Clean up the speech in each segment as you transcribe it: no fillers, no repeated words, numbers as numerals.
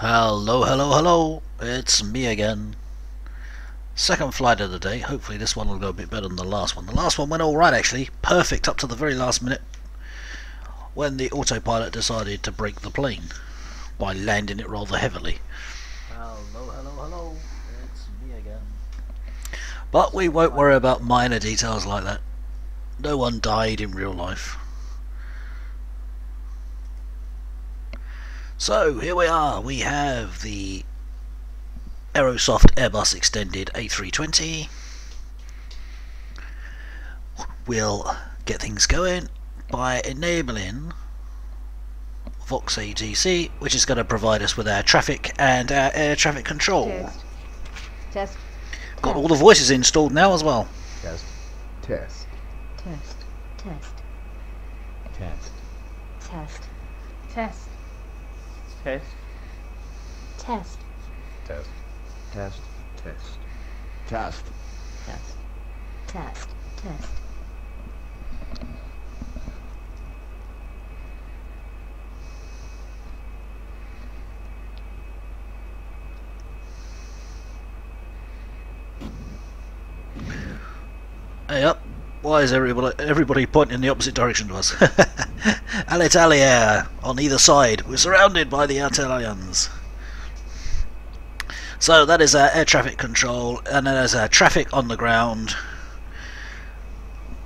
Hello, hello, hello, it's me again. Second flight of the day. Hopefully this one will go a bit better than the last one. The last one went alright actually, perfect up to the very last minute when the autopilot decided to break the plane by landing it rather heavily. Hello, hello, hello, it's me again. But we won't worry about minor details like that. No one died in real life. So here we are, we have the Aerosoft Airbus extended A320. We'll get things going by enabling Vox ATC, which is going to provide us with our traffic and our air traffic control. Test. Got all the voices installed now as well. Test. Test. Test. Test. Test. Test. Test. Test. Test. Test. Test. Test. Test. Test. Test. Test. Hey up. Why is everybody pointing in the opposite direction to us? Alitalia on either side. We're surrounded by the Italians. So that is our air traffic control, and that is our traffic on the ground.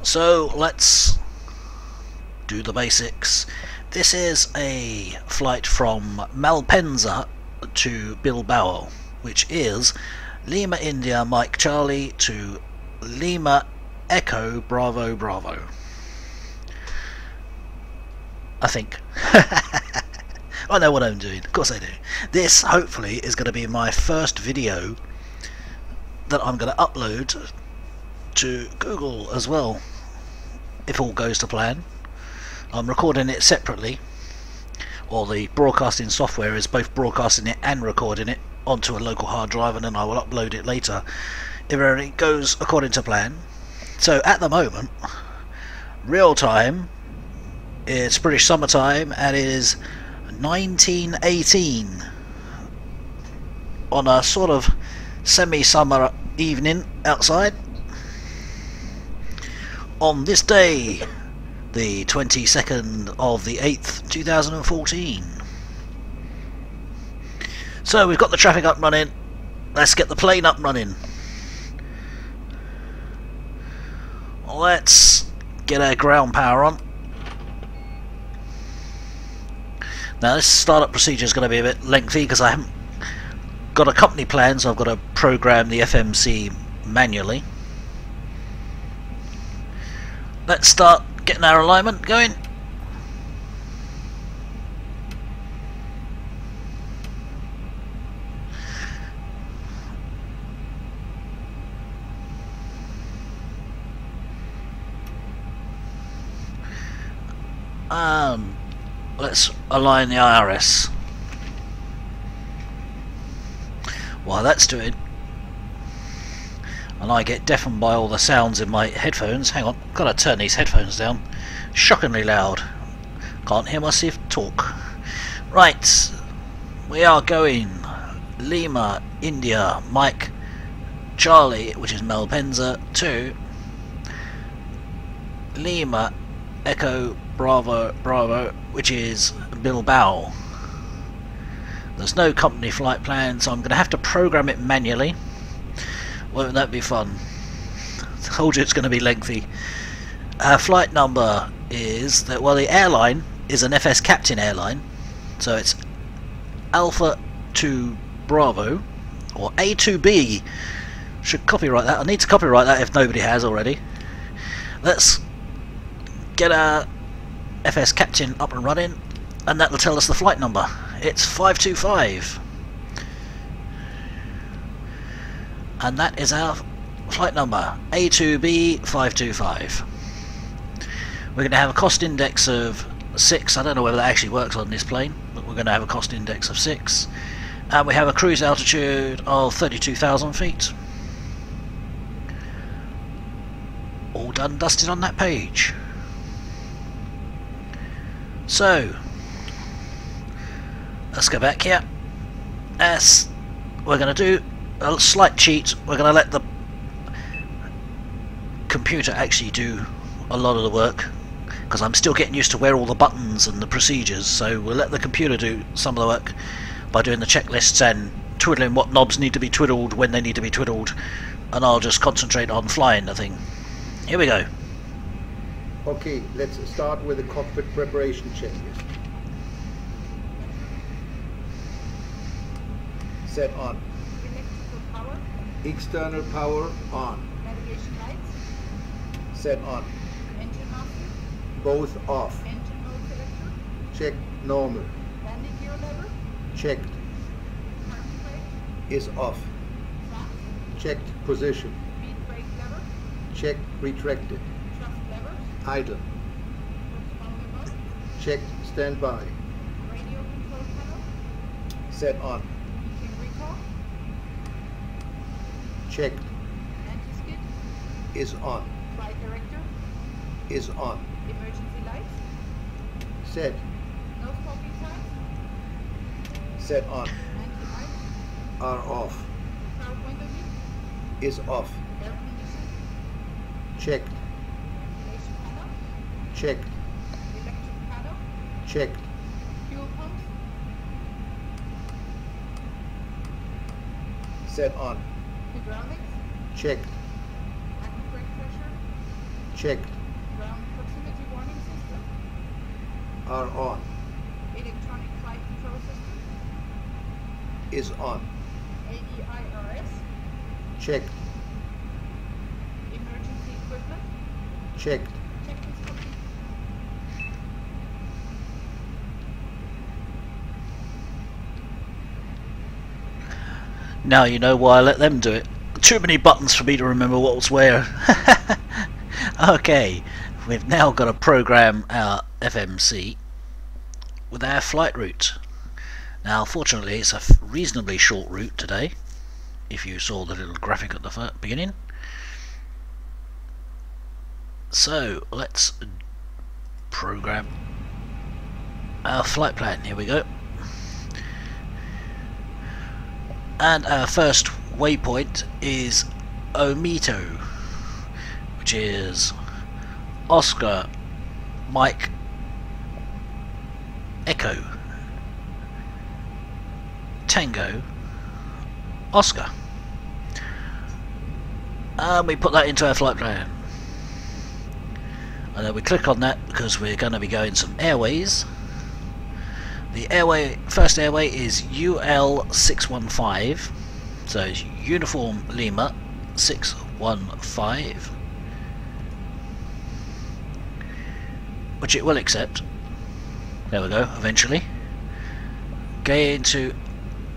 So let's do the basics. This is a flight from Malpensa to Bilbao, which is Lima India Mike Charlie to Lima Echo Bravo Bravo. I think. I know what I'm doing, of course I do. This hopefully is going to be my first video that I'm going to upload to Google as well, if all goes to plan. I'm recording it separately, or the broadcasting software is both broadcasting it and recording it onto a local hard drive, and then I will upload it later if everything goes according to plan. So at the moment, real time, it's British summertime and it is 1918 on a sort of semi-summer evening outside on this day, the 22nd of the 8th 2014. So we've got the traffic up running, let's get the plane up running. Let's get our ground power on. Now this startup procedure is going to be a bit lengthy because I haven't got a company plan, so I've got to program the FMC manually. Let's start getting our alignment going. Let's align the IRS. While that's doing, and I get deafened by all the sounds in my headphones. Hang on, gotta turn these headphones down. Shockingly loud. Can't hear myself talk. Right, we are going Lima India Mike Charlie, which is Malpensa, to Lima Echo Bravo Bravo, which is Bilbao. There's no company flight plan, so I'm going to have to program it manually. Won't that be fun? I told you it's going to be lengthy. Flight number is that, well, the airline is an FS Captain airline, so it's Alpha 2 Bravo, or A2B. Should copyright that. I need to copyright that if nobody has already. Let's get our FS Captain up and running, and that will tell us the flight number. It's 525, and that is our flight number, A2B 525. We're going to have a cost index of 6. I don't know whether that actually works on this plane, but we're going to have a cost index of 6, and we have a cruise altitude of 32,000 feet. All done, dusted on that page. So let's go back here. as we're going to do a slight cheat, we're going to let the computer actually do a lot of the work, because I'm still getting used to where all the buttons and the procedures, so we'll let the computer do some of the work by doing the checklists and twiddling what knobs need to be twiddled when they need to be twiddled, and I'll just concentrate on flying the thing. Here we go. Okay, let's start with the cockpit preparation checklist. Set on. Electrical power, External power on. navigation lights, Set on. engine master, Both off. engine mode selector, Check normal. landing gear lever, Checked. parking brake, Is off. flaps, Checked position. speed brake lever, Checked retracted. thrust levers, Idle. transponder mode, Checked standby. radio control panel, Set on. heating recall, Checked. anti-skid, Is on. flight director, Is on. emergency lights, Set. no smoking signs, Set on. anti-ice, Are off. power window heat, Is off. air conditioning, Checked. ventilation panel, Checked. electric panel, Checked. fuel pumps, Set on. hydraulics, Checked. active brake pressure, Checked. ground proximity warning system, Are on. electronic flight control system, Is on. ADIRS, Checked. emergency equipment, Checked. checklist complete. Now you know why I let them do it. Too many buttons for me to remember what was where. Okay, we've now got to program our FMC with our flight route. Now fortunately it's a reasonably short route today, if you saw the little graphic at the beginning. So let's program our flight plan. Here we go. And our first waypoint is Omito, which is Oscar Mike Echo Tango Oscar, and we put that into our flight plan, and then we click on that because we're going to be going some airways. The first airway is UL615, so it's Uniform Lima 615, which it will accept. There we go, eventually. Go into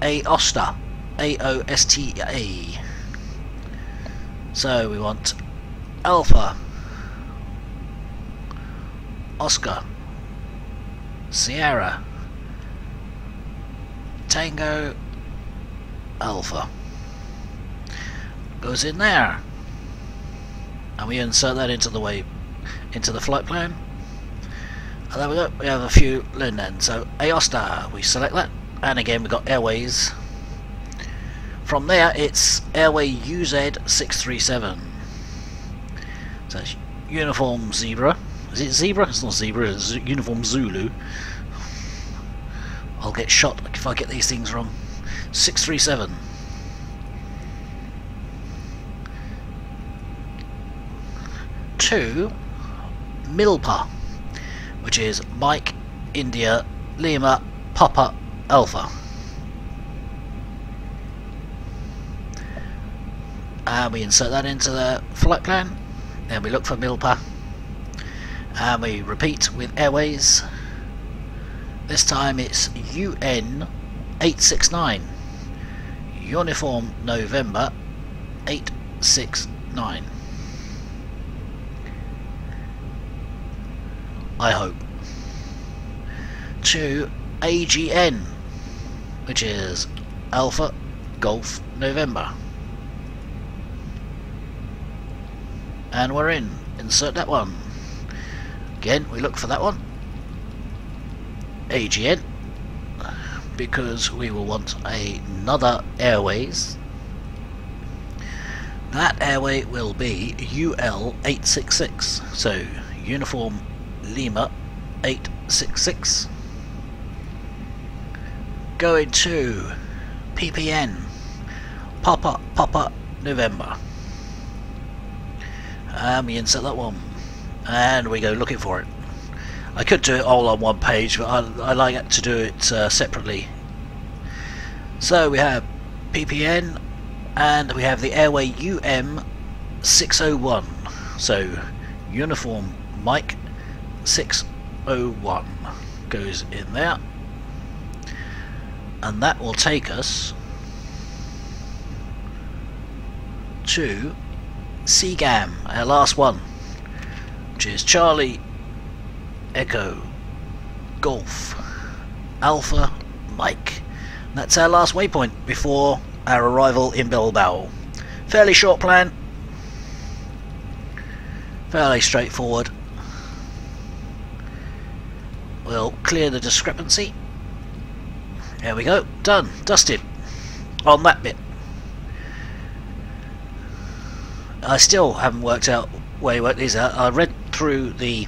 Aosta, AOSTA. So we want Alpha, Oscar, Sierra, Tango, Alpha. Goes in there, and we insert that into the flight plan. And there we go, we have a few then. So Aosta, we select that, and again we've got airways. From there it's airway UZ637. So it's Uniform Zebra. Is it Zebra? It's not Zebra, it's Uniform Zulu. I'll get shot if I get these things wrong. 637. To Milpa, which is Mike India Lima Papa Alpha. And we insert that into the flight plan. Then we look for Milpa, and we repeat with airways. This time it's UN 869, Uniform November 869. I hope. To AGN, which is Alpha Golf November. And we're in. Insert that one. Again, we look for that one. AGN. because we will want another airways. That airway will be UL866, so Uniform Lima 866. Going to PPN, Papa November. And we insert that one, and we go looking for it. I could do it all on one page, but I like to do it separately. So we have PPN, and we have the airway UM601, so Uniform Mike 601 goes in there, and that will take us to CGAM, our last one, which is Charlie Echo Golf Alpha Mike. That's our last waypoint before our arrival in Bilbao. Fairly short plan, fairly straightforward. We'll clear the discrepancy. There we go, done, dusted on that bit. I still haven't worked out where you work these out. I read through the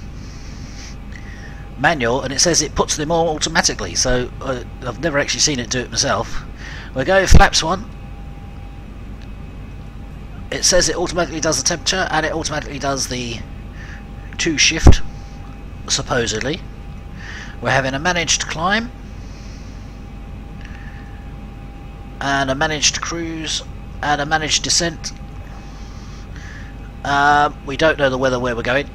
manual and it says it puts them all automatically, so I've never actually seen it do it myself. We'll go flaps 1. It says it automatically does the temperature and it automatically does the 2 shift, supposedly. We're having a managed climb and a managed cruise and a managed descent. We don't know the weather where we're going,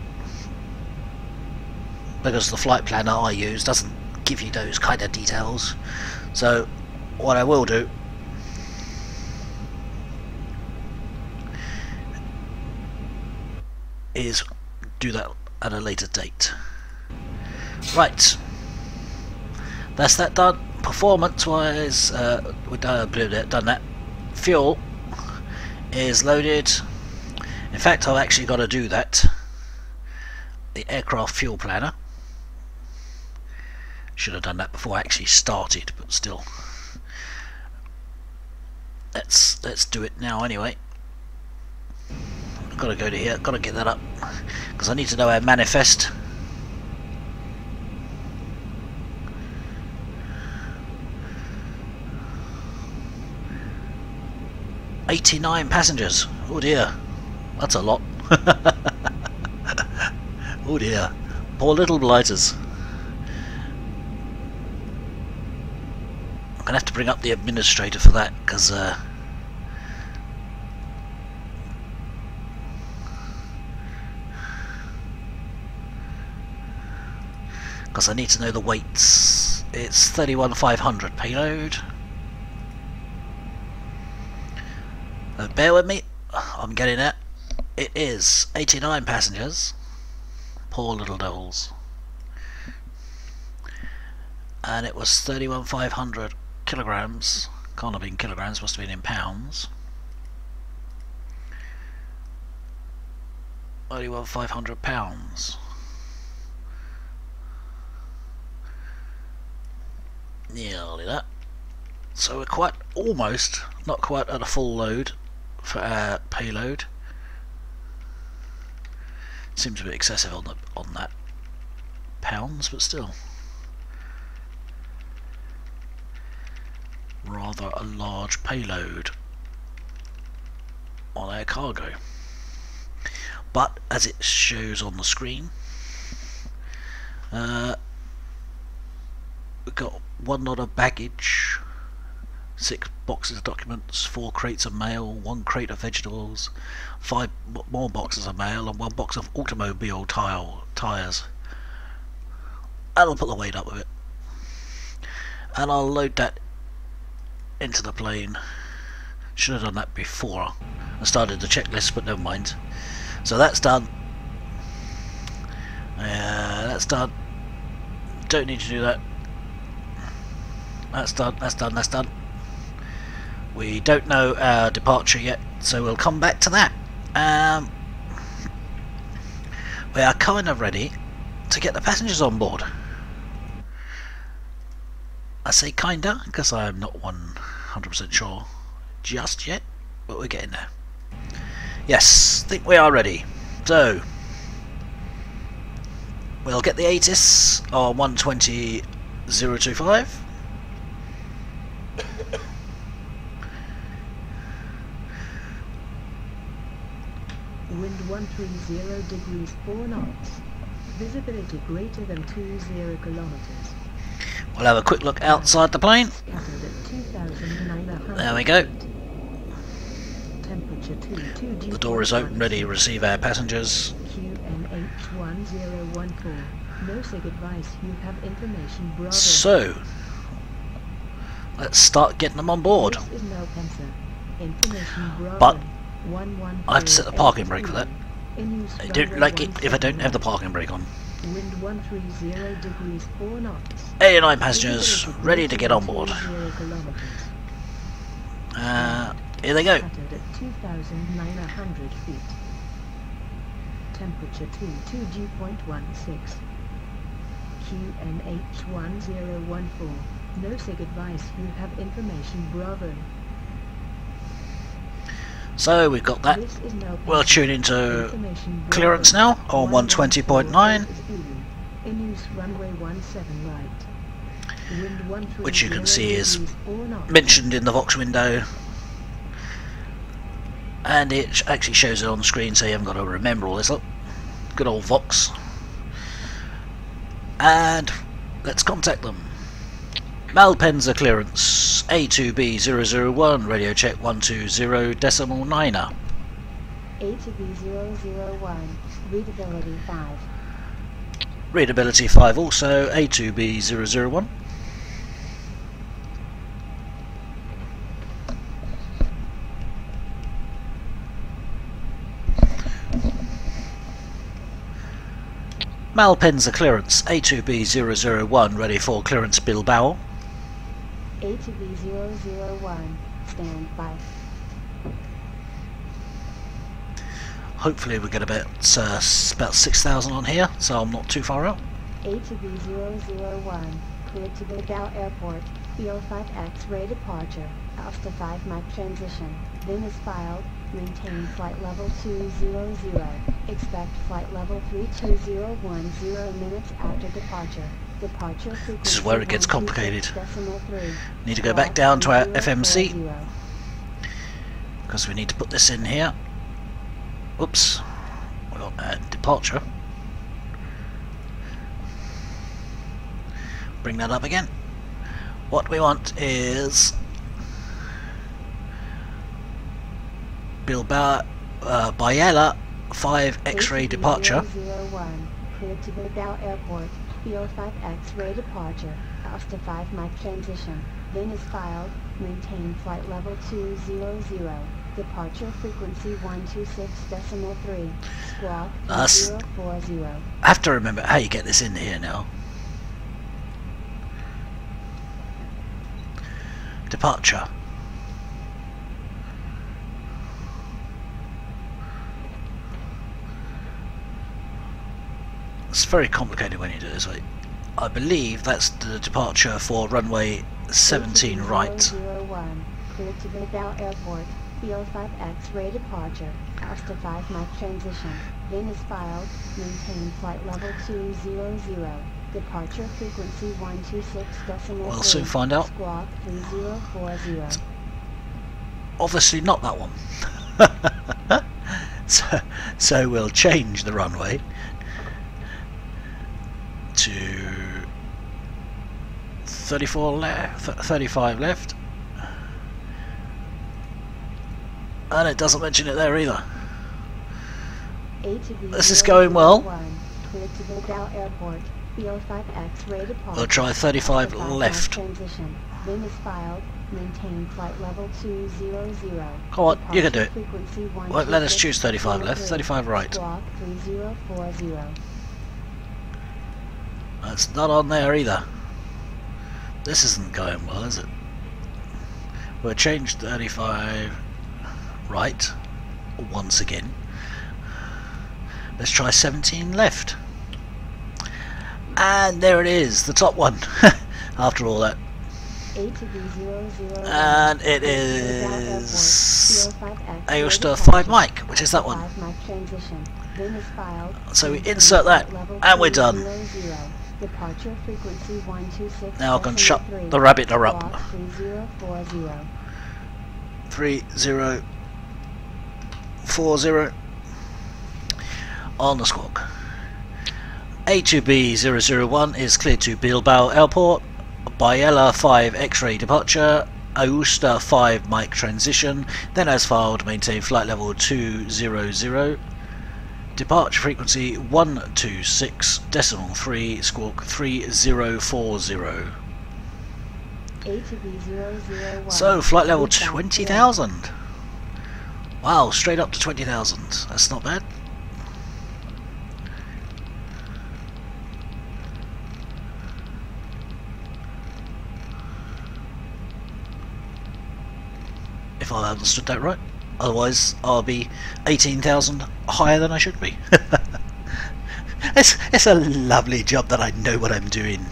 because the flight planner I use doesn't give you those kind of details. So what I will do is do that at a later date. Right, that's that done. Performance wise, we've done that. Fuel is loaded. In fact, I've actually got to do that. The aircraft fuel planner. Should have done that before I actually started, but still. Let's do it now anyway. I've got to go to here, got to get that up, because I need to know our manifest. "89 passengers, oh dear, that's a lot." Oh dear, poor little blighters. I'm gonna have to bring up the administrator for that, because I need to know the weights. It's 31,500 payload. Bear with me, I'm getting it. It is 89 passengers. Poor little devils. And it was 31,500 kilograms. Can't have been kilograms, must have been in pounds. 31,500 pounds. Nearly that. So we're quite, almost, not quite at a full load for our payload. Seems a bit excessive on that pounds, but still rather a large payload on our cargo. But as it shows on the screen, we've got 1 lot of baggage, 6 boxes of documents, 4 crates of mail, 1 crate of vegetables, 5 more boxes of mail, and 1 box of automobile tyres. And I'll put the weight up with it, and I'll load that into the plane. Should have done that before I started the checklist, but never mind. So that's done. That's done. Don't need to do that. That's done, that's done, that's done. We don't know our departure yet, so we'll come back to that. We are kind of ready to get the passengers on board. I say kinda, because I'm not 100% sure just yet, but we're getting there. Yes, think we are ready. So, we'll get the ATIS on 120.025. Wind 130 degrees 4 knots. Visibility greater than 20 kilometers. We'll have a quick look outside the plane. Scattered at 2,900 There we go. feet. Temperature 22 The door is open, ready to receive our passengers. QNH1014. No sig advice. You have information. Bravo. So, let's start getting them on board. This is no Pensa. Information. Bravo. But 113. I have to set the parking brake for that. In use I don't runway like it if I don't 17 have the parking brake on. Wind 130 degrees 4 knots. 89 passengers ready to get on board. 20 kilometers. Here they go. Scattered at 2,900 feet. Temperature 22.16. QNH1014. No sig advice. You have information. Bravo. So we've got that. This is no We'll Pensa. tune into Information. Bravo. clearance now on 120.9, In use runway 17 right. Wind 130 which you can see is degrees 4 knots. mentioned in the Vox window. And it actually shows it on the screen, so you haven't got to remember all this. Look, good old Vox. And let's contact them. Malpensa clearance A2B001, radio check 120.9er. A2B001. Readability 5. Readability 5 also, A2B001. Malpensa clearance A2B001, ready for clearance Bilbao. A2B001. Stand by. Hopefully we get about 6,000 on here, so I'm not too far out. A2B001. Cleared to Bilbao Airport. BO5X ray departure. Alpha 5 Mach transition. Then is filed. Maintain flight level 200. Expect flight level 32010 minutes after departure. Departure frequency. This is where it gets complicated. 126.3. Need to go back down to our 040. FMC, because we need to put this in here. Oops, we got departure. Bring that up again. What we want is Bilbao, Biella 5 X-ray departure. 001. Cleared to Bilbao Airport. BO5X ray departure. Alpha 5 Mach transition. Then is filed. Maintain flight level 200. Departure frequency 126.3. Squawk 3040. I have to remember how you get this in here now. Departure. It's very complicated when you do it this way. I believe that's the departure for runway 17 right. 001. Cleared to Bilbao Airport. BO5X ray departure. Alpha 5 Mach transition. Then is filed. Maintain flight level 200. Departure frequency 126.3. We'll soon find out. Squawk 3040. Obviously not that one. so we'll change the runway to 35 left, and it doesn't mention it there either. This is going well. Cleared to Bilbao Airport. BO5X ray departure. We'll try 35 Alpha 5 left. Transition. Then is filed. Maintain flight level 200. Come on, you can do it. Frequency Well, let us choose 35 left, 35 right. Squawk 3040. That's not on there either. This isn't going well, is it? We'll change 35 right once again. Let's try 17 left. And there it is, the top one. After all that. A to B001. And it is Aerosoft 5 mic, which is that one. 5 mic transition. Then is filed. So we insert that, and we're done. Departure frequency 126. Now I can shut the rabbit up. 3040. 3040 on the squawk. A2B001 is cleared to Bilbao Airport. Biella 5 X-ray departure. Aosta 5 mic transition. Then as filed, maintain flight level 200. Departure frequency 126.3 squawk 3040. A to B001. So flight level 20,000. Wow, straight up to 20,000. That's not bad. If I understood that right. Otherwise, I'll be 18,000 higher than I should be. It's a lovely job that I know what I'm doing.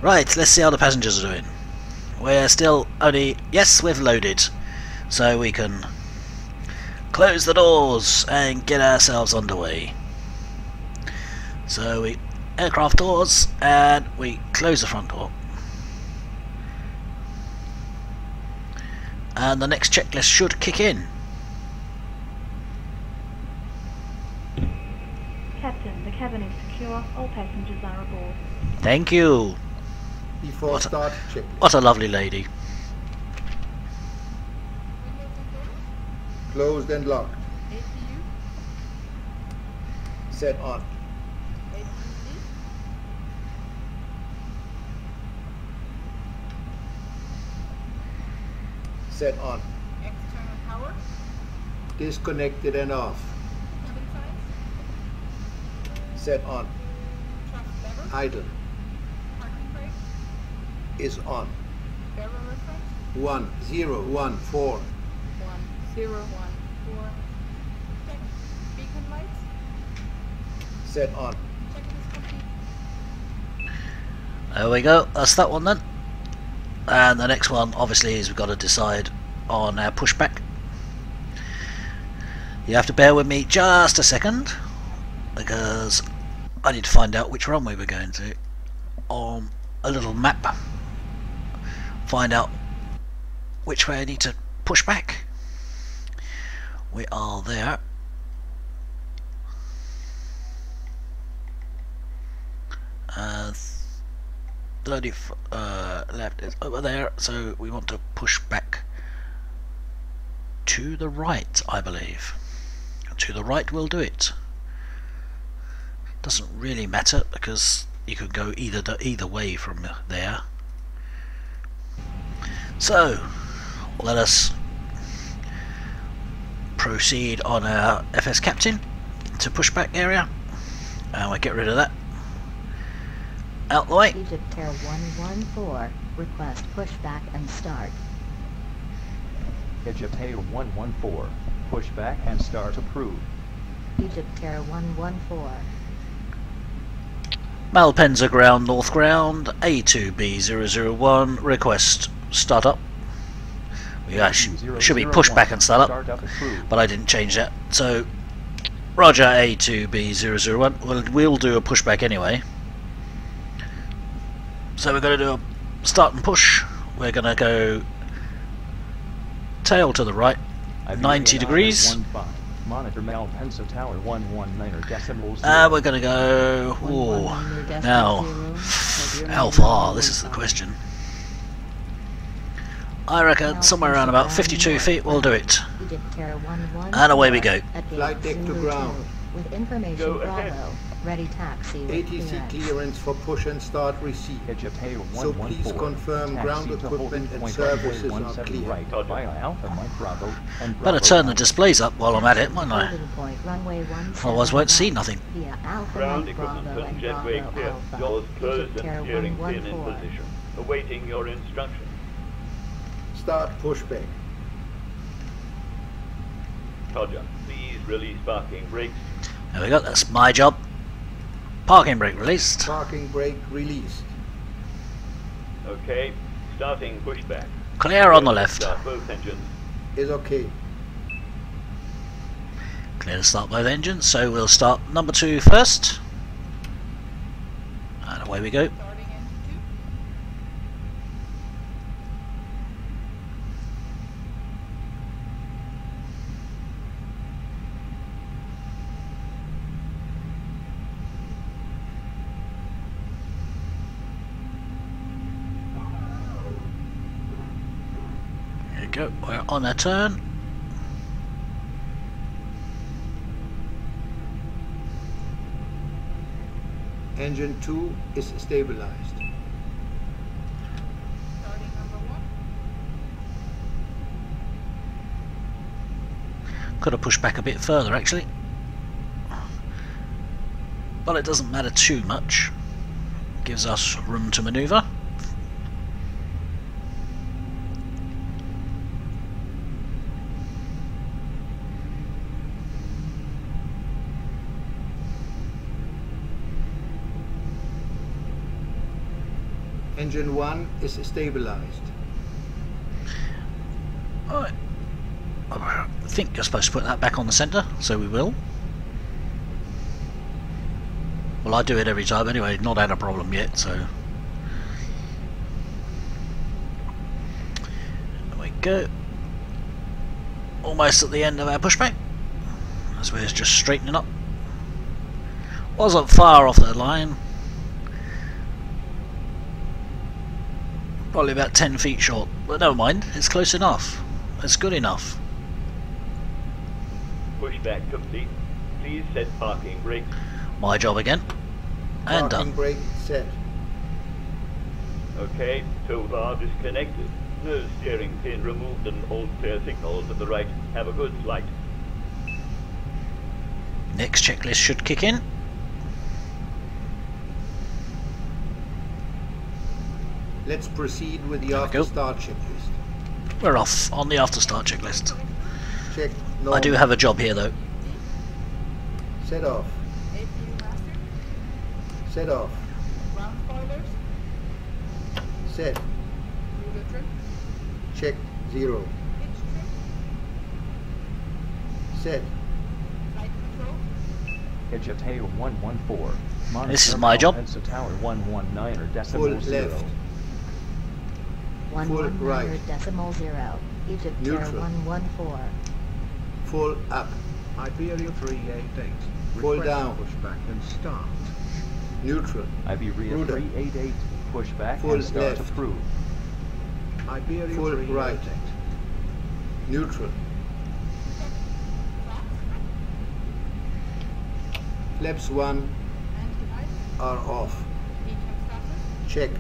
Right, let's see how the passengers are doing. We're still only... Yes, we've loaded. So we can close the doors and get ourselves underway. So we... Aircraft doors, and we close the front door. And the next checklist should kick in. Captain, the cabin is secure. All passengers are aboard. Thank you. Before start check. What a lovely lady. Closed and locked. APU, Set on. APC, Set on. external power, Disconnected and off. cabin signs, Set on. thrust lever, Idle. parking brake, Is on. barrel reference, 1014. 1014. Check beacon lights, Set on. checking is complete. There we go. That's that one then. And the next one, obviously, is we've got to decide on our pushback. You have to bear with me just a second, because I need to find out which runway we're going to on a little map. Find out which way I need to push back. We are there. Uh, 30 left is over there, so we want to push back to the right, I believe. To the right will do it. Doesn't really matter because you could go either way from there. So let us proceed on our FS Captain to pushback area, and we'll get rid of that. Out the way. Egypt Air 114, request pushback and start. Egypt Air 114, pushback and start approved. Egypt Air 114. Malpensa ground, north ground, A2B001, request start up. We actually should be pushed back and start up, but I didn't change that. So, Roger A2B001, we'll do a pushback anyway. So we're going to do a start and push. We're going to go tail to the right, 90 degrees. Monitor Malpensa Tower 119 decimals. We're going to go... Ooh, now, how far? This is the question. I reckon somewhere around about 52 feet we'll do it. Egypt Air 114. And away we go. Flight deck to ground. With information Bravo. Ready taxi with ATC clearance. clearance for push and start receipt. Egypt Air So 114. please confirm ground Taxi to equipment and holding services point are 17 clear. right via Alpha Mike Bravo and Better Bravo turn the Alpha. displays up while I'm at it, mightn't I? Holding point, runway 17 Otherwise won't see nothing. Via Alpha Ground Mike equipment Bravo and and jetway Bravo clear. Alpha. Doors closed Egypt Air and steering pin in 114. position. Awaiting your instructions. Start pushback. Roger. Please release parking brakes. There we go, that's my job. Parking brake released. Parking brake released. Okay, starting pushback. Clear on the left. Start both engines. Is okay. Clear to start both engines, so we'll start number 2 first. And away we go. Starting engine 2. There we go, we're on a turn. Engine 2 is stabilized. Starting number 1. Could have pushed back a bit further actually, but it doesn't matter too much. Gives us room to maneuver. Engine 1 is stabilized. Alright. I think you're supposed to put that back on the centre, so we will. Well, I do it every time anyway, not had a problem yet, so. There we go. Almost at the end of our pushback, as we're just straightening up. Wasn't far off the line. Probably about 10 feet short, but never mind, it's close enough. It's good enough. Pushback complete. Please set parking brake. My job again. And Parking done. brake set. Okay, tow bar disconnected. No steering pin removed and all clear signals at the right. Have a good flight. Next checklist should kick in. Let's proceed with the There we after go. start checklist. We're off on the after start checklist. Check. I do have a job here though. Set off. APU master. Set off. Ground spoilers. Set. Ruler trim. Check 0. Pitch trim. Set. Flight control. Pitch at tail 114. Monitor This is my job. Heads to tower 119 or decimal Full 0. left. 119 right. decimal 0. Egypt Air Neutral. 114. Full up. Iberia 388. Full Request down. Pushback and start. Neutral. Iberia Rudder. 388. Pushback Full and start left. approved. Iberia Full 388. right. Neutral. Flaps 1 Anti-ice. are off. Heat status. Checked.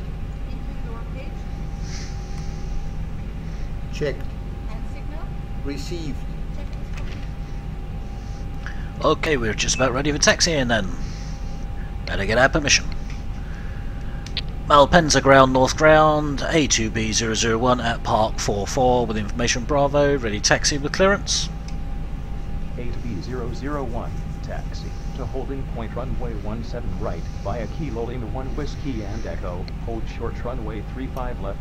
Heat door cage. Checked. Hand signal. Received. Checklist complete. Okay, we're just about ready for taxiing then. Better get our permission. Malpensa ground, north ground, A2B001 at Park 44 with information Bravo, ready taxi with clearance. A2B001. Taxi to holding point runway 17 right via Kilo Lima 1 Whiskey and Echo. Hold short runway 35 left.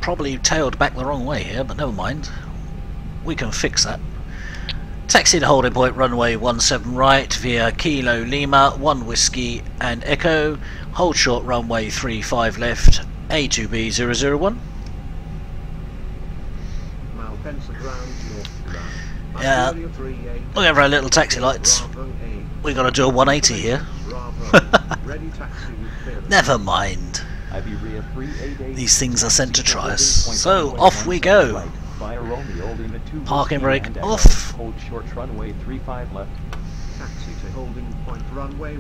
Probably tailed back the wrong way here, but never mind. We can fix that. Taxi to holding point runway 17 right via Kilo Lima 1 Whiskey and Echo. Hold short runway 35 left. A2B001. Malpensa ground, north ground. Yeah. Iberia 388. Look over our little taxi lights. Bravo 8. We got to do a 180 here. Bravo. Ready taxi with clearance. Never mind. Iberia 388. These things are sent to Taxi try us. holding point So runway off we 17 go. right via Romeo Lima 2 Parking Whiskey brake and Echo. off. Hold short runway 35 left. Taxi to holding point runway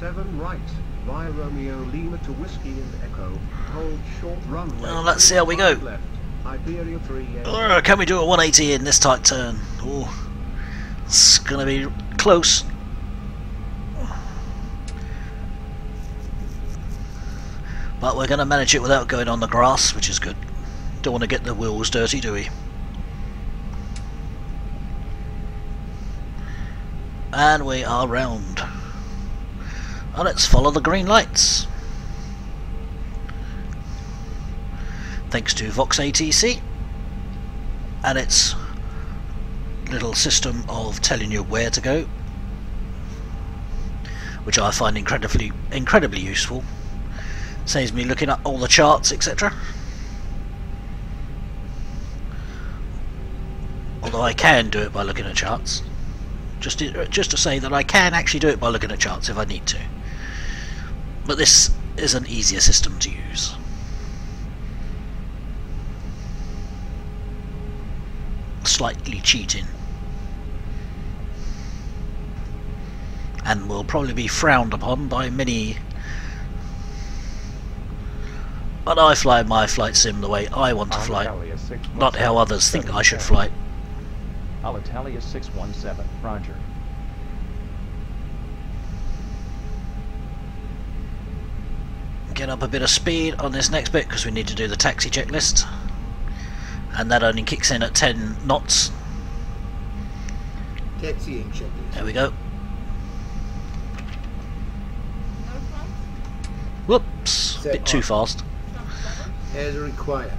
17 right via Romeo Lima to Whiskey and Echo. Hold short runway. Well, let's see how we go. 35 left. Iberia 388. Can we do a 180 in this tight turn? Ooh, it's gonna be close. But we're gonna manage it without going on the grass, which is good. Don't want to get the wheels dirty, do we? And we are round. And let's follow the green lights. thanks to Vox ATC and its little system of telling you where to go, which I find incredibly useful. Saves me looking up all the charts, etc. Although I can do it by looking at charts. Just to say that I can actually do it by looking at charts if I need to. But this is an easier system to use. Slightly cheating. And will probably be frowned upon by many. But I fly my flight sim the way I want to fly, not how others think I should fly. Alitalia 617, roger. Get up a bit of speed on this next bit because we need to do the taxi checklist. And that only kicks in at 10 knots. Taxiing checklist. There we go. No flights. Whoops, a bit too fast. As required.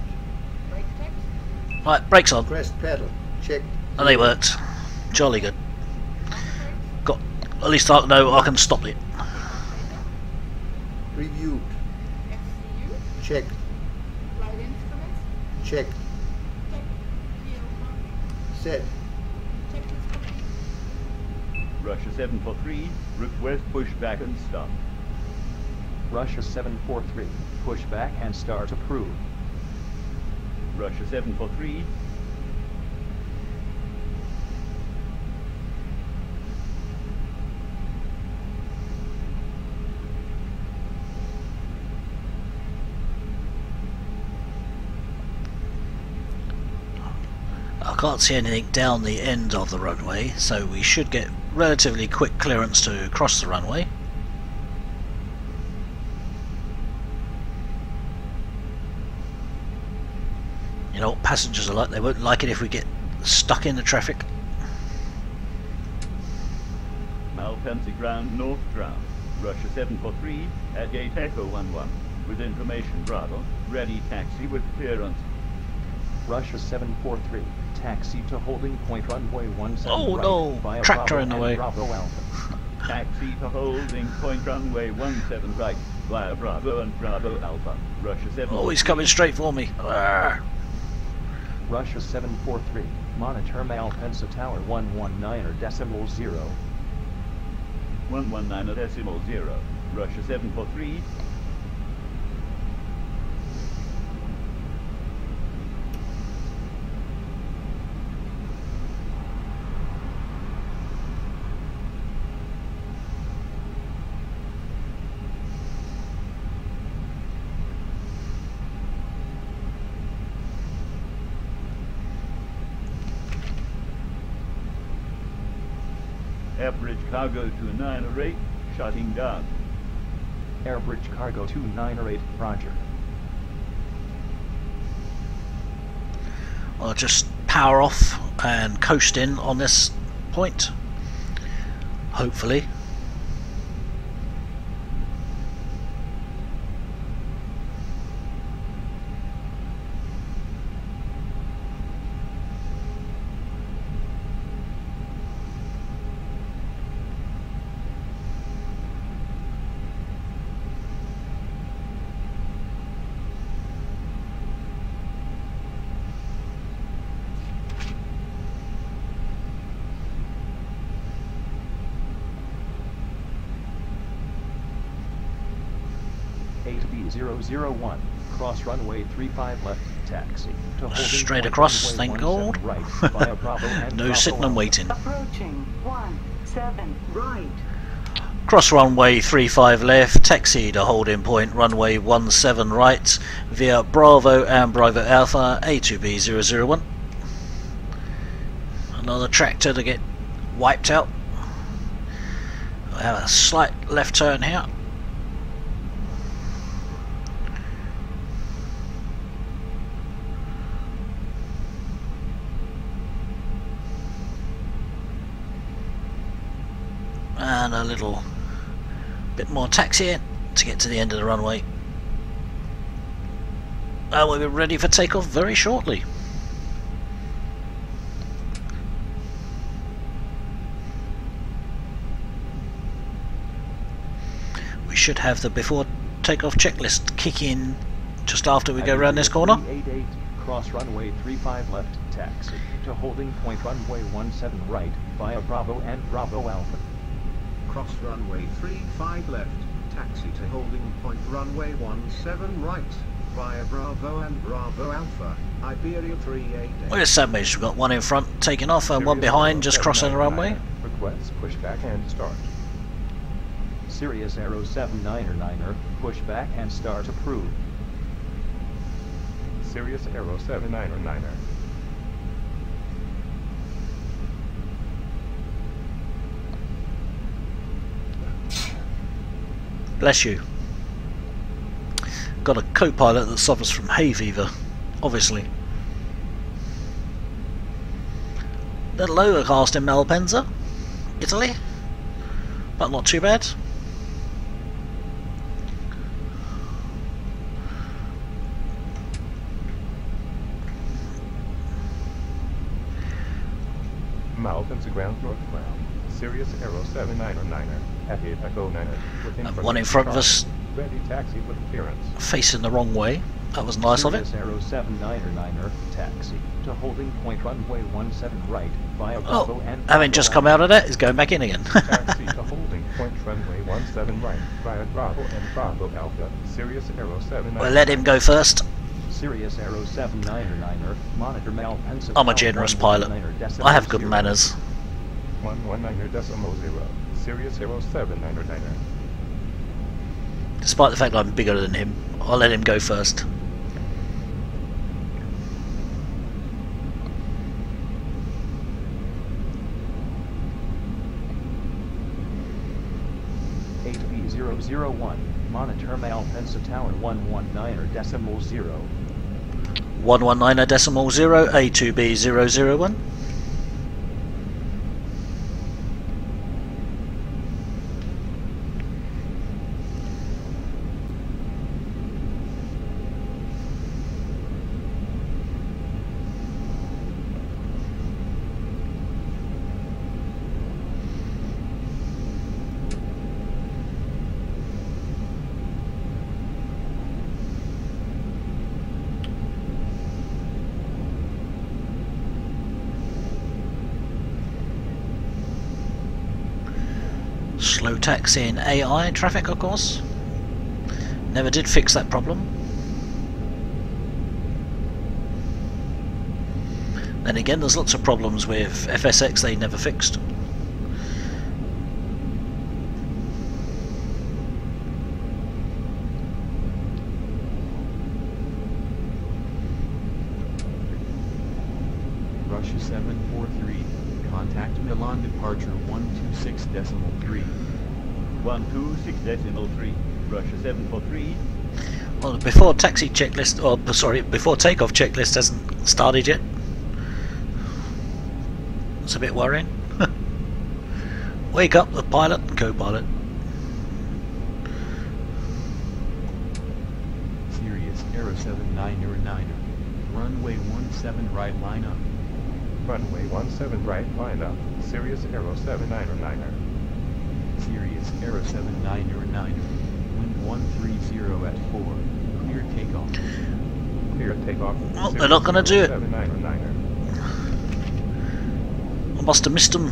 Brake checks. Right, brakes on. Press pedal. Check. And they worked. Jolly good. Got, at least I know I can stop it. Reviewed. FCU. Check. Flight instruments. Check. Check. GL Set. checklist complete. Russia 743, request pushback and stop. Russia 743, pushback and start approved. Russia 743, I can't see anything down the end of the runway, so we should get relatively quick clearance to cross the runway. You know what passengers are like, they won't like it if we get stuck in the traffic. Malpensa ground, north ground. Russia 743, at gate Echo 11, with information Bravo, ready taxi with clearance. Russia 743, taxi to holding point runway 17 Oh right, no, via tractor Bravo in the and way. Bravo Alpha. Taxi to holding point runway 17 right, via Bravo and Bravo Alpha. Russia 743. Oh, he's coming straight for me. Arrgh. Russia 743, monitor Malpensa Tower 119.0. 119.0. Russia 743. Average cargo to 908, shutting down. Airbridge cargo 298, roger. I'll just power off and coast in on this point, hopefully. A320, cross runway 35 left, taxi to holding Straight point across, runway thank 17 God. right, via Bravo and No Bravo sitting and Alpha. waiting. Approaching 17 right. Cross runway 35 left, taxi to holding point runway 17 right via Bravo and Bravo Alpha A2B001. Another tractor to get wiped out. I have a slight left turn here. And a little bit more taxiing to get to the end of the runway. We'll be ready for takeoff very shortly. We should have the before takeoff checklist kick in just after we go around this corner. 388, cross runway 35 left, taxi to holding point runway 17 right, via Bravo and Bravo Alpha. Cross runway 35 left, taxi to holding point runway 17 right, via Bravo and Bravo Alpha, Iberia 388. We're established. We've got one in front taking off and one behind just crossing the runway. Request pushback and start. Sirius Aero 79er, pushback and start approved. Sirius Aero 79er. Bless you. Got a co-pilot that suffers from hay fever, obviously. Little overcast in Malpensa, Italy, but not too bad. Malpensa ground north ground. Sirius Aero 79er at 8 Echo 9er. One in front of us, Ready taxi with clearance. facing the wrong way. That was nice of it. Sirius Aero 79er, taxi to holding point runway 17 right, via Bravo and Having just come out of that, is going back in again. Taxi to holding point runway 17 right, via Bravo and Bravo Alpha. Sirius Aero 79er. We'll let him go first. Sirius Aero 79er, monitor Malpensa. I'm a generous pilot. I have good manners. 119.0. Sirius Aero 79er. Despite the fact that I'm bigger than him, I'll let him go first. B001, monitor Malpensa Tower 119.0. 119.0, A2B001. Slow taxi in AI traffic, of course. Never did fix that problem. Then again, there's lots of problems with FSX they never fixed. Russia 743. Contact Milan departure 126.3. 126.3. Russia 743. Well, the before taxi checklist, or sorry, before takeoff checklist hasn't started yet. It's a bit worrying. Wake up the pilot and co-pilot. Sirius Aero 79er. Runway 17 right, line up. Runway 17 right, line up. Sirius Aero 79er. Sirius Aero 79er. Wind 130 at 4. Clear takeoff. Clear takeoff. Oh, they're not going to do it. 79er. I must have missed them.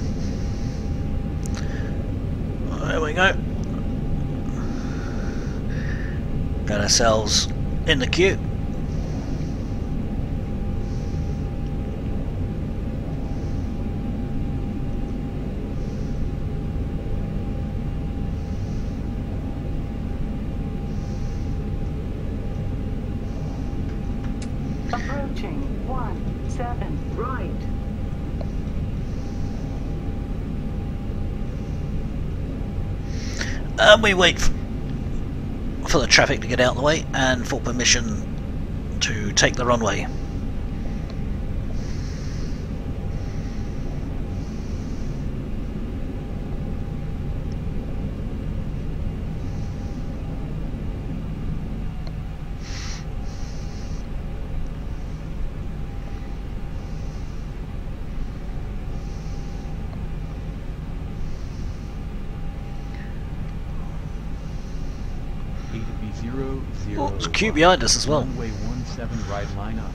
There we go. Got ourselves in the queue. Approaching 17 right. And we wait for the traffic to get out of the way and for permission to take the runway. 0, 0. Oh, there's a queue behind us as well. Runway 17 right, line up.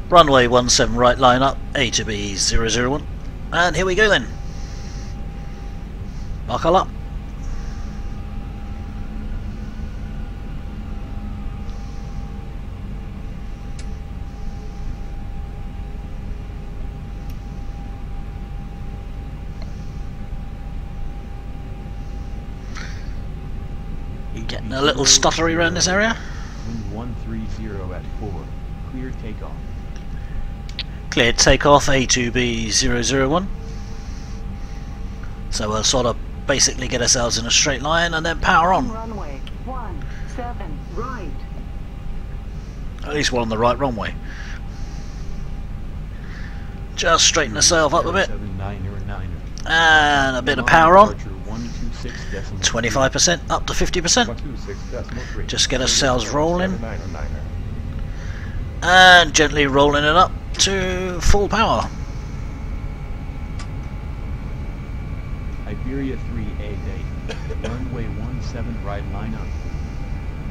Runway 17 right, line up, A2B 001. And here we go then. Buckle up. You getting a little stuttery around this area? Wind 130 at 4. Clear takeoff. Cleared takeoff, A2B 001. So we'll sort of basically get ourselves in a straight line and then power on. Runway 17 right. At least we're on the right runway. Just straighten yourself up a bit. And a bit of power on. 25% up to 50%. Just get ourselves rolling. And gently rolling it up to full power. Iberia 388. Runway 17 right, line up.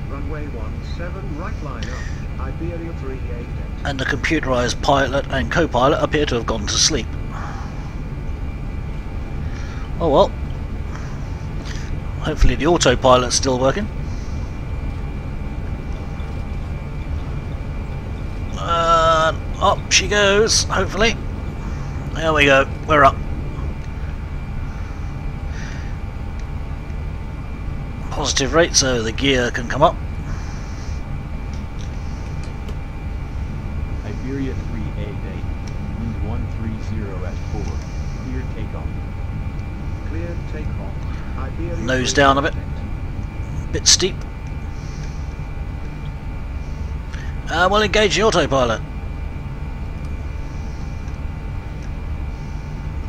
Runway 17 right, line up. Iberia 388. And the computerized pilot and co-pilot appear to have gone to sleep. Oh well. Hopefully the autopilot's still working. Up she goes, hopefully. There we go, we're up. Positive rate so the gear can come up. Iberia 388. Wind 130 at 4. Clear takeoff. Clear takeoff. Iberia Nose down a bit. Bit steep. We'll engage the autopilot.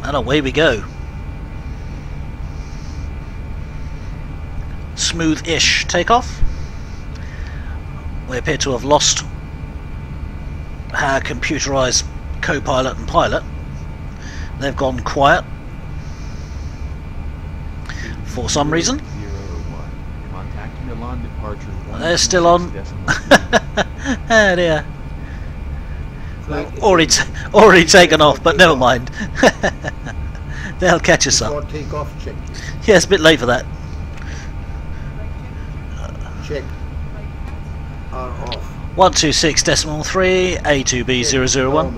And away we go. Smooth-ish takeoff. We appear to have lost our computerized co-pilot and pilot. They've gone quiet for some reason. Contact Milan departure. They're still on. Oh dear. Already taken off, but never mind. They'll catch us up. Takeoff check. Yeah, it's a bit late for that. Check. Are off. 126.3 A2B 001.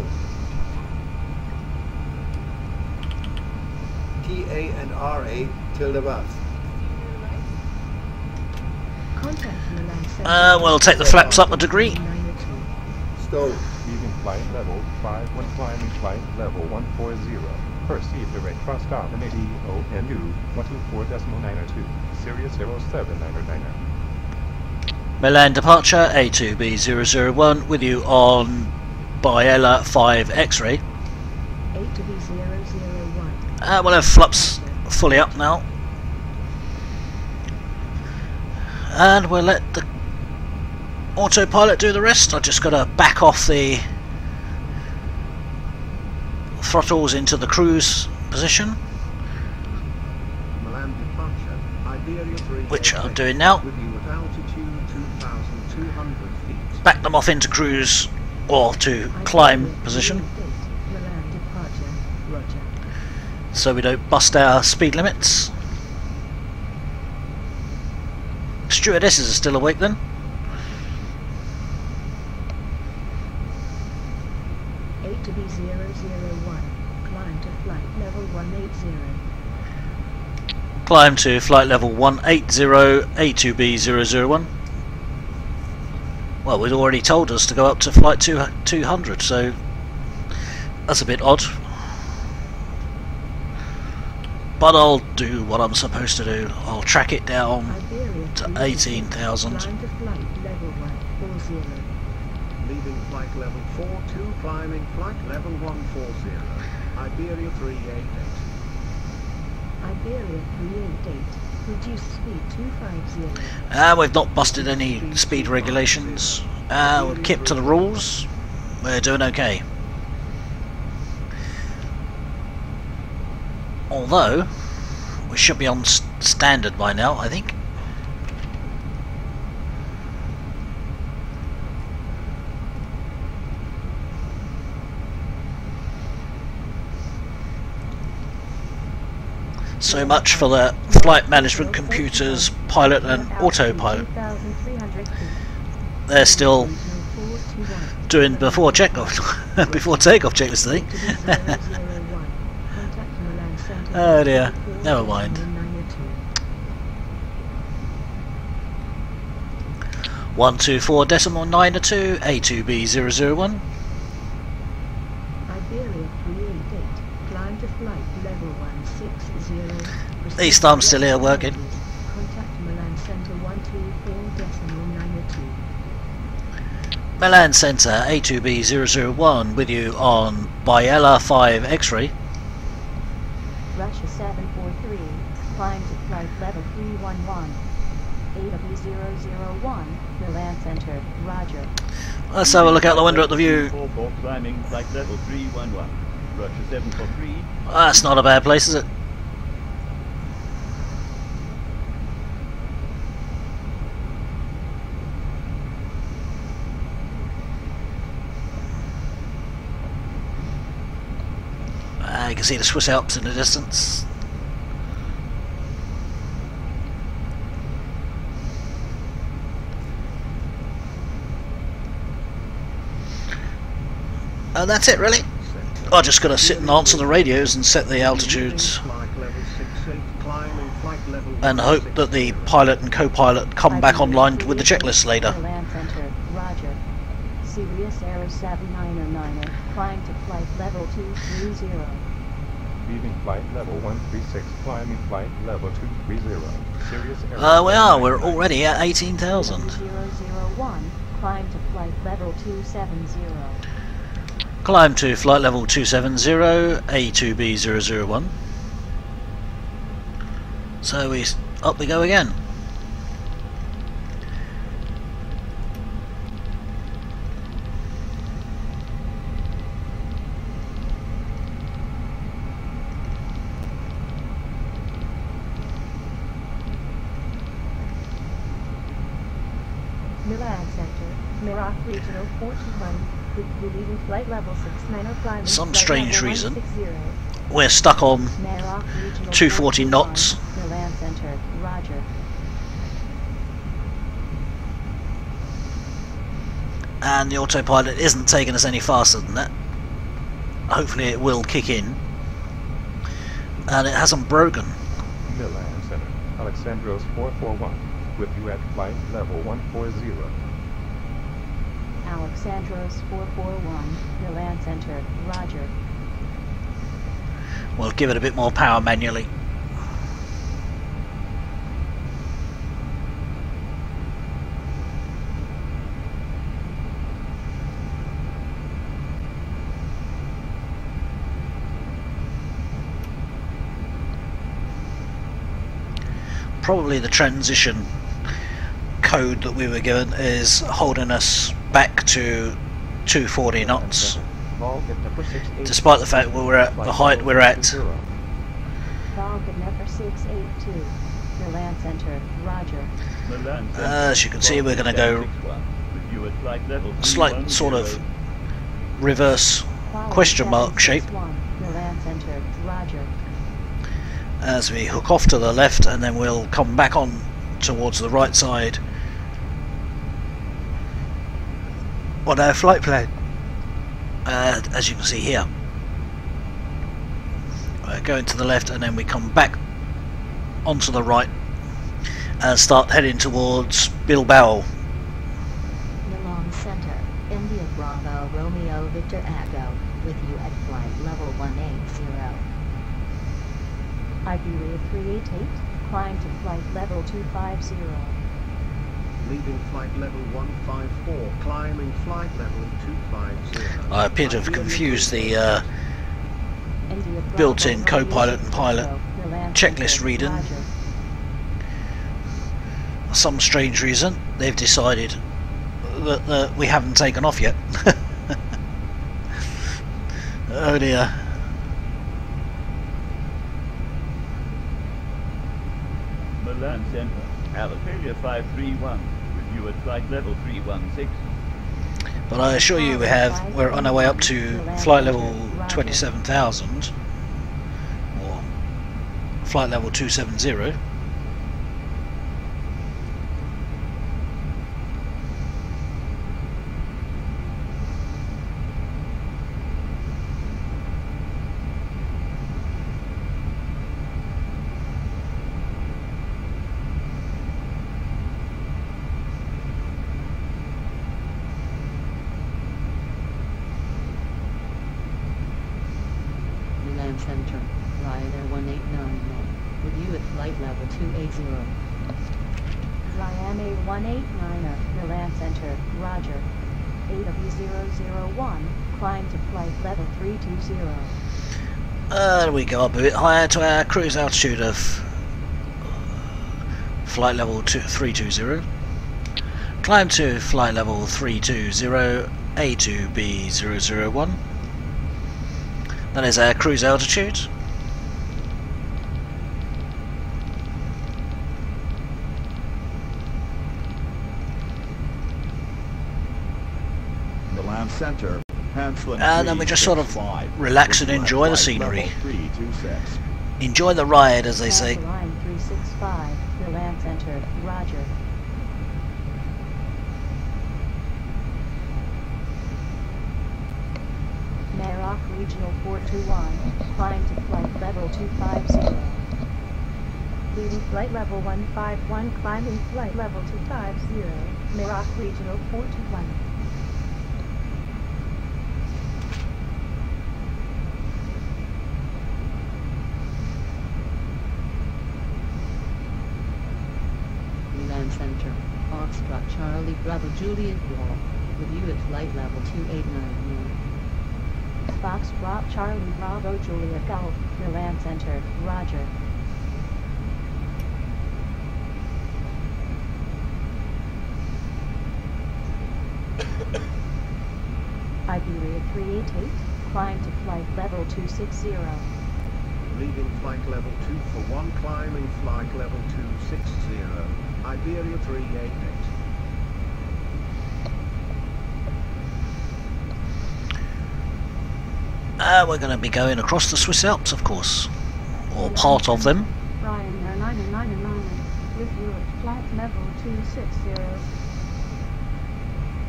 TA and RA tilde above. We'll take the flaps up a degree. Stow. Leaving flight level 5 when climbing flight level 140. Proceed direct thrust off an ADONU 124.902. Sirius 07999. Milan departure A2B 001 with you on Biela 5 X-ray. A2B 001. We'll have flaps fully up now. And we'll let the autopilot do the rest. I've just got to back off the throttles into the cruise position, Milan departure. Iberia 388. which I'm doing now. With you at altitude 2,200 feet. Back them off into cruise or to climb position, Milan departure. Roger. so we don't bust our speed limits. Stewardesses are still awake then. A2B 001. Climb to flight level 180. Climb to flight level 180 A2B 001. Well, we'd already told us to go up to flight 200, so that's a bit odd. But I'll do what I'm supposed to do. I'll track it down to 18,000. Climb to flight level 140. Leaving flight level 42, climbing flight level 140. Iberia 388. Iberia 388. Reduce speed 250. We've not busted any speed regulations. We've kept to the rules. We're doing okay. Although we should be on standard by now, I think. So much for the flight management computers, pilot and autopilot. They're still doing before takeoff checklist today. Oh dear, never mind. 124.902 A2B001. At least I'm still here working. Milan Centre A2B001 with you on Biella 5 X-ray. Russia 743, climb to flight level 311. AW001, Milan Center, roger. Let's have a look out the window at the view. Climbing flight level 311. Russia 743. That's not a bad place, is it? You can see the Swiss Alps in the distance. And that's it, really. I'm just going to sit and answer the radios and set the altitudes and hope that the pilot and co-pilot come back online with the checklist later. Roger. Sirius Aero 7909, climb to flight level 230. Leaving flight level 136, climbing flight level 230. Sirius Aero we're already at 18,000. 001, climb to flight level 270. Climb to flight level 270, A2B001. So up we go again. Milan Center, Mirak Regional 421, with you leaving flight level 69 or climbing Some flight strange level reason 160. we're stuck on Mirak Regional 240 knots. Milan Center, roger. And the autopilot isn't taking us any faster than that. Hopefully it will kick in. And it hasn't broken. Milan Center, Alexandros 441, with you at flight level 140. Alexandros 441, Milan Center, roger. We'll give it a bit more power manually. Probably the transition code that we were given is holding us back to 240 knots, despite the fact we're at the height we're at. Falcon number 682, Milan Center, roger. As you can see, we're going to go slight sort of reverse question mark shape Milan Center, roger. as we hook off to the left, and then we'll come back on towards the right side on our flight plan, as you can see here. We're going to the left and then we come back onto the right and start heading towards Bilbao. Milan Center, India Bravo Romeo Victor Echo, with you at flight level 180. Iberia 388, climb to flight level 250. Leaving flight level 154, climbing flight level 250. I appear to have confused the built-in co-pilot and pilot checklist reading. For some strange reason, they've decided that we haven't taken off yet. Oh dear. Milan Center, Alitalia 531, with you at flight level 316. But I assure you we're on our way up to flight level 27,000 or flight level 270. Center, Ryanair 189, with you at flight level 280. Ryanair 189er, Milan Center, Roger. AW001, climb to flight level 320. We go up a bit higher to our cruise altitude of flight level 320. Climb to flight level 320, A2B001. That is our cruise altitude. Milan Center, and then we just sort of relax and enjoy the scenery. Enjoy the ride, as they say. Line 365, Milan Center, Roger. Maroc Regional 421, climb to flight level 250. Leaving flight level 151, climbing flight level 250, Maroc Regional 421. Milan Center, Foxtrot Charlie Bravo Juliet Wall, with you at flight level 289. Foxtrot Charlie Bravo Juliet Golf, Milan Center, Roger. Iberia 388, climb to flight level 260. Leaving flight level 241, climbing flight level 260, Iberia 388. We're going to be going across the Swiss Alps, of course, or part of them. Ryanair 999 with you at flight level 260.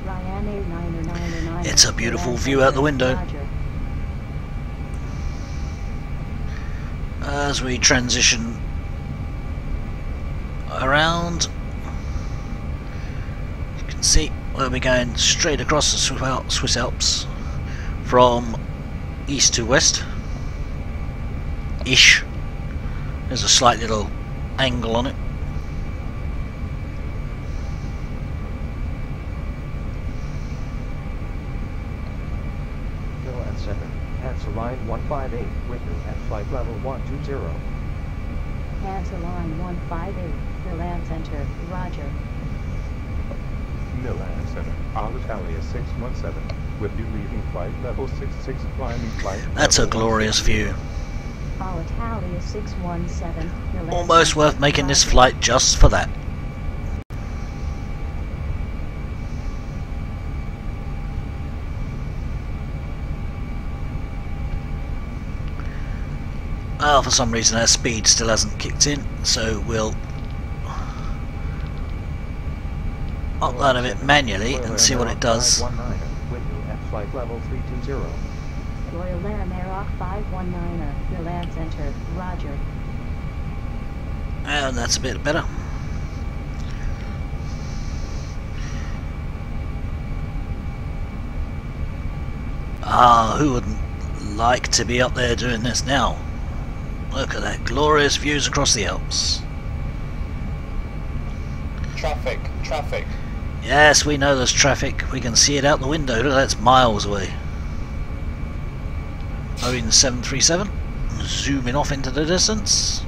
Ryanair 999. It's a beautiful view out the window. Roger. As we transition around, you can see we'll be going straight across the Swiss Alps from east to west ish. There's a slight little angle on it. Milan Center, cancel line 158 with you at flight level 120. Cancel line 158, Milan Center, Roger. Milan Center, Alitalia 617, with you leaving flight level 66, climbing flight. That's a glorious view. Alitalia 617, Milan Almost Center, worth making this Roger. flight just for that. Oh, for some reason our speed still hasn't kicked in, so we'll up that a bit manually and see what it does. With you at flight level 320. Royal Air Maroc 519er, Milan Center, Roger. And that's a bit better. Ah, who wouldn't like to be up there doing this now? Look at that glorious views across the Alps. Traffic. Yes, we know there's traffic. We can see it out the window. Look, that's miles away. Boeing 737, zooming off into the distance.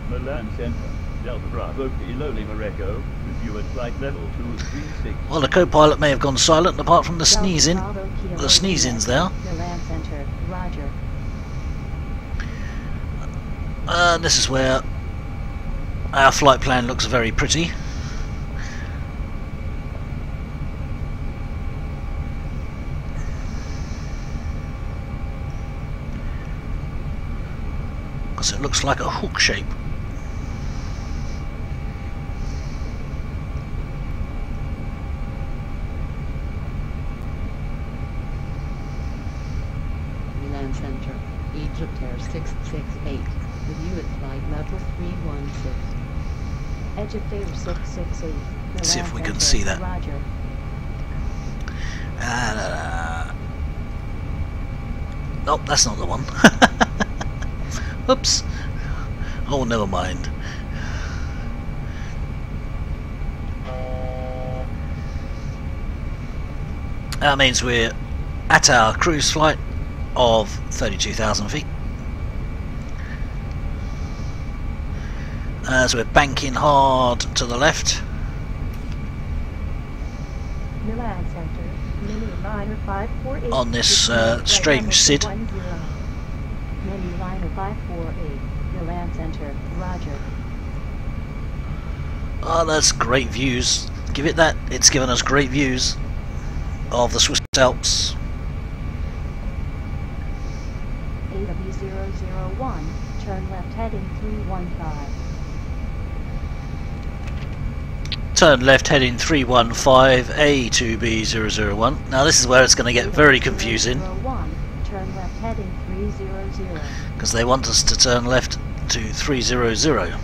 Milan Center, Delta Bravo, Kilo Lima Echo, with you at flight level 236. Well, the co-pilot may have gone silent apart from the Delta sneezing. Bravo, Kilo The sneezing's there. Milan Center, Roger. And this is where Our flight plan looks very pretty. Because it looks like a hook shape. Milan Center, Egypt Air 668, with you at flight level 316. Egypt Air 668. Let's see if we can Milan see Center, that. Roger. Nope, that's not the one. Oops. Oh, never mind. That means we're at our cruise flight of 32,000 feet. As we're banking hard to the left. Milan Center, Mini Liner 548. On this right strange level SID. 210. Mini Liner 548, Milan Center, Roger. Oh, that's great views. Give it that. It's given us great views of the Swiss Alps. AW001, turn left heading 315. Turn left heading 315, A2B001. Now this is where it's going to get very confusing. Turn left heading 300. Because they want us to turn left to 300.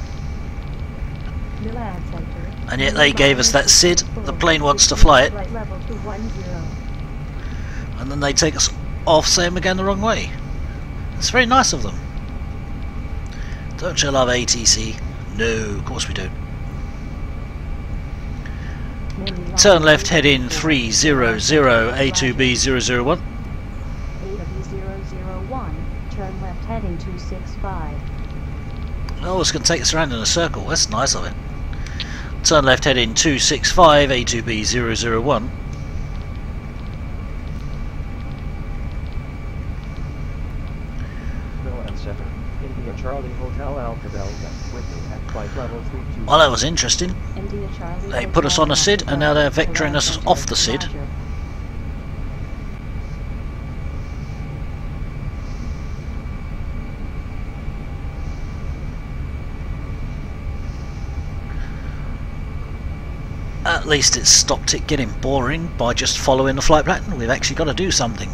Milan Center. And yet they gave us that SID, the plane wants to fly it. Flight level 210. And then they take us off saying we're going the wrong way. It's very nice of them. Don't you love ATC? No, of course we don't. Turn left heading 300, A2B001. AW001, turn left heading 265. Oh, it's going to take us around in a circle. That's nice of it. Turn left heading 265, A2B001. Milan Center, India Charlie Hotel Alpha Delta, with you at flight level 32. Well, that was interesting. India Charlie They put us on a SID and now they're vectoring us off the SID. Roger. At least it's stopped it getting boring by just following the flight pattern. We've actually got to do something.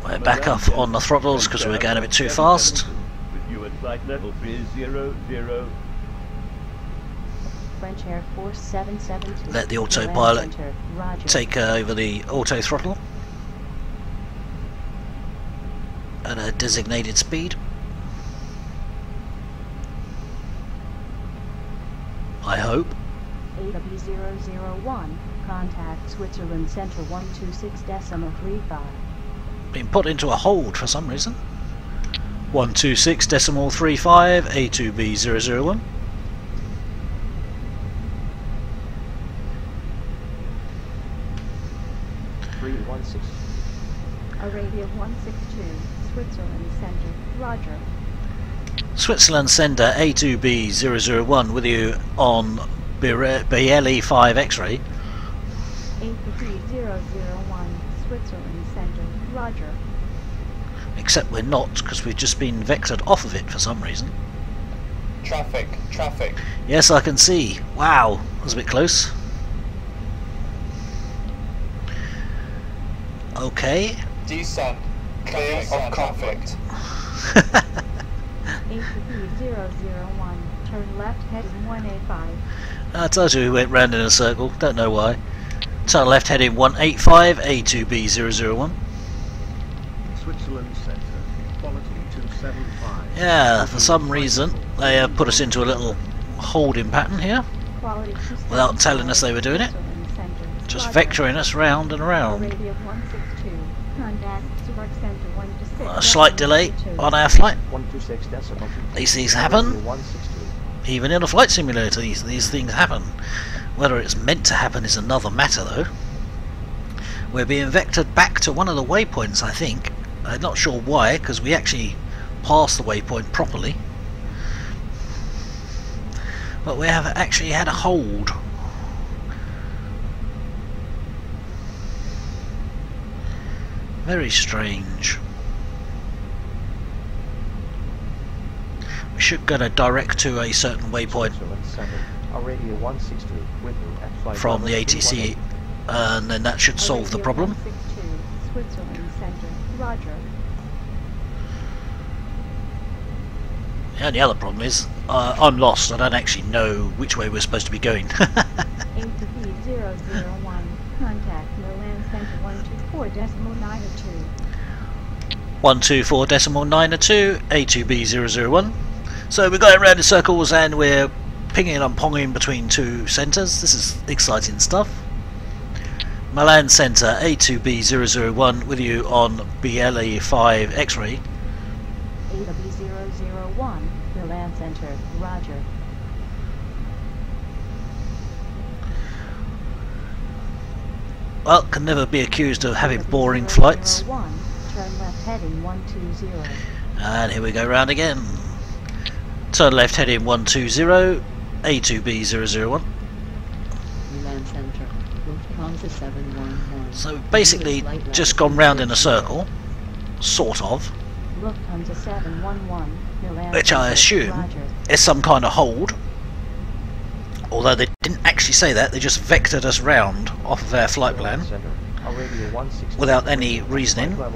We're back up on the throttles because we're going a bit too fast. With you at flight level 300. French Air Force 772. Let the Milan autopilot Center, Roger. take over the auto throttle at a designated speed. I hope. AW001, contact Switzerland Center 126.35. Been put into a hold for some reason. 126.35, A2B001. Arabia 162, Switzerland Center, Roger. Switzerland Center A2B001 with you on BLE5 X-ray. A3001, Switzerland Center, Roger. Except we're not, because we've just been vectored off of it for some reason. Traffic, traffic. Yes, I can see. Wow, that was a bit close. Okay. Descent. Clear of conflict. A3001, turn left heading 185. I told you we went round in a circle, don't know why. Turn left heading 185, A2B001. Switzerland Center, quality 275. Yeah, for some reason they have put us into a little holding pattern here Quality without telling us they were doing it. Switzerland Center, Just Roger. vectoring us round and around. Arabia 162, contact Zurich Center 126. A slight delay on our flight. 126.2. These things happen. 162. Even in a flight simulator, these things happen. Whether it's meant to happen is another matter though. We're being vectored back to one of the waypoints, I think. I'm not sure why, because we actually passed the waypoint properly. But we have actually had a hold. Very strange. We should go to direct to a certain waypoint from the ATC, and then that should solve the problem. Switzerland Center, Roger. The only other problem is I'm lost. I don't actually know which way we're supposed to be going. A2B001, contact Milan Center 124.902. 124.902, A2B001. So we're going around in circles and we're pinging and ponging between two centres. This is exciting stuff. Milan Center A2B001 with you on BLE5 X-ray. AW001, Milan Center, Roger. Well, can never be accused of having boring flights. Turn left heading 120. And here we go round again. Turn left heading 120, A2B001. Milan Center, Lufthansa 711. So basically just gone round in a circle, sort of. Lufthansa 711, Milan Which I assume is some kind of hold. Although they didn't actually say that, they just vectored us round off of our flight plan without any reasoning. Well,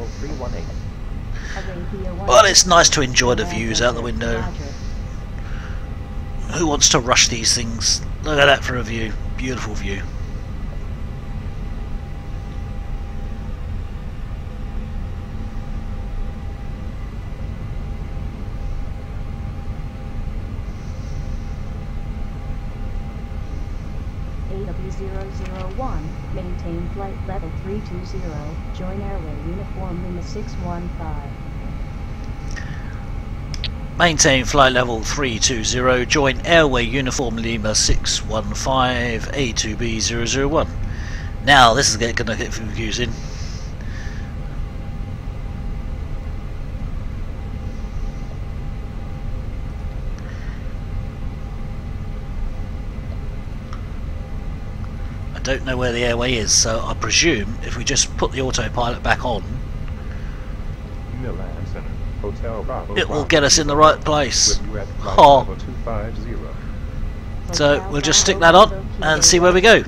it's nice to enjoy the views out the window. Who wants to rush these things? Look at that for a view. Beautiful view. AW001, maintain flight level 320, join airway uniform Lima 615. Maintain flight level 320, join airway uniform Lima 615, A2B001. Now this is going to get confusing. I don't know where the airway is, so I presume if we just put the autopilot back on, it will get us in the right place. Oh. So we'll just stick that on and see where we go.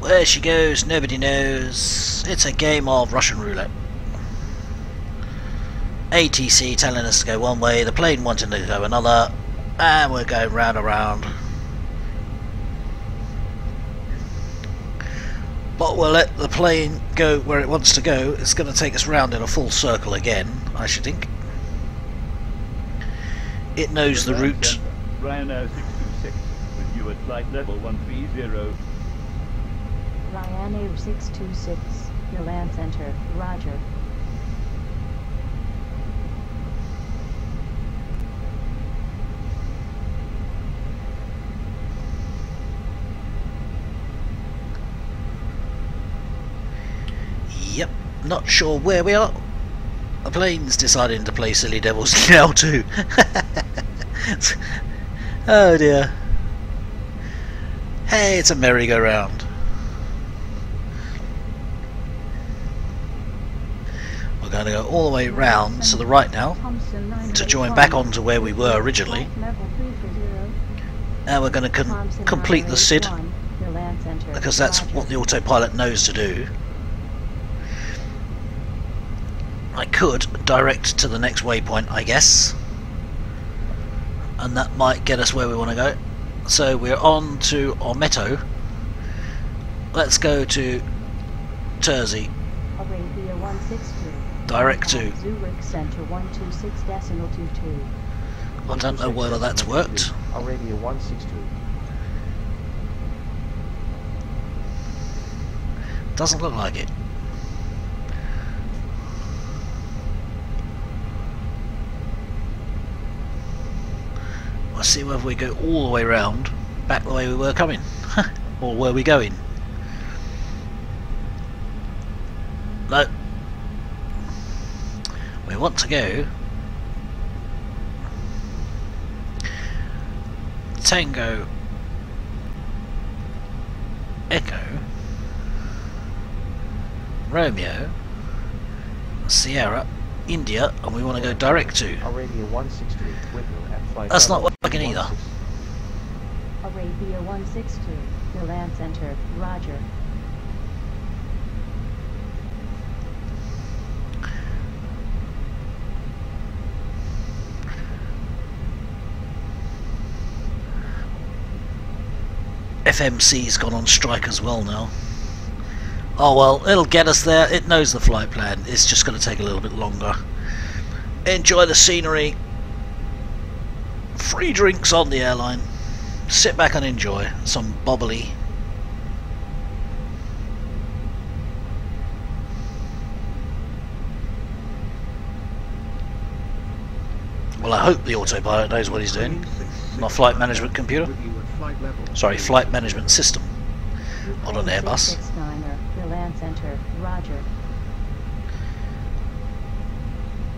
Where she goes, nobody knows. It's a game of Russian roulette. ATC telling us to go one way, the plane wanting to go another, and we're going round and round. But we'll let the plane go where it wants to go. It's going to take us round in a full circle again, I should think. It knows the route. Ryanair 626 with you at flight level 130. Ryanair 626, Milan Center, Roger. Yep, not sure where we are. The plane's deciding to play silly devils now too. Oh dear. Hey, it's a merry-go-round. We're going to go all the way round to the right now to join back onto where we were originally. Now we're going to complete the SID because that's what the autopilot knows to do. I could direct to the next waypoint, I guess, and that might get us where we want to go. So we're on to Ormeto. Let's go to Terzi. Arabia 162. Direct to. Zurich Center 126.22. I don't know whether that's worked. Arabia 162. Doesn't look like it. see whether we go all the way round, back the way we were coming. Or were we going? No. We want to go Tango Echo Romeo Sierra India, and we want to go direct to. Arabia 163 with you at flight That's not level working either. 16. Arabia 162, Milan Center, Roger. FMC's gone on strike as well now. Oh well, it'll get us there. It knows the flight plan. It's just going to take a little bit longer. Enjoy the scenery. Free drinks on the airline. Sit back and enjoy some bubbly. Well, I hope the autopilot knows what he's doing. My flight management computer. Sorry, flight management system on an Airbus. Milan Center, Roger.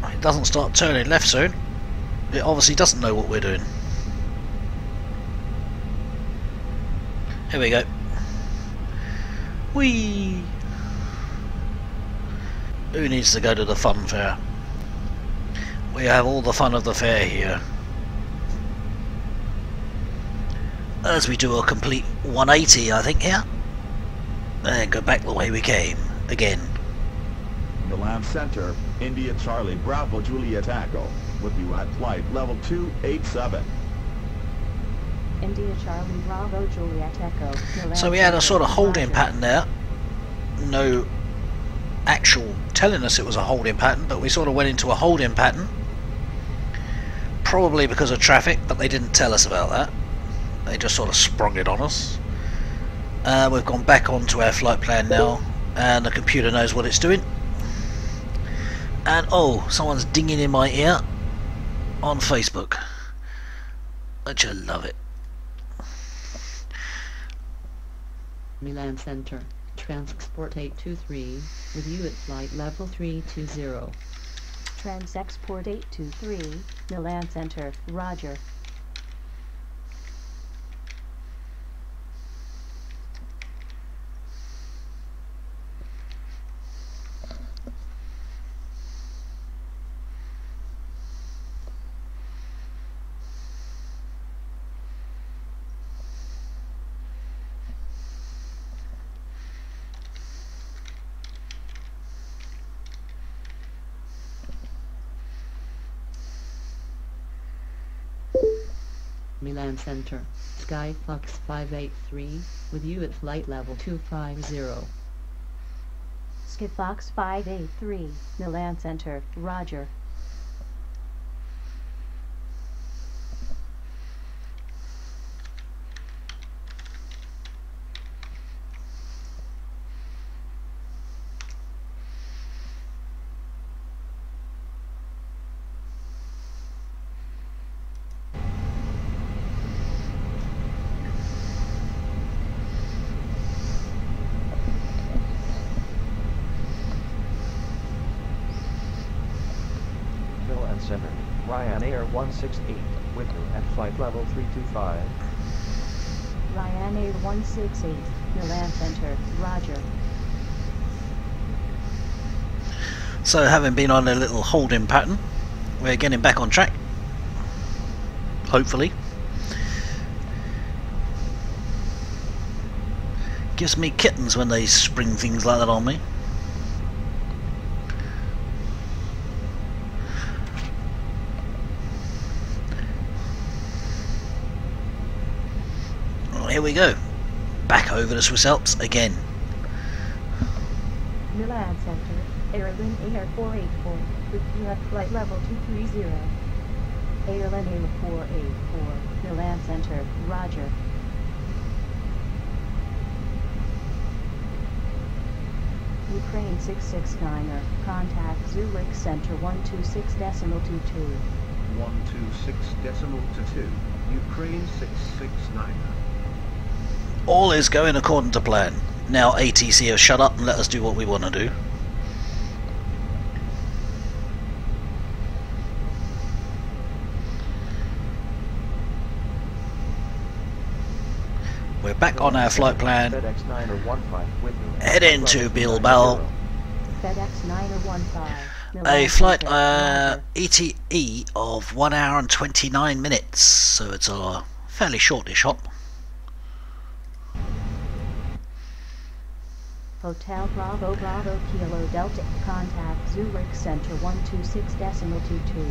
It doesn't start turning left soon. It obviously doesn't know what we're doing. Here we go. Whee! Who needs to go to the fun fair? We have all the fun of the fair here. As we do a complete 180, I think, here. And go back the way we came, again. Milan Center, India Charlie Bravo Juliet Echo, with you at flight level 287. India Charlie Bravo Juliet Echo. Milan So we had a sort of Center, holding Roger. pattern there. No actual telling us it was a holding pattern, but we sort of went into a holding pattern. Probably because of traffic, but they didn't tell us about that. They just sort of sprung it on us. We've gone back onto our flight plan now, and the computer knows what it's doing. And oh, someone's dinging in my ear on Facebook. Don't you love it? Milan Center, Transport 823, with you at flight level 320. Transexport 823, Milan Center, Roger. Milan Center, Skyfox 583, with you at flight level 250. Skyfox 583, Milan Center, Roger. Milan Center, Ryanair 168, with you at flight level 325. Ryanair 168, Milan Center, Roger. So having been on a little holding pattern, we're getting back on track. Hopefully. Gives me kittens when they spring things like that on me. Here we go, back over the Swiss Alps again. Milan Center, Airline Air 484, with you at flight level 230. Airline Air 484, Milan Center, Roger. Ukraine 669er, contact Zurich Center 126.22. 126.22. Ukraine 669. All is going according to plan. Now ATC have shut up and let us do what we want to do. We're back on our flight plan. FedEx 915 with you. Head into Bilbao. FedEx 915. A flight ETE of 1 hour and 29 minutes, so it's a fairly shortish hop. Hotel Bravo Bravo Kilo Delta. Contact Zurich Center 126.22.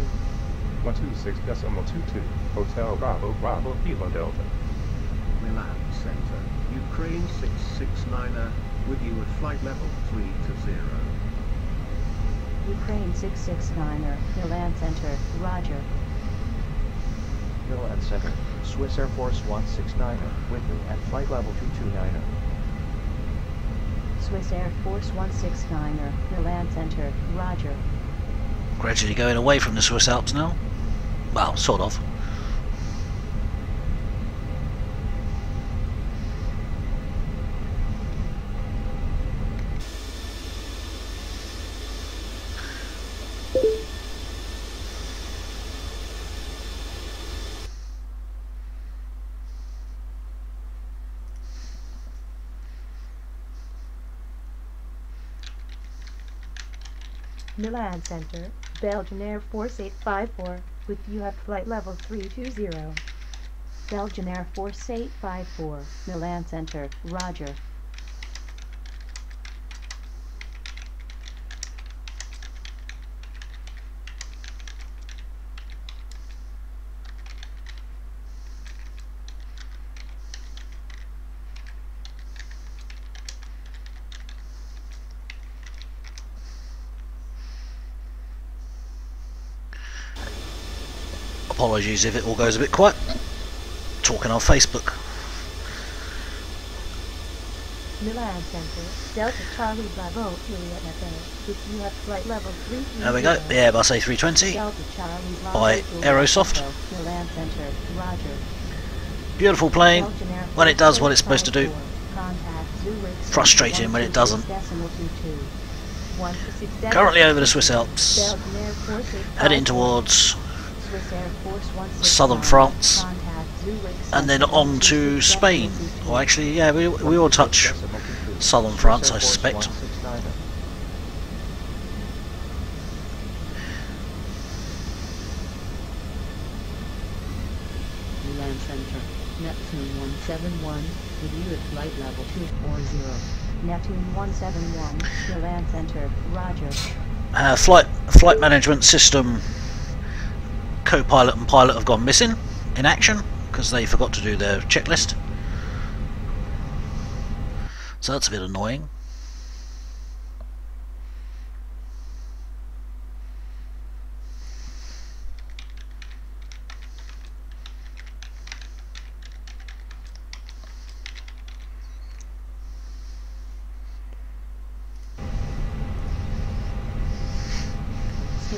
126.22. Hotel Bravo Bravo Kilo Delta. Milan Center, Ukraine 669er, with you at flight level 30. Ukraine 669er, Milan Center, Roger. Milan Center, Swiss Air Force 169er with you at flight level 229er. Swiss Air Force 169er, Milan Center, Roger. Gradually going away from the Swiss Alps now. Well, sort of. Milan Center, Belgian Air Force 854, with you at flight level 320. Belgian Air Force 854, Milan Center, Roger. Apologies if it all goes a bit quiet. Talking on Facebook. Milan Center, Delta Charlie Bravo, Juliet FA, with you at flight level 330. There we go, the Airbus A320 Delta Charlie Bravo, by Aerosoft. Milan Center, Roger. Beautiful plane when it does what it's supposed to do. Contact Zurich Frustrating when it doesn't. 126.22. Currently over the Swiss Alps, Belgian Air Force 854. heading towards Swiss Air Force 169. southern France, Contact Zurich and then on to Spain. Or actually, yeah, we will touch southern France, I suspect. Milan Center, Neptune 171, with you at flight level 240. Neptune 171, Milan Center, Roger. Flight management system co-pilot and pilot have gone missing in action because they forgot to do their checklist, so that's a bit annoying.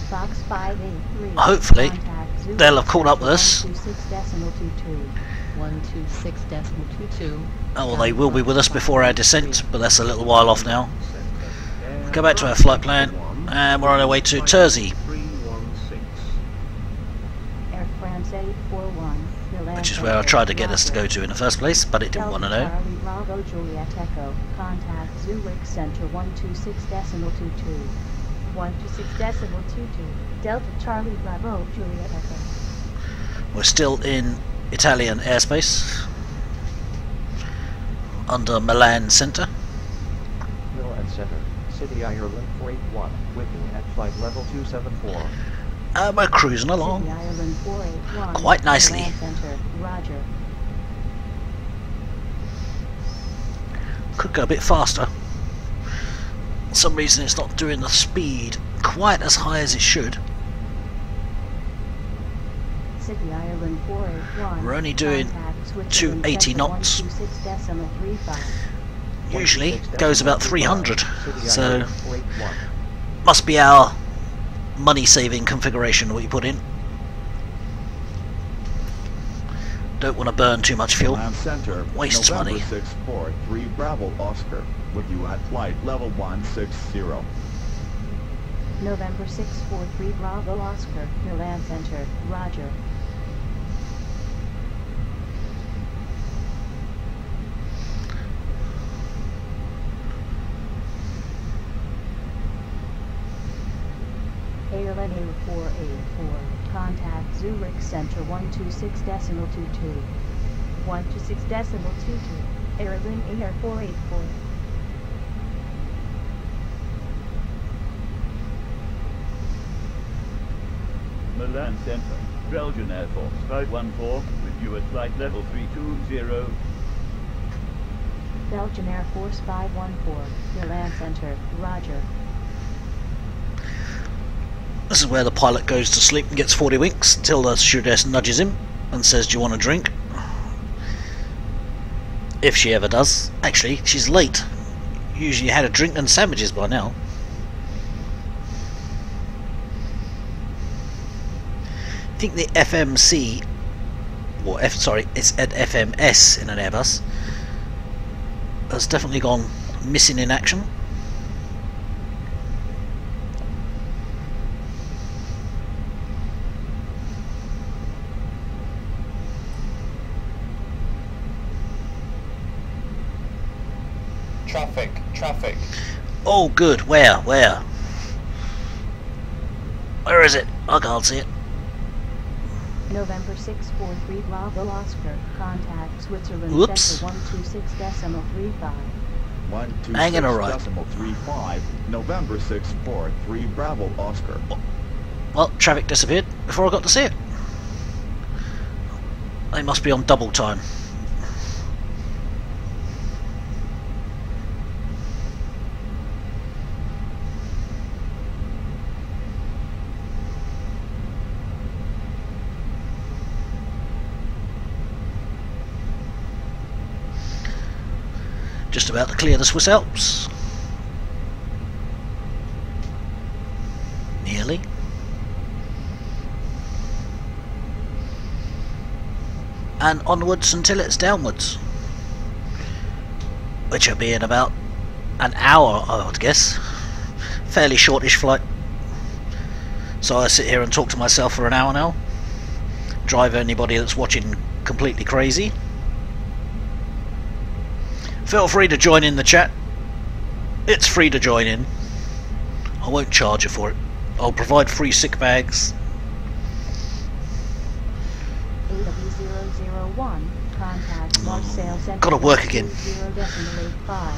Box 583. Hopefully they'll have caught up with us. 126.22. Oh, well, they will be with us before our descent, but that's a little while off now. Go back to our flight plan, and we're on our way to Terzey, Air France 841, which is where I tried to get us to go to in the first place, but it didn't want to know. Charlie Bravo Juliet Echo. Contact Zurich Center 126.22. 126.22. Delta Charlie Bravo Juliet Echo. We're still in Italian airspace under Milan Center. Milan Center, City Ireland 481, with you at flight level 274. And we're cruising along City Ireland 481. quite nicely. Milan Center, Roger. Could go a bit faster. For some reason it's not doing the speed quite as high as it should. City Ireland 481. We're only doing 280 knots. Usually goes about 300, so must be our money saving configuration we put in. Don't want to burn too much fuel. Milan Center, Wastes November money. 643 Bravo Oscar, with you at flight level 160. November 643 Bravo Oscar, Milan Center, Roger. Airline 484, contact Zurich Center 126.22. 126.22, Airline Air 484. Milan Center, Belgian Air Force 514, with you at flight level 320. Belgian Air Force 514, Milan Center, Roger. This is where the pilot goes to sleep and gets 40 winks until the stewardess nudges him and says, "Do you want a drink?" If she ever does. Actually, she's late. Usually had a drink and sandwiches by now. I think the FMC, or it's at FMS in an Airbus, has definitely gone missing in action. Traffic. Oh good, where? Where is it? I can't see it. November 643 Bravo Oscar, contact Switzerland Whoops. Center 126.35. 126.35, Hanging alright. November 643 Bravo Oscar. Well, traffic disappeared before I got to see it. They must be on double time. Just about to clear the Swiss Alps. Nearly. And onwards until it's downwards. Which will be in about an hour, I would guess. Fairly shortish flight. So I sit here and talk to myself for an hour now. Drive anybody that's watching completely crazy. Feel free to join in the chat. It's free to join in. I won't charge you for it. I'll provide free sick bags. AW001, contact Marseille Center. Gotta work again. 120.85.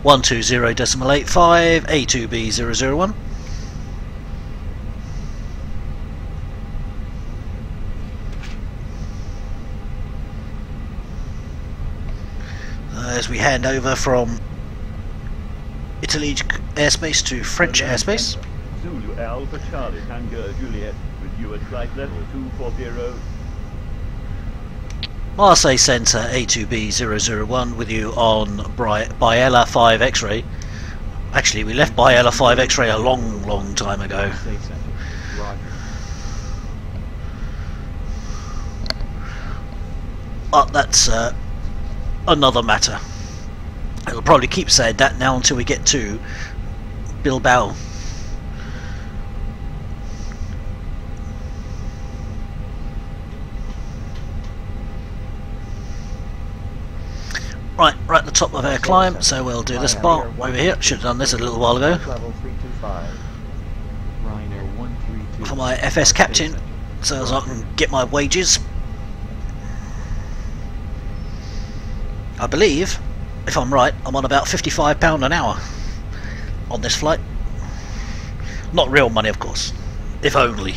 120.85, A2B001. As we hand over from Italy airspace to French airspace. Zulu Alpha Charlie Tango Juliet, with you at flight level 240. Marseille Centre A2B001 with you on Biella 5 X-ray. Actually, we left Biella 5 X-ray a long time ago. But that's another matter. It'll probably keep saying that now until we get to Bilbao. Right at the top of our climb, so we'll do this bar over here. Should have done this a little while ago. For my FS captain, so as I can get my wages. I believe, if I'm right, I'm on about £55 an hour on this flight. Not real money, of course, if only.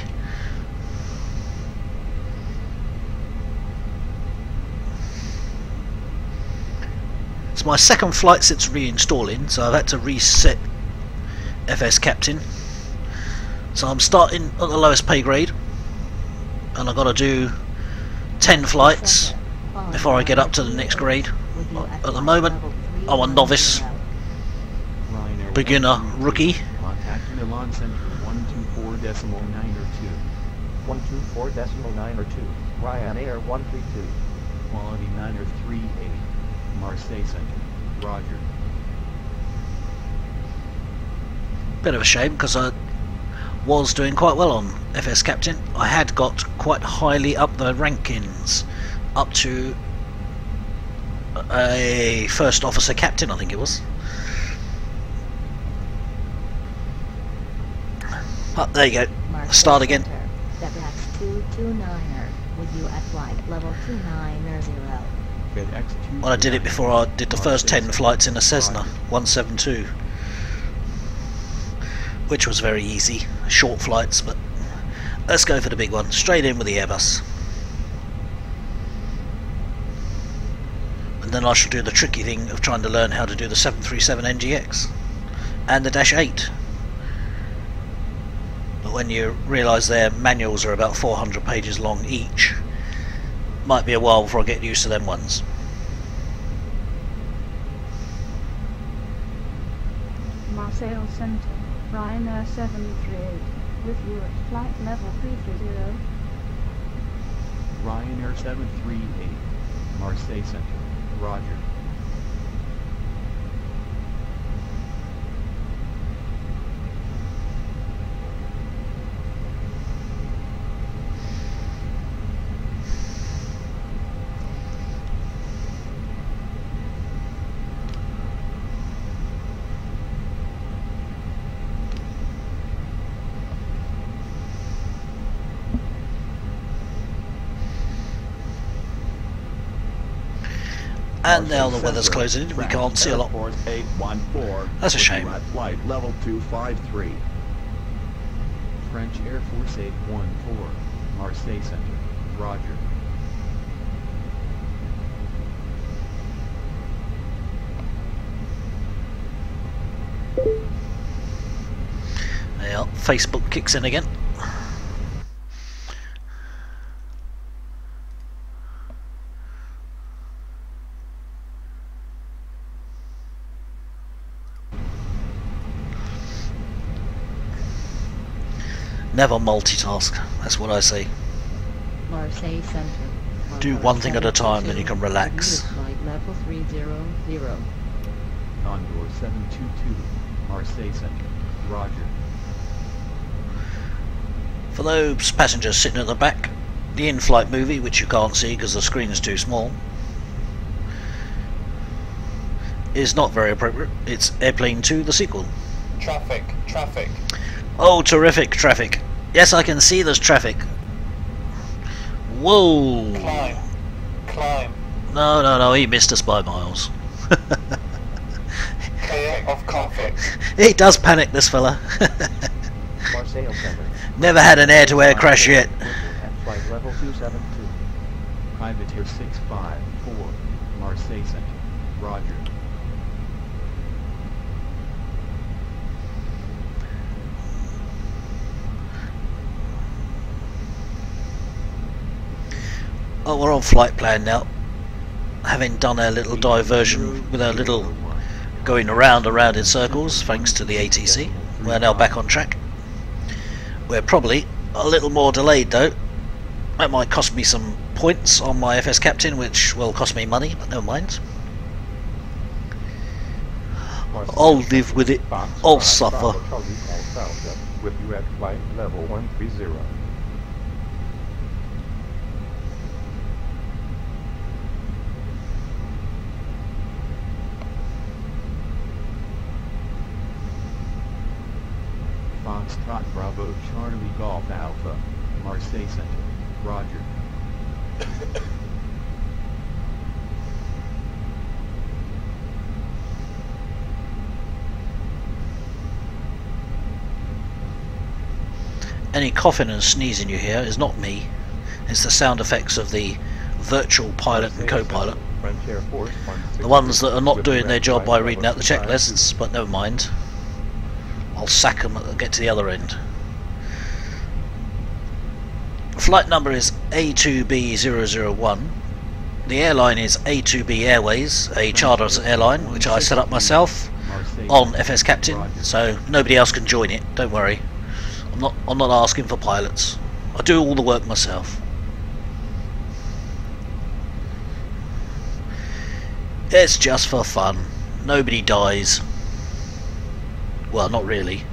It's my second flight since reinstalling, so I've had to reset FS Captain. So I'm starting at the lowest pay grade, and I've got to do 10 flights before I get up to the next grade. At the moment, I'm a novice, beginner, rookie. Contact Milan Center 124.902. 124.902. Ryanair 132. Quality Niner 38. Marseille Center. Roger. Bit of a shame because I was doing quite well on FS Captain. I had got quite highly up the rankings, up to a first officer captain, I think it was. Oh, there you go. Start again. FX 229er with you at flight level 290. Well, I did it before I did the first 10 flights in a Cessna 172, which was very easy, short flights, but let's go for the big one, straight in with the Airbus. And then I shall do the tricky thing of trying to learn how to do the 737 NGX and the Dash 8. But when you realise their manuals are about 400 pages long each, might be a while before I get used to them ones. Marseille Center, Ryanair 738, with you at flight level 330. Ryanair 738. Marseille Center. Roger. And now the weather's closing in, we can't see a lot. That's a shame. Flight level 253. French Air Force 814. Marseille Center. Roger. Yeah, Facebook kicks in again. Never multitask, that's what I say. Marseille Center. Do one thing at a time, then you can relax. Flight level 300. Condor 722. Marseille Center. Roger. For those passengers sitting at the back, the in-flight movie, which you can't see because the screen is too small, is not very appropriate. It's Airplane 2, the sequel. Traffic, traffic. Oh, terrific traffic. Yes, I can see there's traffic. Whoa. Climb, climb. No, he missed us by miles. Clear of conflict. He does panic, this fella. Marseille Center. Never had an air-to-air crash yet. At flight level 272. Privateer 654. Marseille Center. Roger. Oh, we're on flight plan now. Having done our little diversion with our little going around in circles, thanks to the ATC, we're now back on track. We're probably a little more delayed though. That might cost me some points on my FS Captain, which will cost me money, but never mind. I'll live with it. I'll suffer. With you at flight level 130. Foxtrot Bravo Charlie Golf Alpha. Marseille Center. Roger. Any coughing and sneezing you hear is not me. It's the sound effects of the virtual pilot and co-pilot. The ones that are not doing their job by reading out the checklists, but never mind. I'll sack them and get to the other end. Flight number is A2B001. The airline is A2B Airways, a charter airline which I set up myself on FS Captain, so nobody else can join it, don't worry. I'm not asking for pilots. I do all the work myself. It's just for fun. Nobody dies. Well, not really.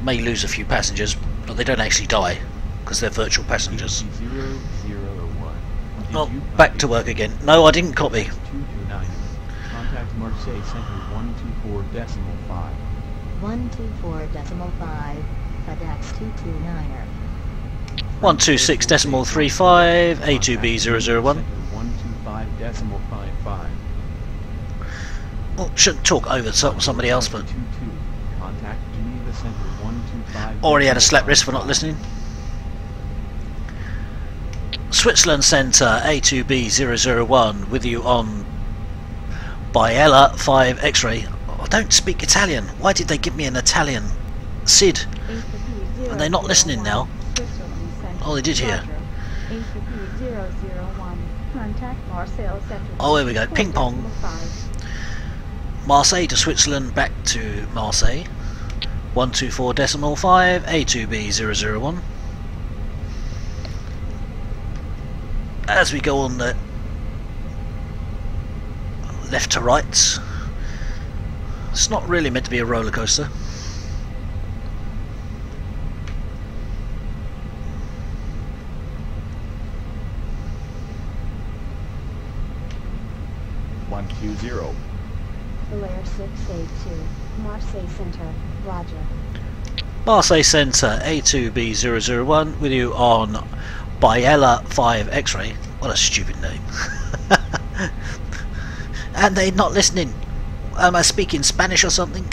May lose a few passengers, but they don't actually die because they're virtual passengers. 001. Oh, back to work again. No, I didn't copy. 229. Contact Marseille Center 124.5. 124.5. FedEx 229er. 126.35 A2B001. 125.55. Well, shouldn't talk over somebody else, but Contact Geneva Center 125. already had a slap wrist for not listening. Switzerland Centre A2B001 with you on Biella 5 X-ray. I don't speak Italian. Why did they give me an Italian SID? Are they not listening now? Oh, they did here. Oh, here we go. Ping pong. Marseille to Switzerland, back to Marseille. 124.5 A2B001. As we go on the left to right, it's not really meant to be a roller coaster. Q0. Belair 682, Marseille Center, Roger. Marseille Centre A2B001 with you on Biella 5 X-ray. What a stupid name. And they're not listening. Am I speaking Spanish or something?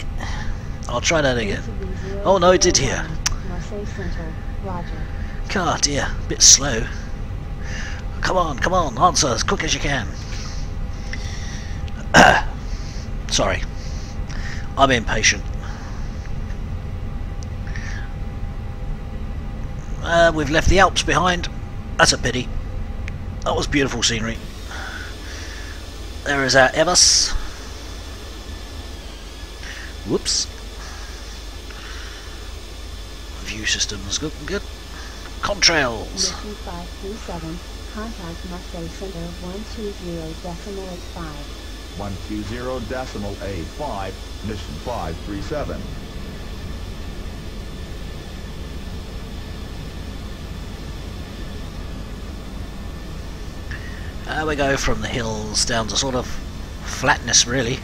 I'll try that again. Oh no, it did here. Marseille Center, Roger. God dear, a bit slow. Come on, answer as quick as you can. Sorry, I'm impatient. We've left the Alps behind. That's a pity. That was beautiful scenery. There is our Airbus. Whoops. View systems looking good. Contrails. Mission 537, contact Marseille Center 120.85. 120.85, mission 537. We go from the hills down to sort of flatness, really.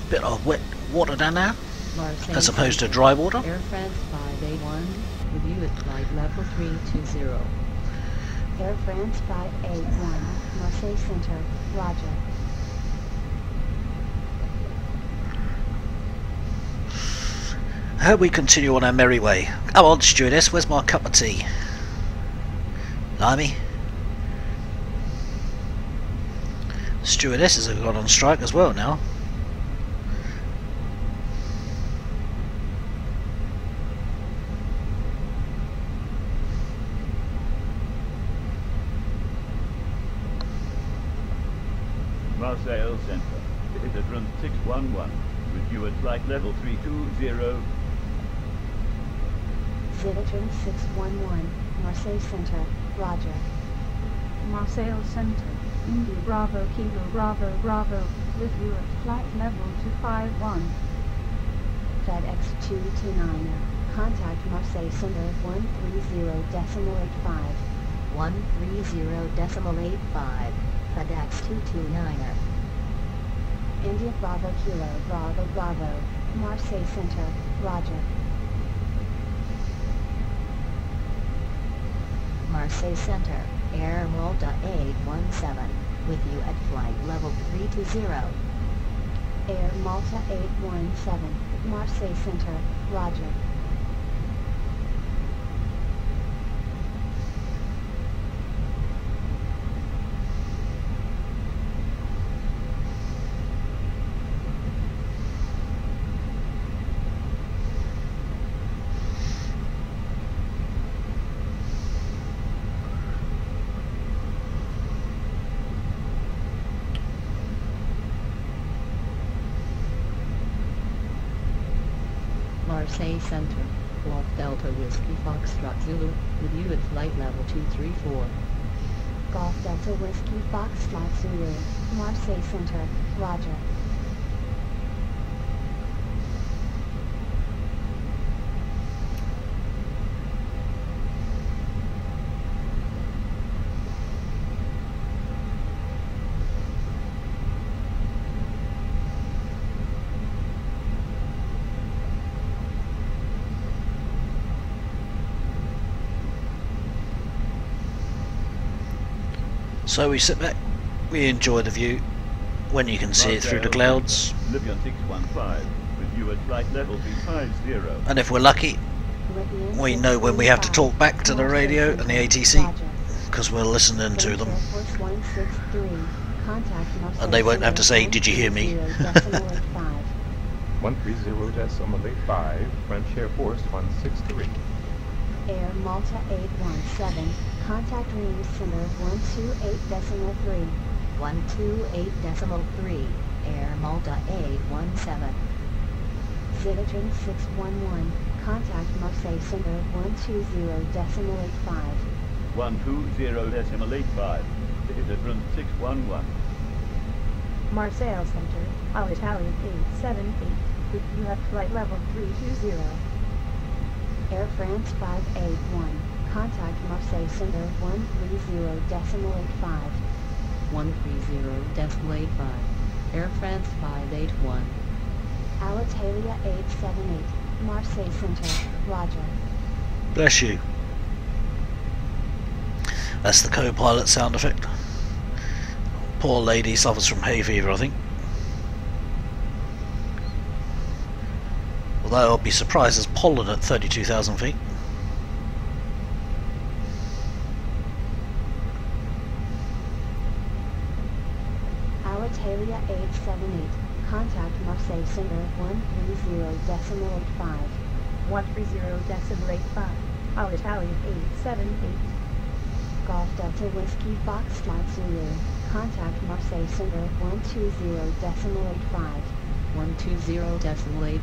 Bit of wet water down there, Marseille as opposed to dry water. Air France 581, with you at flight level 320. Air France 581, Marseille Center, Roger. We continue on our merry way. Come on, stewardess, where's my cup of tea? Blimey. Stewardesses have gone on strike as well now. Marseille Center. It is run 611. With you at flight level 320. Citadron 611, Marseille Center, Roger. Marseille Center, India Bravo Kilo Bravo Bravo, with you at flight level 251. FedEx 229er, contact Marseille Center 130.85. 130.85, FedEx 229er. India Bravo Kilo Bravo Bravo, Marseille Center, Roger. Marseille Center, Air Malta 817, with you at flight level 320. Air Malta 817, Marseille Center, Roger. Marseille Center, Golf Delta Whiskey Foxtrot Zulu, with you at flight level 234. Golf Delta Whiskey Foxtrot Zulu, Marseille Center, Roger. So we sit back, we enjoy the view when you can see it through the clouds, Libyan 615, with you at flight level 350. and if we're lucky we know when we have to talk back to the radio and the ATC because we're listening to them, and they won't have to say, "Did you hear me?" 130.85, French Air Force 163. Air Malta 817, contact LIMC Center 128.3. 128.3, Air Malta 817. Zilitron 611, contact Marseille Center 120.85. 120.85, Zilitron 611. Marseille Center, Alitalia 878, with you at flight level 320. Air France 581, contact Marseille Center 130.85. 130.85, Air France 581. Alitalia 878, Marseille Center, Roger. Bless you. That's the co-pilot sound effect. Poor lady suffers from hay fever, I think. Although I'll be surprised there's pollen at 32,000 feet. Alitalia 878, contact Marseille Center 130.85. 130.85, Alitalia 878. Golf Delta Whiskey Foxtrot Zulu, contact Marseille Center 120.85. 120.85,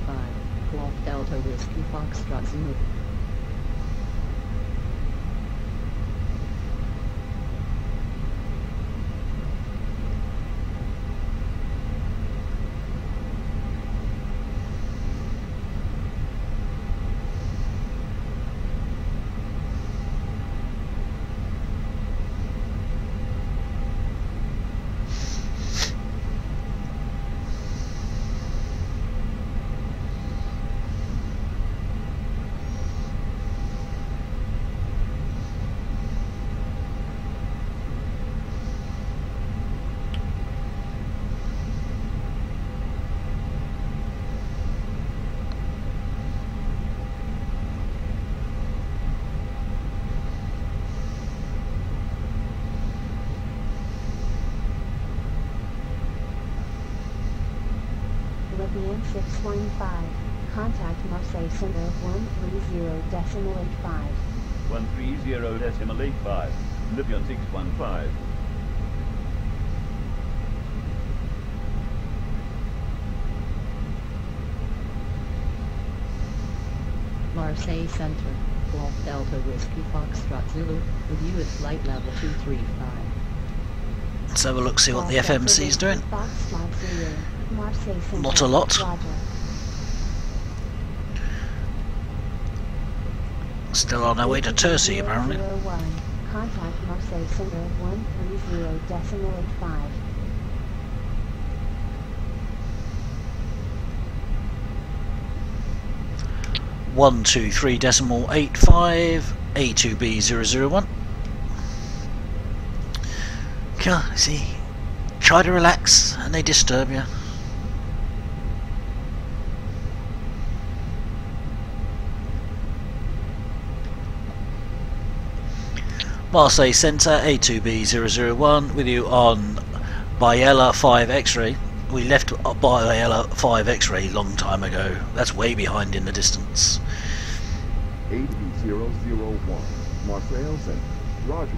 Golf Delta Whiskey Foxtrot Zulu. Libyan 615, contact Marseille Center 130.85. 130.85, Libyan 615. Marseille Center, Golf Delta Whiskey Foxtrot Zulu, with you at flight level 235. Let's have a look, see what the FMC's doing. Foxtrot Zulu, Marseille Center, Not a lot. Roger. Still on our way to Tercy, apparently. 001, contact Marseille Center 130.85. 123.85, A2B001. See, try to relax and they disturb you. Marseille Centre, A2B001, with you on Biella 5 X-ray. We left Biella 5 X-ray a long time ago. That's way behind in the distance. 8001, Marseille Center, Roger.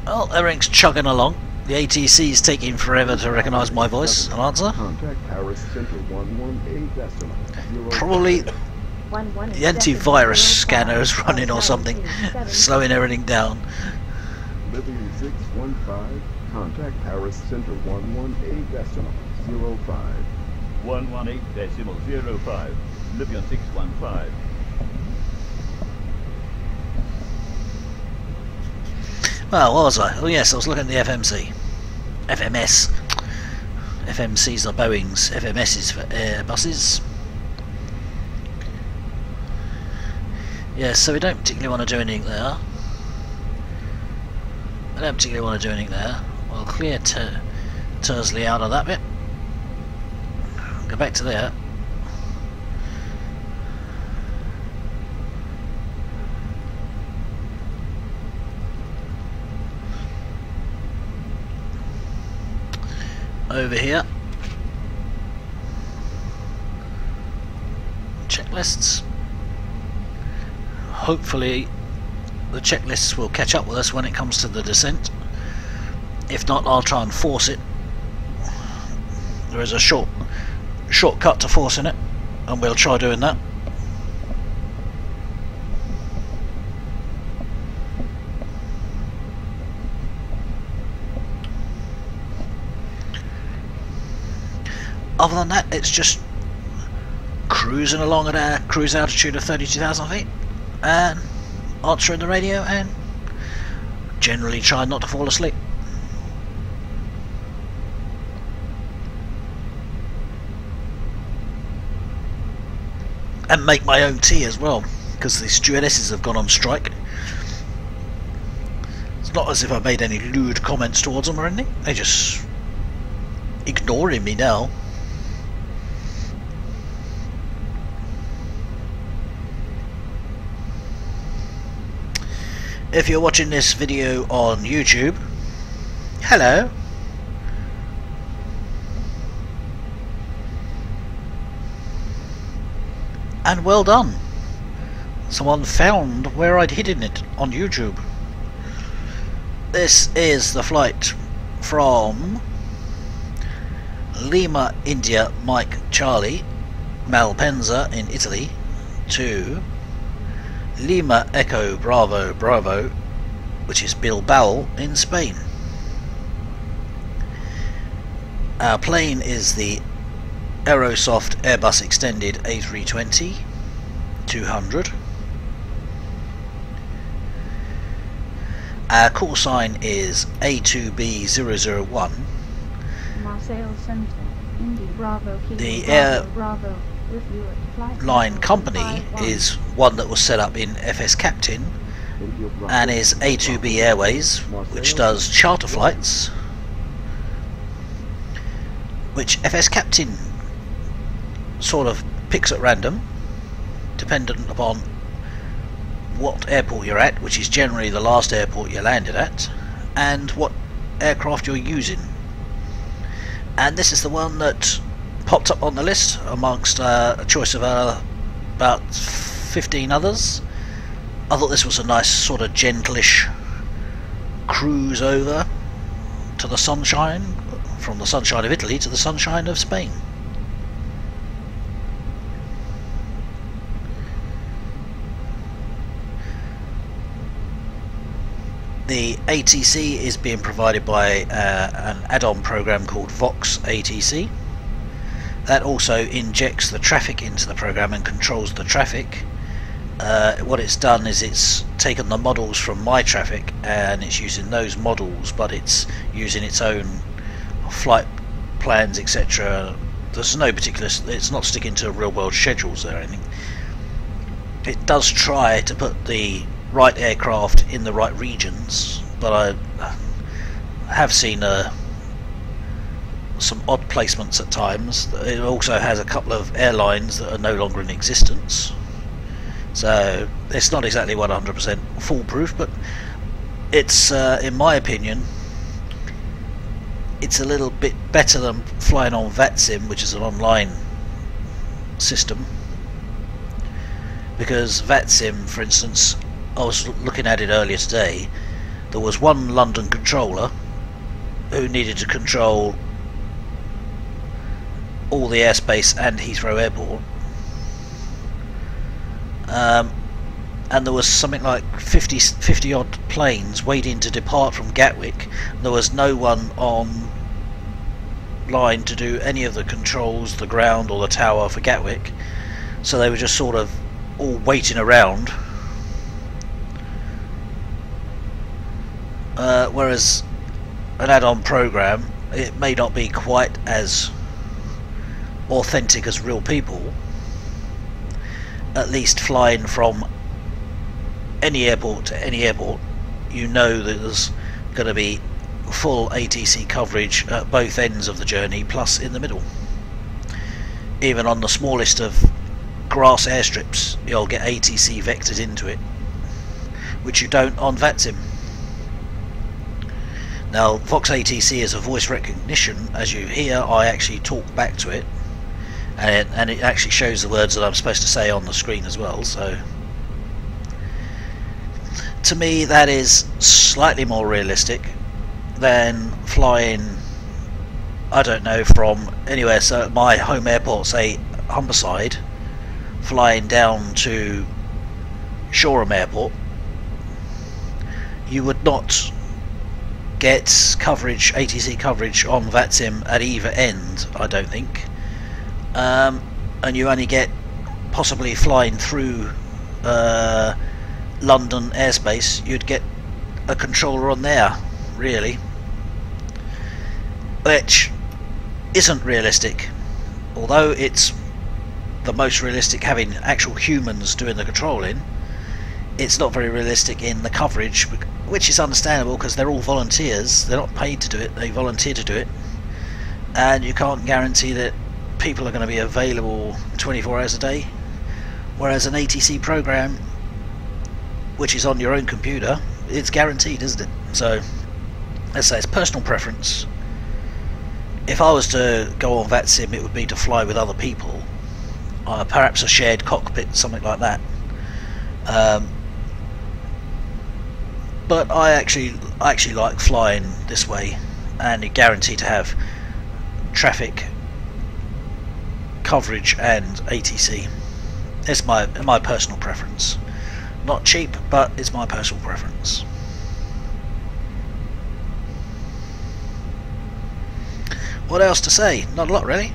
Well, everything's chugging along. The ATC's taking forever to recognise my voice and answer. Contact Paris Center 118.0. Probably the antivirus scanner is running or something, slowing everything down. Libyan 615, contact Paris Center 118.05. 118.05, Libyan 615. Well, what was I? Oh yes, I was looking at the FMC. FMS. FMCs are Boeing's, FMS's for Airbuses. Yes, so we don't particularly want to do anything there. I don't particularly want to do anything there. We'll clear Tursley out of that bit. Go back to there. Over here. Checklists. Hopefully the checklists will catch up with us when it comes to the descent. If not, I'll try and force it. There is a shortcut to forcing it, and we'll try doing that. Other than that, it's just cruising along at a cruise altitude of 32,000 feet and answering the radio and generally trying not to fall asleep. And make my own tea as well, because the stewardesses have gone on strike. It's not as if I made any lewd comments towards them or anything, they're just ignoring me now. If you're watching this video on YouTube, hello. And well done. Someone found where I'd hidden it on YouTube. This is the flight from Lima, India, Mike, Charlie, Malpensa in Italy to Lima Echo Bravo Bravo, which is Bilbao in Spain. Our plane is the Aerosoft Airbus Extended A320 200. Our call sign is A2B001. Marseille Center, Indy Bravo, The Bravo, with you at flight line level company 251. is one that was set up in FS Captain and is A2B Airways, which does charter flights, which FS Captain sort of picks at random dependent upon what airport you're at, which is generally the last airport you landed at, and what aircraft you're using. And this is the one that popped up on the list amongst a choice of about 15 others. I thought this was a nice sort of gentlish cruise over to the sunshine, from the sunshine of Italy to the sunshine of Spain. The ATC is being provided by an add-on program called Vox ATC. That also injects the traffic into the program and controls the traffic. What it's done is it's taken the models from my traffic and it's using those models, but it's using its own flight plans, etc. There's no particular, it's not sticking to real world schedules or anything. It does try to put the right aircraft in the right regions, but I have seen some odd placements at times. It also has a couple of airlines that are no longer in existence, so it's not exactly 100% foolproof, but it's in my opinion it's a little bit better than flying on VATSIM, which is an online system, because VATSIM, for instance, I was looking at it earlier today, there was one London controller who needed to control all the airspace and Heathrow Airport. and there was something like 50 odd planes waiting to depart from Gatwick. There was no one on line to do any of the controls, the ground or the tower for Gatwick, so they were just sort of all waiting around. Whereas an add-on program, it may not be quite as authentic as real people. At least flying from any airport to any airport, you know that there's going to be full ATC coverage at both ends of the journey, plus in the middle. Even on the smallest of grass airstrips, you'll get ATC vectored into it, which you don't on VATSIM. Now, Vox ATC is a voice recognition. As you hear, I actually talk back to it, and it actually shows the words that I'm supposed to say on the screen as well. So, to me, that is slightly more realistic than flying, I don't know, from anywhere. So, my home airport, say Humberside, flying down to Shoreham Airport, you would not get coverage, ATC coverage on VATSIM at either end, I don't think. And you only get, possibly flying through London airspace, you'd get a controller on there, really, which isn't realistic. Although it's the most realistic, having actual humans doing the controlling, it's not very realistic in the coverage, which is understandable because they're all volunteers. They're not paid to do it, they volunteer to do it, and you can't guarantee that people are going to be available 24 hours a day. Whereas an ATC program, which is on your own computer, it's guaranteed, isn't it? So, let's say it's personal preference. If I was to go on VATSIM, it would be to fly with other people, perhaps a shared cockpit, something like that. But I actually like flying this way, and you're guaranteed to have traffic coverage and ATC. It's my personal preference. Not cheap, but it's my personal preference. What else to say? Not a lot, really.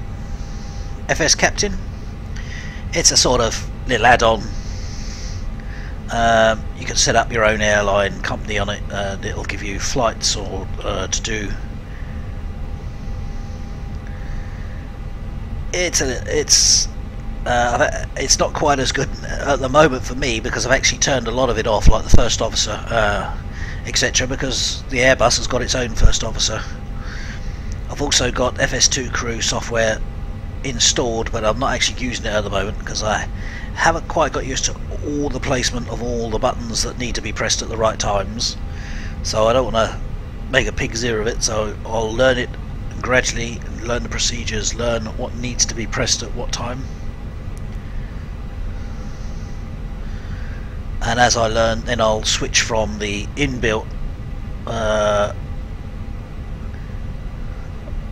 FS Captain. It's a sort of little add-on. You can set up your own airline company on it, and it'll give you flights or to do. It's not quite as good at the moment for me, because I've actually turned a lot of it off, like the first officer, etc., because the Airbus has got its own first officer. I've also got FS2 crew software installed, but I'm not actually using it at the moment because I haven't quite got used to all the placement of all the buttons that need to be pressed at the right times. So I don't want to make a pig zero of it, so I'll learn it gradually, learn the procedures, learn what needs to be pressed at what time. And as I learn, then I'll switch from the inbuilt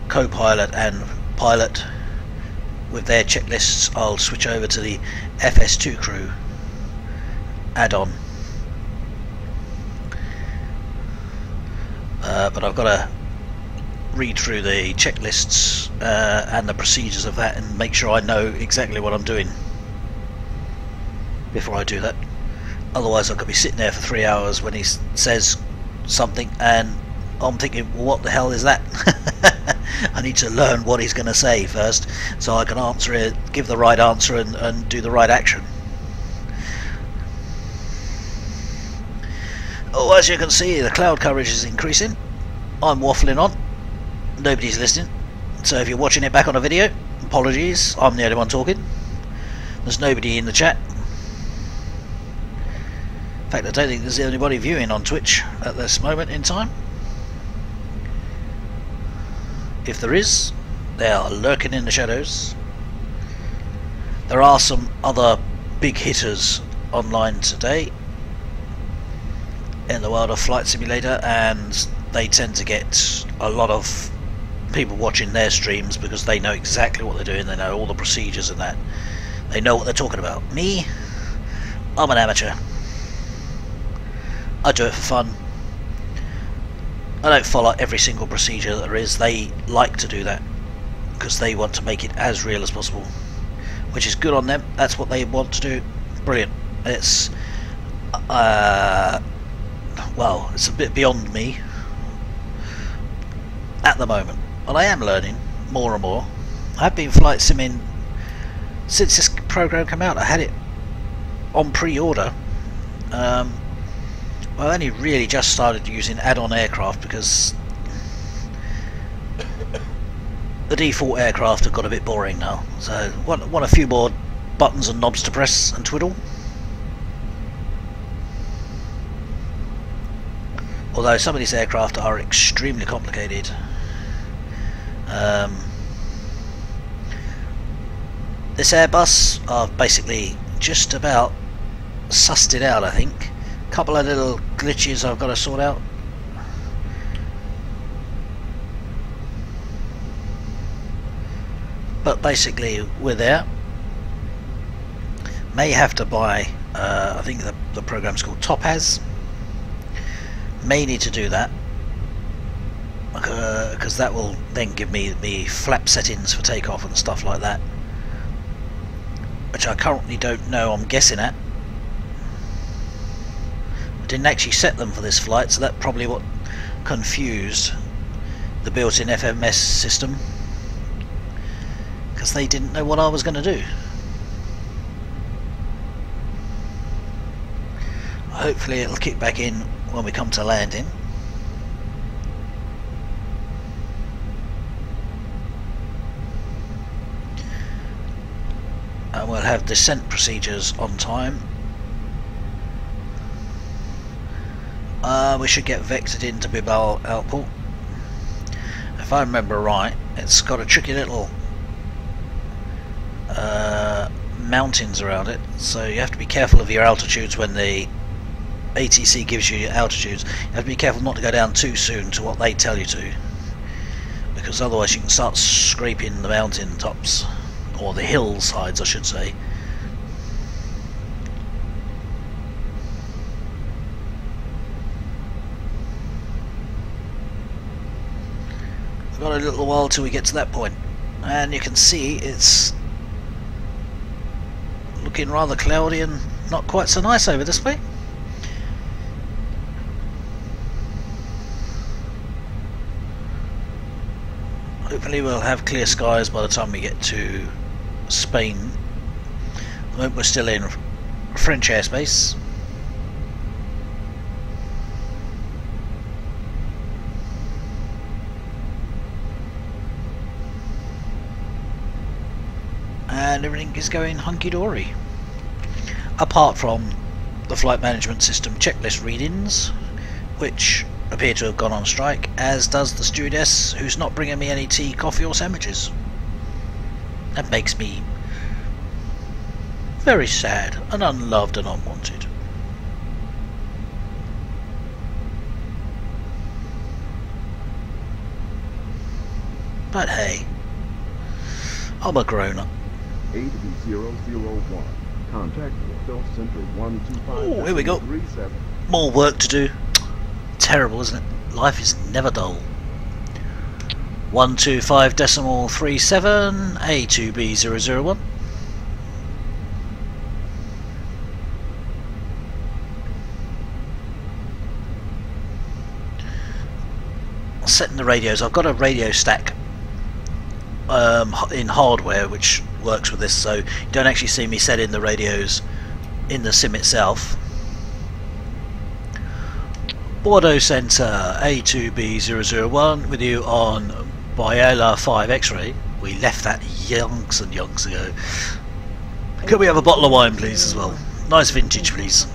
co-pilot and pilot with their checklists. I'll switch over to the FS2 crew add-on. But I've got to read through the checklists and the procedures of that and make sure I know exactly what I'm doing before I do that. Otherwise I could be sitting there for 3 hours when he says something and I'm thinking, well, what the hell is that? I need to learn what he's going to say first so I can answer it, give the right answer and do the right action. Oh, as you can see, the cloud coverage is increasing. I'm waffling on, nobody's listening, so if you're watching it back on a video, apologies, I'm the only one talking. There's nobody in the chat. In fact, I don't think there's anybody viewing on Twitch at this moment in time. If there is, they are lurking in the shadows. There are some other big hitters online today in the world of Flight Simulator, and they tend to get a lot of people watching their streams because they know exactly what they're doing, they know all the procedures and that. They know what they're talking about. Me, I'm an amateur. I do it for fun. I don't follow every single procedure that there is. They like to do that because they want to make it as real as possible, which is good on them. That's what they want to do. Brilliant. It's well, it's a bit beyond me at the moment, but I am learning more and more. I've been flight simming since this program came out. I had it on pre-order. I only really just started using add-on aircraft because the default aircraft have got a bit boring now, so want a few more buttons and knobs to press and twiddle. Although some of these aircraft are extremely complicated. This Airbus, I've basically just about sussed it out, I think. A couple of little glitches I've got to sort out. But basically we're there. May have to buy, I think the program's called Topaz. May need to do that because that will then give me the flap settings for takeoff and stuff like that, which I currently don't know. I'm guessing at. I didn't actually set them for this flight, so that's probably what confused the built-in FMS system, because they didn't know what I was going to do. Hopefully it'll kick back in when we come to landing. And we'll have descent procedures on time. We should get vectored into Bilbao Airport. If I remember right, it's got a tricky little mountains around it, so you have to be careful of your altitudes when the ATC gives you your altitudes. You have to be careful not to go down too soon to what they tell you to, because otherwise you can start scraping the mountain tops, or the hillsides I should say. We've got a little while till we get to that point, and you can see it's looking rather cloudy and not quite so nice over this way. Hopefully we'll have clear skies by the time we get to Spain. At the moment we're still in French airspace. And everything is going hunky-dory, apart from the flight management system checklist readings, which appear to have gone on strike, as does the stewardess, who's not bringing me any tea, coffee or sandwiches. That makes me very sad and unloved and unwanted. But hey, I'm a grown-up. 8B001. Contact Phil Center 125. Oh, here we go. More work to do. Terrible, isn't it? Life is never dull. 125.37 A2B001. Setting the radios. I've got a radio stack in hardware which works with this, so you don't actually see me setting the radios in the sim itself. Bordeaux Centre A2B001 with you on Biela 5 X-ray. We left that yonks and yonks ago. Could we have a bottle of wine please as well? Nice vintage please.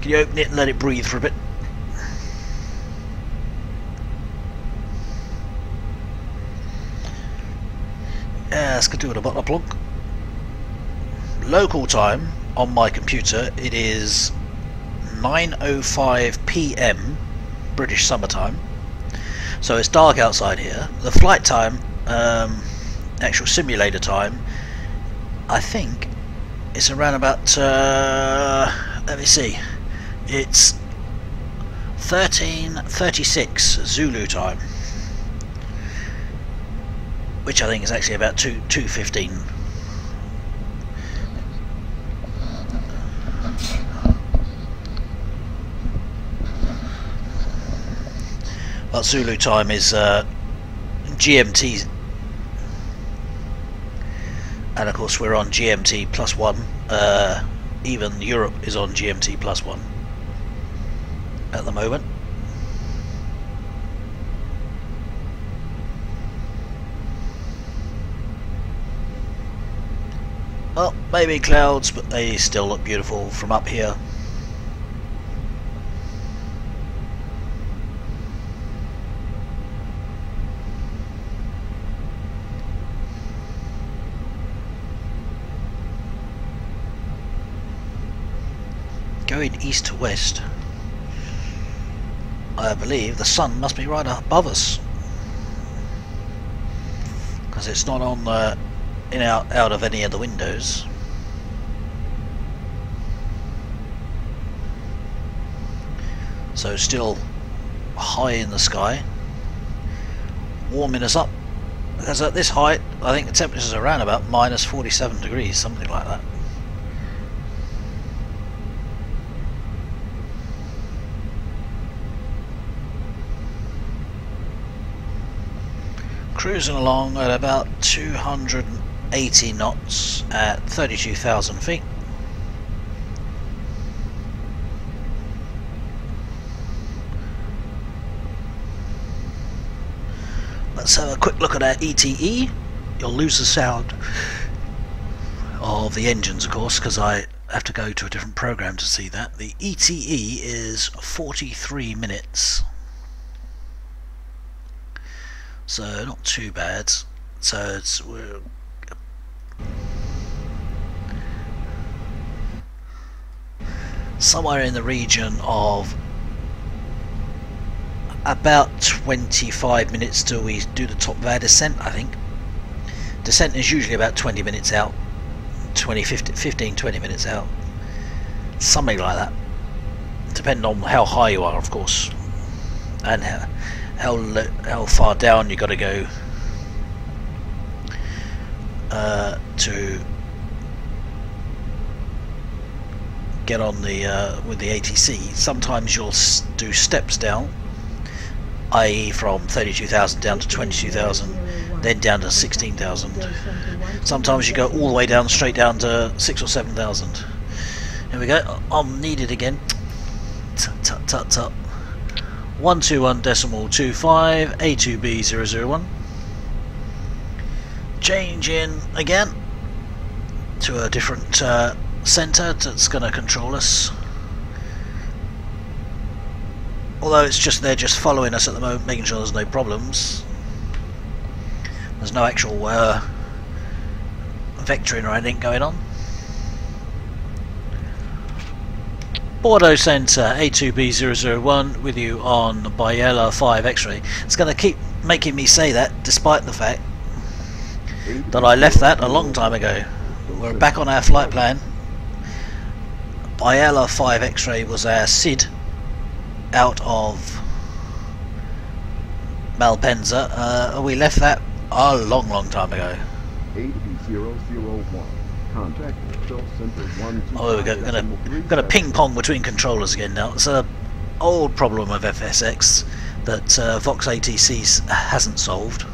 Can you open it and let it breathe for a bit? Yes, could do with a bottle of plug. Local time on my computer, it is 9:05 PM British summertime, so it's dark outside here. The flight time, actual simulator time, I think it's around about let me see, It's 13:36 Zulu time, which I think is actually about 2:15. But Zulu time is GMT, and of course we're on GMT +1. Even Europe is on GMT +1 at the moment. Well, maybe clouds, but they still look beautiful from up here. Going east to west, I believe the sun must be right above us, because it's not on out of any of the windows. So still high in the sky, warming us up, because at this height I think the temperatures are around about -47 degrees, something like that. Cruising along at about 280 knots at 32,000 feet. Let's have a quick look at our ETE. You'll lose the sound of the engines, of course, because I have to go to a different program to see that. The ETE is 43 minutes. So not too bad. So we're somewhere in the region of about 25 minutes till we do the top of our descent, I think. Descent is usually about 20 minutes out, 15, 20 minutes out, something like that, depending on how high you are, of course, and how far down you got to go to get on the with the ATC. Sometimes you'll do steps down, i.e. from 32,000 down to 22,000, then down to 16,000. Sometimes you go all the way down, straight down to 6,000 or 7,000. Here we go. I'm needed again. Tut tut tut tut. 121.25 A2B001. Change in again to a different center that's going to control us. Although it's just they're just following us at the moment, making sure there's no problems. There's no actual vectoring or anything going on. Bordeaux Centre A2B001 with you on Biela 5 X-ray. It's going to keep making me say that despite the fact that I left that a long time ago. We're back on our flight plan. Biela 5 X-ray was our SID out of Malpensa. We left that a long time ago. 8001. Contact Control Center 1. Oh, we're going to ping pong between controllers again now. It's an old problem of FSX that Vox ATC hasn't solved.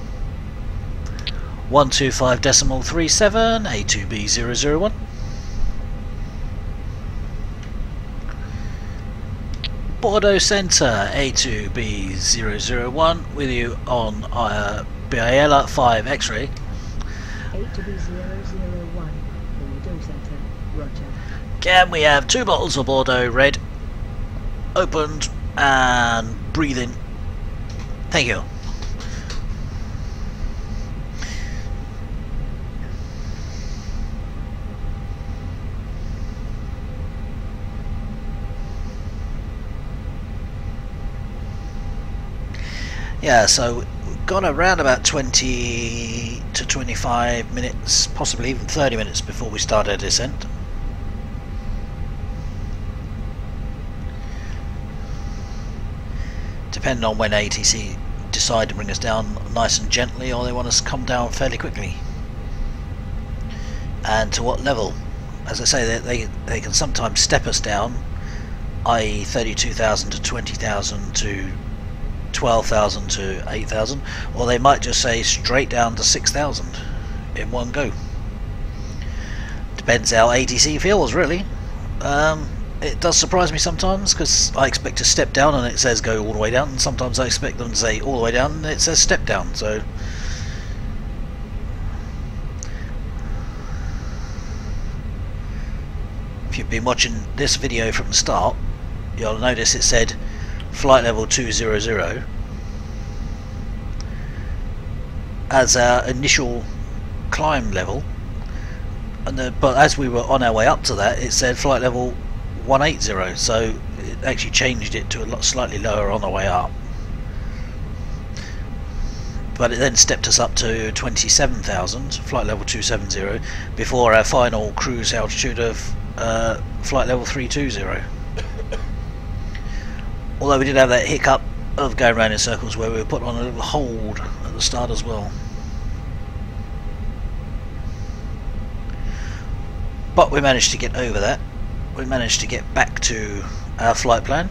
125.37 A2B001. Bordeaux Centre A2B001 with you on Biela 5 X-ray. A2B001, Bordeaux Centre, roger. Can we have 2 bottles of Bordeaux Red opened and breathing? Thank you. Yeah, so we've got around about 20 to 25 minutes, possibly even 30 minutes before we start our descent. depending on when ATC decide to bring us down nice and gently, or they want us to come down fairly quickly. And to what level? As I say, they can sometimes step us down, i.e. 32,000 to 20,000 to 12,000 to 8,000, or they might just say straight down to 6,000 in one go. Depends how ATC feels, really. It does surprise me sometimes, because I expect to step down and it says go all the way down, and sometimes I expect them to say all the way down and it says step down. So if you've been watching this video from the start, you'll notice it said flight level 200 as our initial climb level, and but as we were on our way up to that, it said flight level 180, so it actually changed it to a lot slightly lower on the way up. But it then stepped us up to 27,000, flight level 270, before our final cruise altitude of flight level 320. Although we did have that hiccup of going around in circles where we were put on a little hold at the start as well. But we managed to get over that. We managed to get back to our flight plan.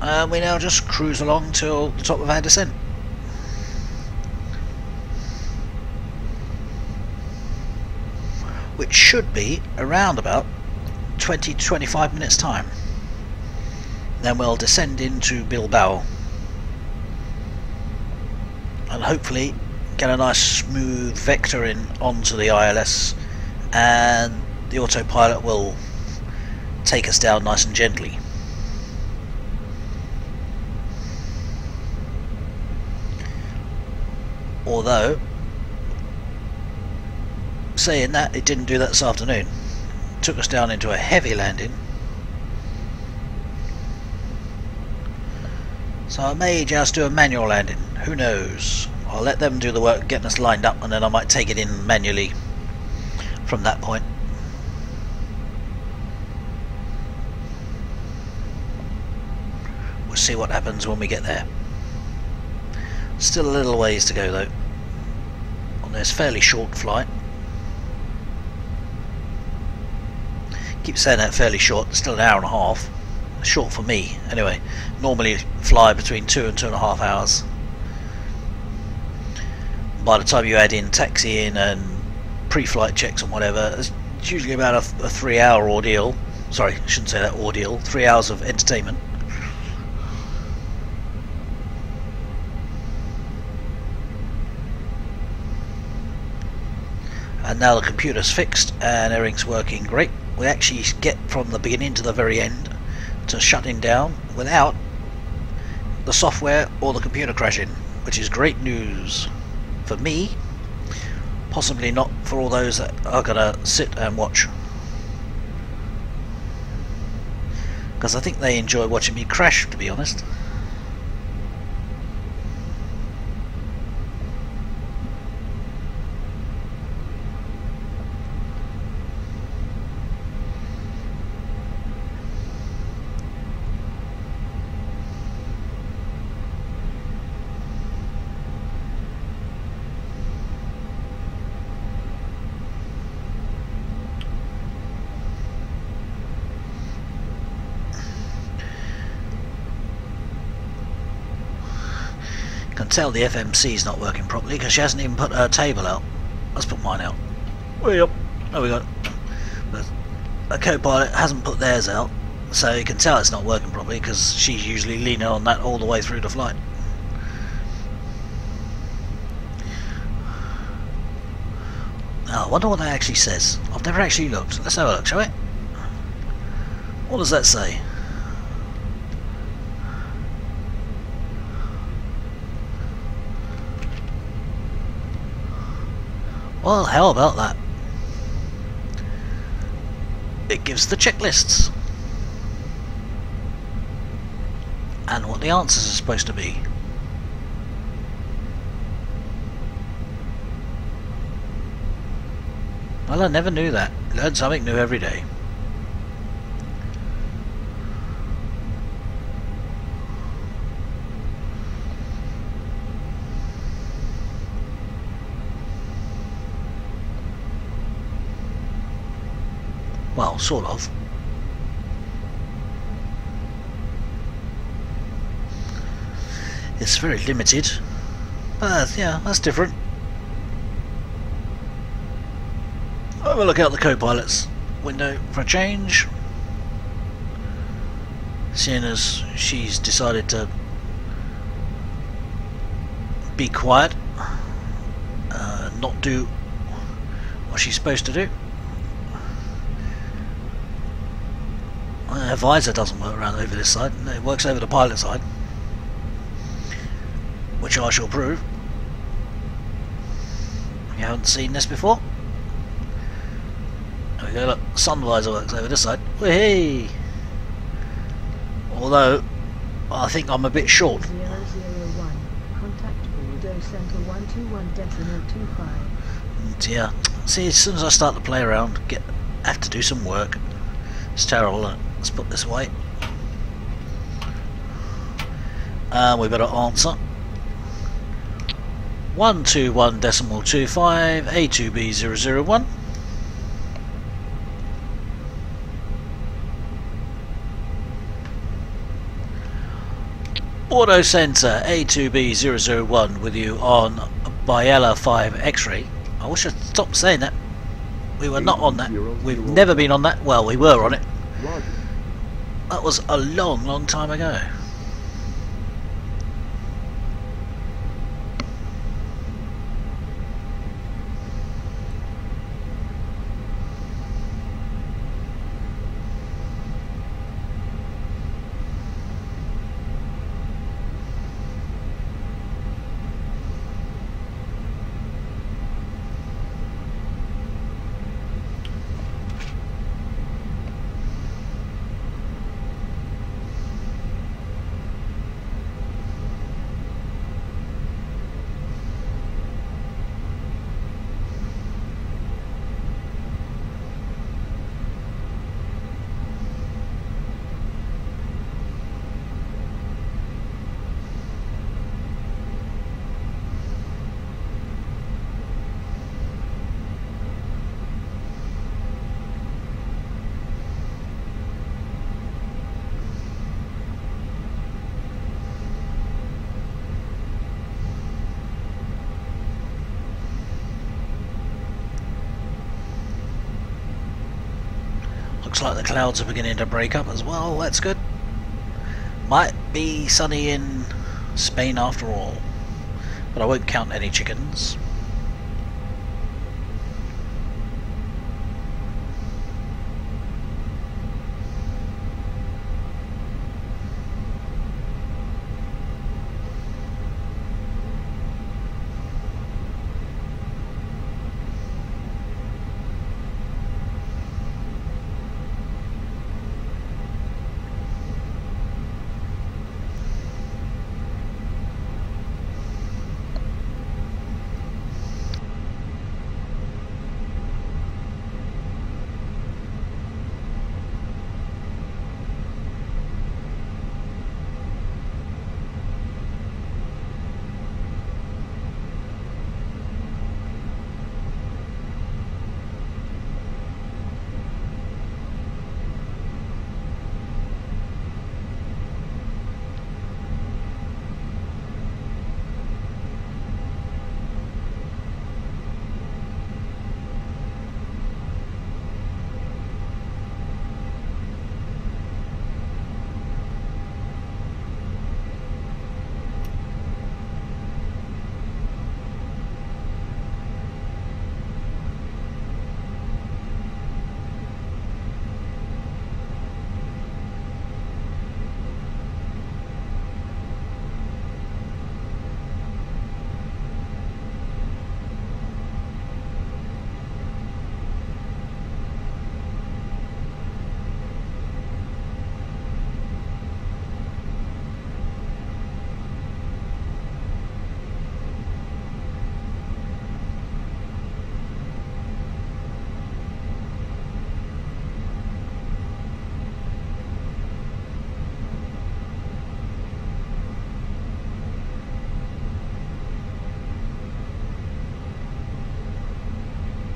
And we now just cruise along till the top of our descent. Which should be around about 20 to 25 minutes time. Then we'll descend into Bilbao and hopefully get a nice smooth vector in onto the ILS, and the autopilot will take us down nice and gently. Although, saying that, it didn't do that this afternoon. It took us down into a heavy landing, so I may just do a manual landing, who knows. I'll let them do the work getting us lined up, and then I might take it in manually from that point. We'll see what happens when we get there. Still a little ways to go though on this fairly short flight. Keep saying that, fairly short, still an hour and a half. Short for me anyway. Normally fly between 2 and 2.5 hours. By the time you add in taxiing and pre-flight checks and whatever, it's usually about a 3-hour ordeal. Sorry, I shouldn't say that, ordeal. 3 hours of entertainment. And now the computer's fixed and everything's working great. We actually get from the beginning to the very end to shutting down without the software or the computer crashing, which is great news for me, possibly not for all those that are gonna sit and watch, because I think they enjoy watching me crash, to be honest. Can tell the FMC's not working properly because she hasn't even put her table out. Let's put mine out. Way up. There we go. But a co-pilot hasn't put theirs out, so you can tell it's not working properly because she's usually leaning on that all the way through the flight. Now, I wonder what that actually says. I've never actually looked. Let's have a look, shall we? What does that say? Well, how about that? It gives the checklists and what the answers are supposed to be. Well, I never knew that. Learn something new every day. Well, sort of. It's very limited, but yeah, that's different. Have a look out the co-pilot's window for a change, seeing as she's decided to be quiet, not do what she's supposed to do. Her visor doesn't work around over this side, it works over the pilot side, which I shall prove. You haven't seen this before? There we go, look, sun visor works over this side. Whee! Although, I think I'm a bit short. 001, contact Bordeaux Center 121.25. Yeah, see, as soon as I start to play around, have to do some work. It's terrible, isn't it? Let's put this away. We better answer. 121.25 A2B001. Auto Center A2B001 with you on Biella 5 X-ray. I wish I'd stopped saying that. We were not on that. We've never been on that. Well, we were on it. That was a long, long time ago. Looks like the clouds are beginning to break up as well, that's good. Might be sunny in Spain after all, but I won't count any chickens.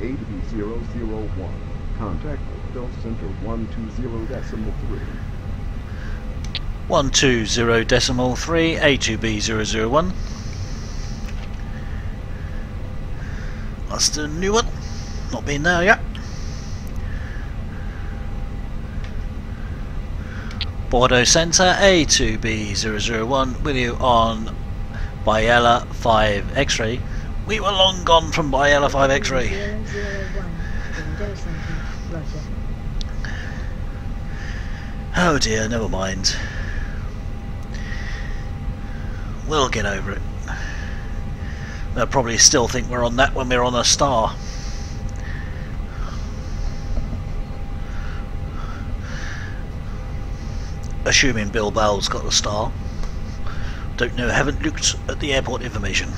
A320, contact Bill Center 120.3. 120.3, A2B001. That's the new one, not been there yet. Bordeaux Centre, A2B001, with you on Biella 5 X-ray. We were long gone from Biella 5 X-ray. 001, Bordeaux Centre, Roger. Oh dear, never mind. We'll get over it. They'll probably still think we're on that when we're on a star. Assuming Bilbao's got the star. Don't know, haven't looked at the airport information.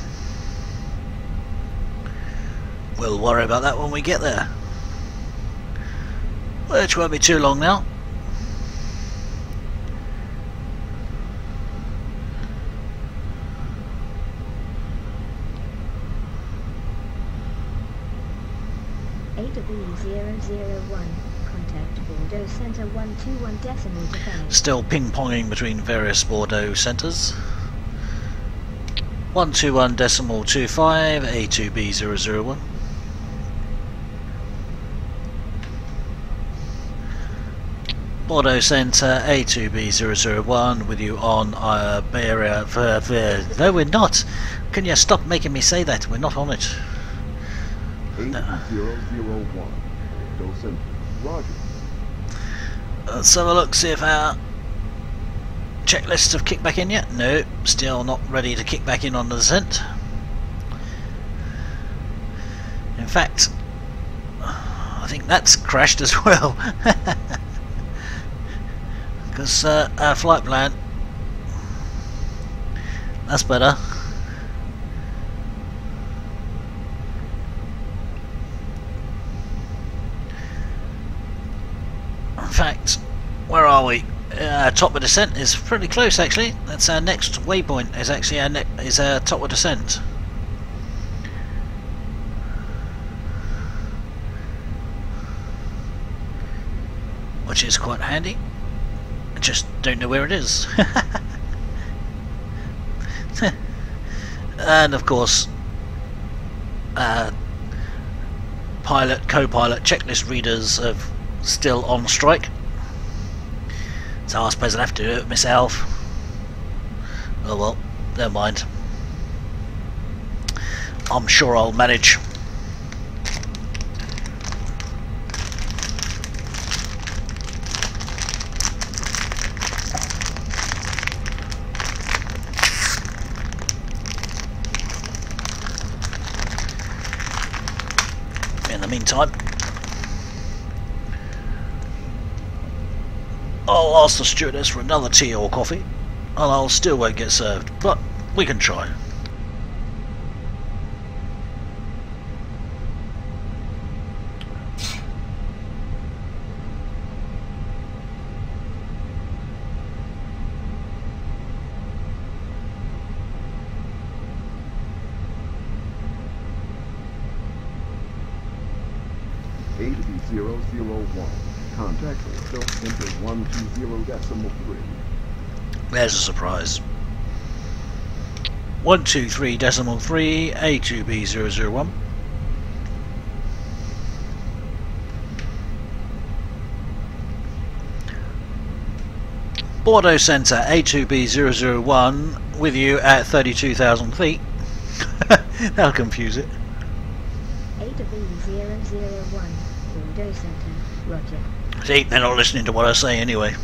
We'll worry about that when we get there. Which won't be too long now. A2B001, contact Bordeaux Centre 121.5. Still ping-ponging between various Bordeaux centres. 121.25, A2B001. Bordeaux Centre, A2B001, with you on Bay Area. No, we're not. Can you stop making me say that? We're not on it. 8001. Bill Center. Roger. Let's have a look, see if our checklists have kicked back in yet. No, still not ready to kick back in on the descent. In fact, I think that's crashed as well. Because our flight plan, that's better. In fact, where are we? Top of descent is pretty close actually. That's our next waypoint. Is actually our top of descent. Which is quite handy. I just don't know where it is. And of course, pilot, co-pilot, checklist readers are still on strike. So I suppose I'll have to do it myself. Oh well, never mind. I'm sure I'll manage. In the meantime, I'll ask the stewardess for another tea or coffee, and I'll still won't get served, but we can try. A2B001. Contact Bill Center 120.3. There's a surprise. 123.3, A2B001. Bordeaux Centre, A2B001, with you at 32,000 feet. That'll confuse it. A2B001, Bordeaux Centre, Roger. See, they're not listening to what I say anyway.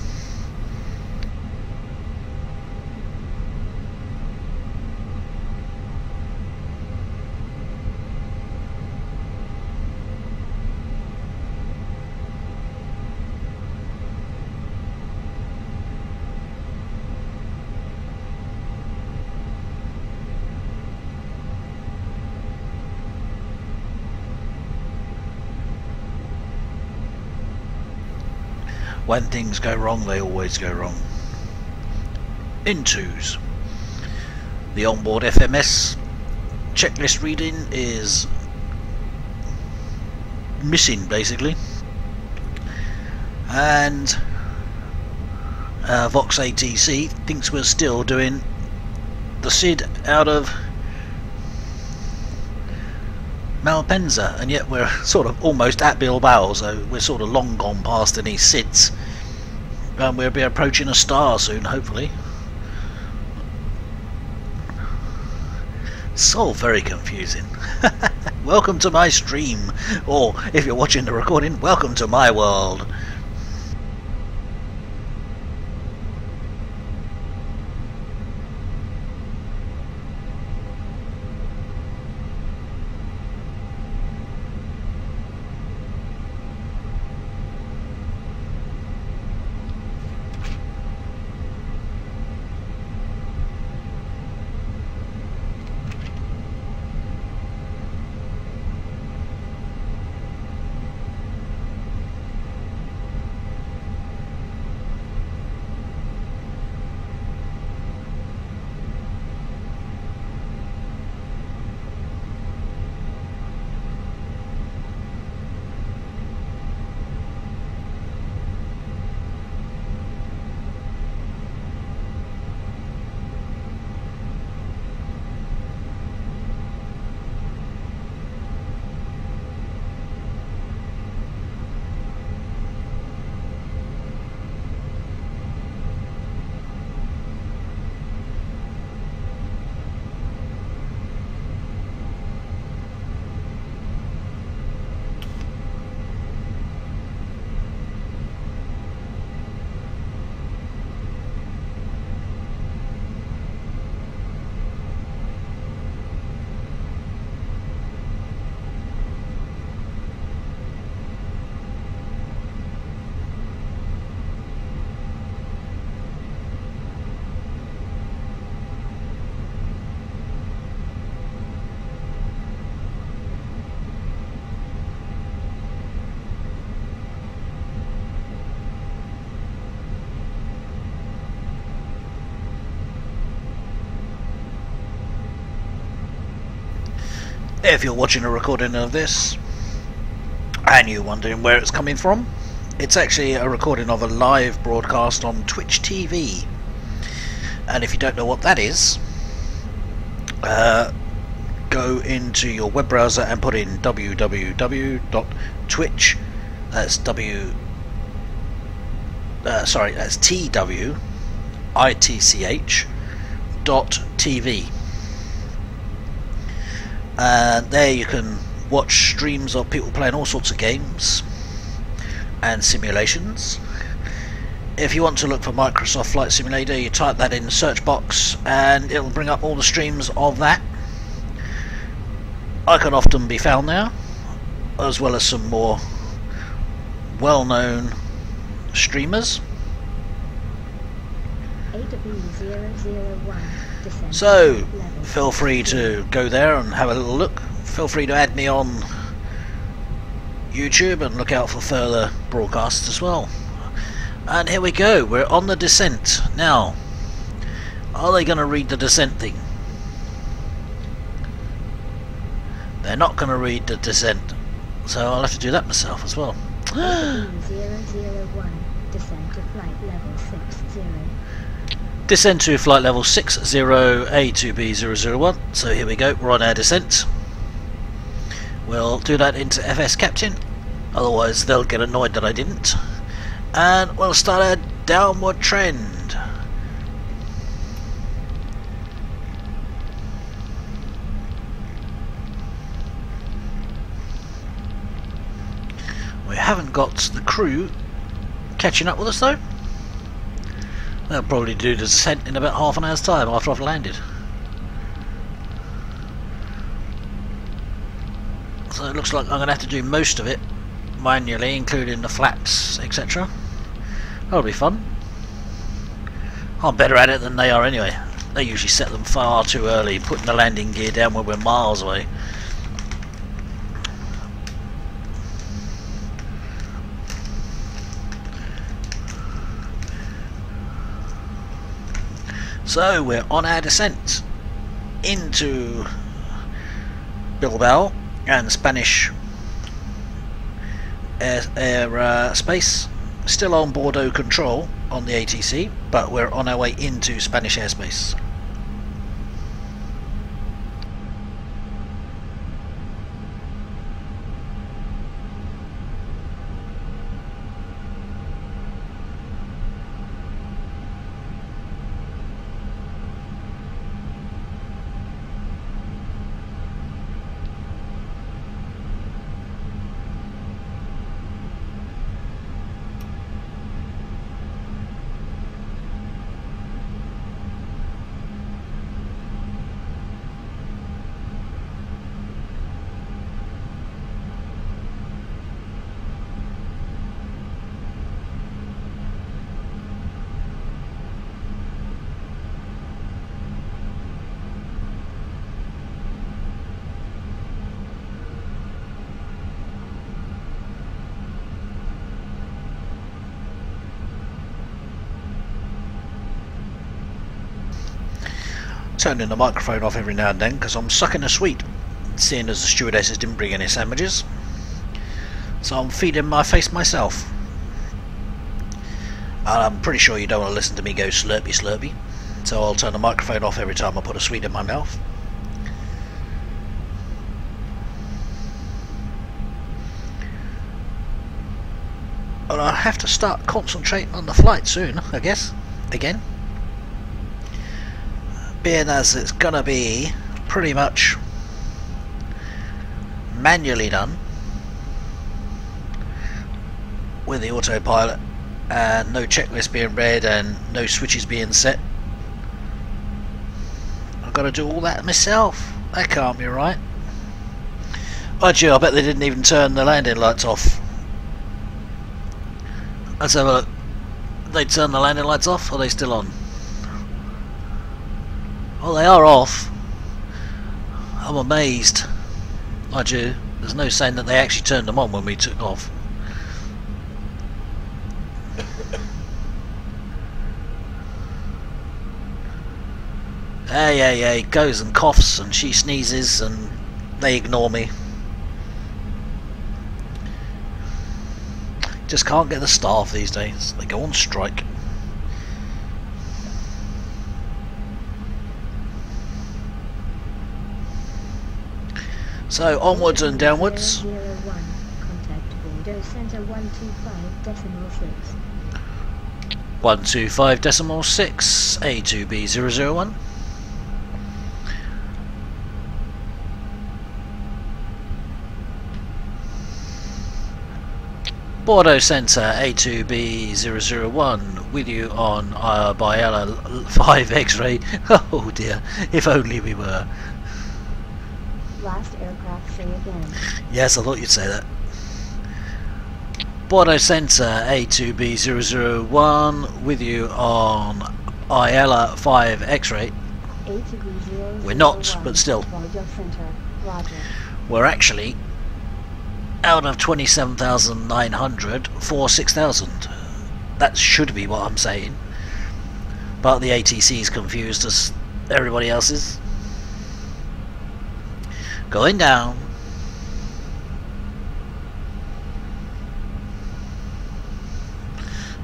When things go wrong, they always go wrong. In twos. The onboard FMS checklist reading is missing basically. and Vox ATC thinks we're still doing the SID out of Malpensa, and yet we're sort of almost at Bilbao, so we're sort of long gone past any SIDs, and we'll be approaching a star soon, hopefully. It's all very confusing. Welcome to my stream, or if you're watching the recording, welcome to my world. If you're watching a recording of this and you're wondering where it's coming from, it's actually a recording of a live broadcast on Twitch TV. And if you don't know what that is, go into your web browser and put in www.twitch, that's that's twitch.tv. And there you can watch streams of people playing all sorts of games and simulations. If you want to look for Microsoft Flight Simulator, you type that in the search box and it'll bring up all the streams of that. I can often be found there, as well as some more well-known streamers. So feel free to go there and have a little look. Feel free to add me on YouTube and look out for further broadcasts as well. And here we go, we're on the descent. Now, are they going to read the descent thing? They're not going to read the descent, so I'll have to do that myself as well. 001, descend to flight level 60. Descend to flight level 60, A2B001. So here we go, we're on our descent. We'll do that into FS Captain, otherwise they'll get annoyed that I didn't. And we'll start our downward trend. We haven't got the crew catching up with us though. They'll probably do the descent in about half an hour's time after I've landed. So it looks like I'm going to have to do most of it manually, including the flaps, etc. That'll be fun. I'm better at it than they are anyway. They usually set them far too early, putting the landing gear down when we're miles away. So we're on our descent into Bilbao and Spanish air space, Still on Bordeaux control on the ATC, but we're on our way into Spanish airspace. Turning the microphone off every now and then because I'm sucking a sweet, seeing as the stewardesses didn't bring any sandwiches, so I'm feeding my face myself. And I'm pretty sure you don't want to listen to me go slurpy slurpy, so I'll turn the microphone off every time I put a sweet in my mouth. And I'll have to start concentrating on the flight soon, I guess, again. Being as it's gonna be pretty much manually done with the autopilot and no checklist being read and no switches being set. I've got to do all that myself. That can't be right. Oh gee, I bet they didn't even turn the landing lights off. Let's have a look. They turned the landing lights off, or are they still on? Oh, they are off. I'm amazed. I do. There's no saying that they actually turned them on when we took off. He goes and coughs and she sneezes and they ignore me. Just can't get the staff these days. They go on strike. So onwards and downwards. 01, contact Bordeaux Center 125.6. 125.6, A2B001. Bordeaux Centre A2B001 with you on Biella 5 X-ray. Oh dear, if only we were. Last aircraft, say again. Yes, I thought you'd say that. Bordeaux Centre A2B001 with you on Iella 5 X-ray. We're not, but still. We're actually out of 27,900 for 6,000. That should be what I'm saying. But the ATC's confused as everybody else is. Going down.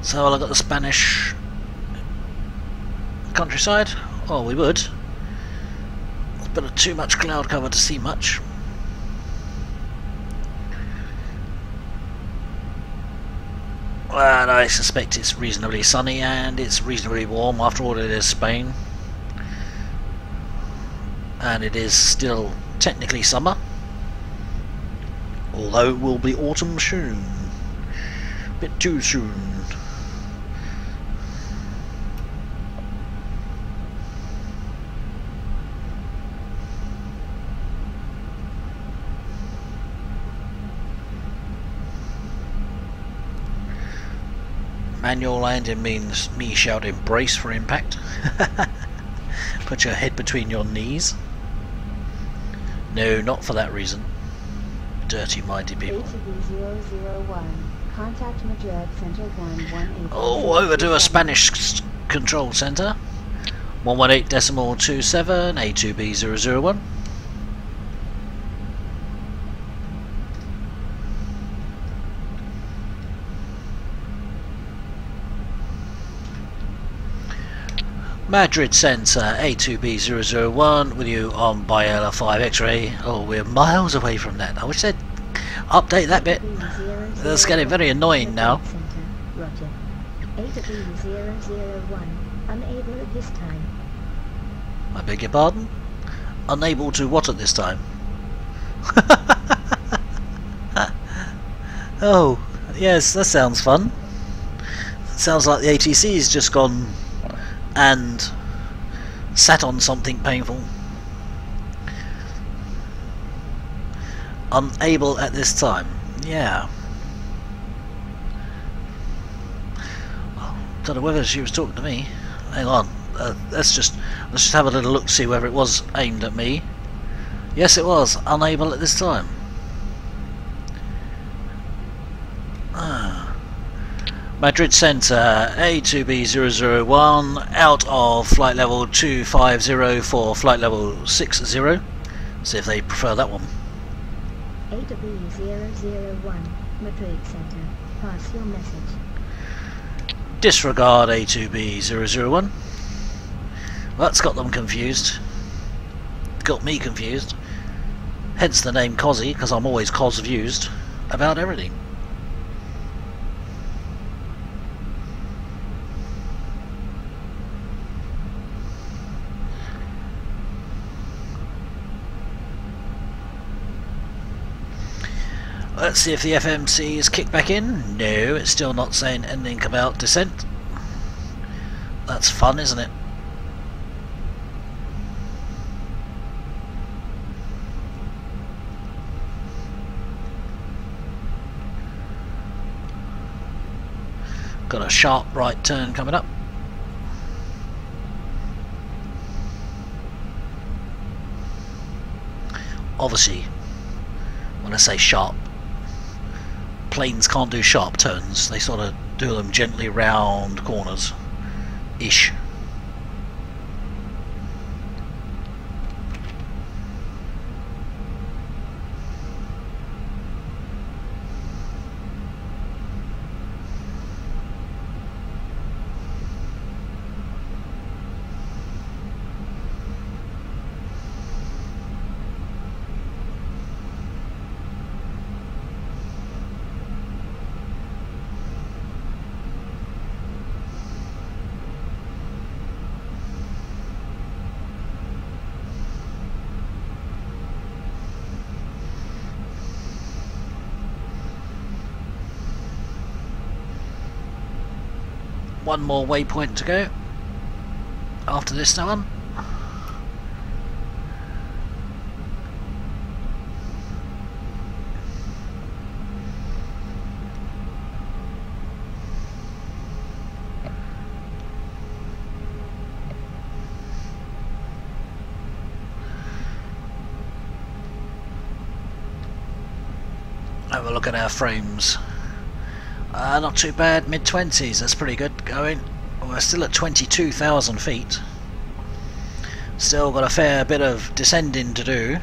So I've got the Spanish countryside. Oh, we would. There's a bit of too much cloud cover to see much. And I suspect it's reasonably sunny and it's reasonably warm. After all, it is Spain. And it is still technically summer. Although it will be autumn soon. A bit too soon. Manual landing means me shouting brace for impact. Put your head between your knees. No, not for that reason. Dirty minded people. ATB001, contact Madrid Center 118. Oh, over to a Spanish control center. 118.27, A2B001. Madrid Centre A2B001 with you on Biela 5 X-ray. Oh, we're miles away from that. I wish they'd update that bit. That's getting very annoying now. Roger. A2B001, unable at this time. I beg your pardon? Unable to what at this time? Oh, yes, that sounds fun. Sounds like the ATC's just gone and sat on something painful. Unable at this time. Yeah. Don't know whether she was talking to me. Hang on. Let's just have a little look, see whether it was aimed at me. Yes, it was. Unable at this time. Madrid Centre A2B001 out of flight level 250 for flight level 60. See if they prefer that one. A2B001, Madrid Centre, pass your message. Disregard A2B001. Well, that's got them confused. Got me confused. Hence the name Cozzy, because I'm always confused about everything. Let's see if the FMC is kicked back in. No, it's still not saying anything about descent. That's fun, isn't it? Got a sharp right turn coming up. Obviously, when I say sharp, planes can't do sharp turns, they sort of do them gently round corners ish. One more waypoint to go after this one. Have a look at our frames. Not too bad, mid-20s, that's pretty good going. We're still at 22,000 feet. Still got a fair bit of descending to do.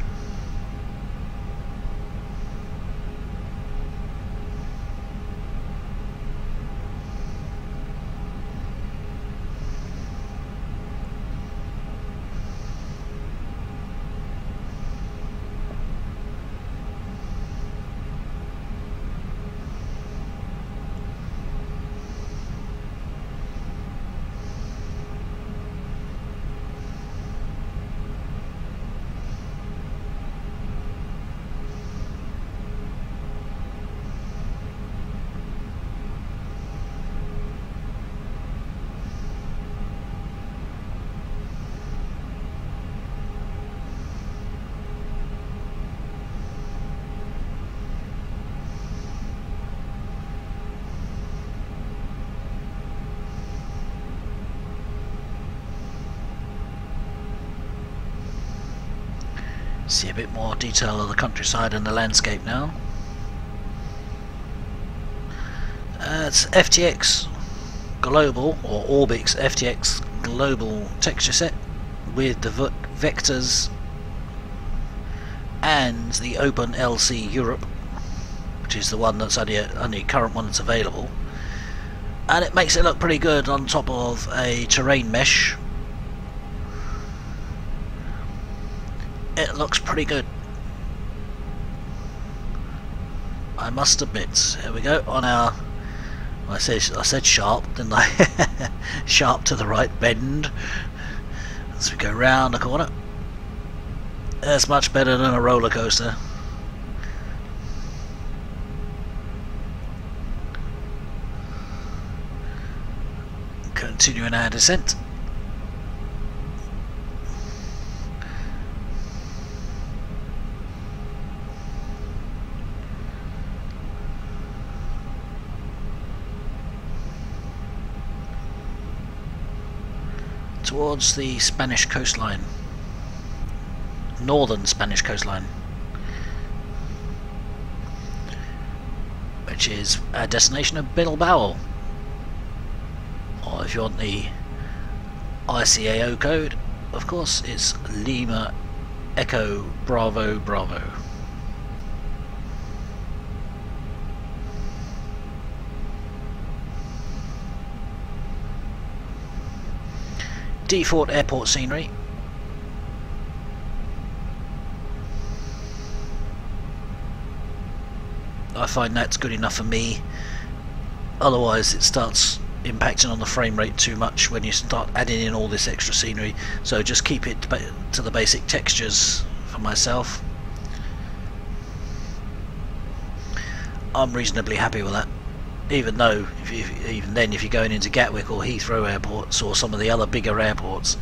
See a bit more detail of the countryside and the landscape now. It's FTX Global, or Orbix FTX Global texture set with the vectors and the Open LC Europe, which is the one that's only current one that's available, and it makes it look pretty good on top of a terrain mesh it looks pretty good, I must admit. Here we go on our, I said sharp, didn't I? Sharp to the right bend as we go round the corner. That's much better than a roller coaster. Continuing our descent. Towards the Spanish coastline, northern Spanish coastline, which is our destination of Bilbao, or if you want the ICAO code, of course it's Lima Echo Bravo Bravo. Default airport scenery. I find that's good enough for me, otherwise it starts impacting on the frame rate too much when you start adding in all this extra scenery, so just keep it to the basic textures for myself. I'm reasonably happy with that. Even though, even then, if you're going into Gatwick or Heathrow airports or some of the other bigger airports,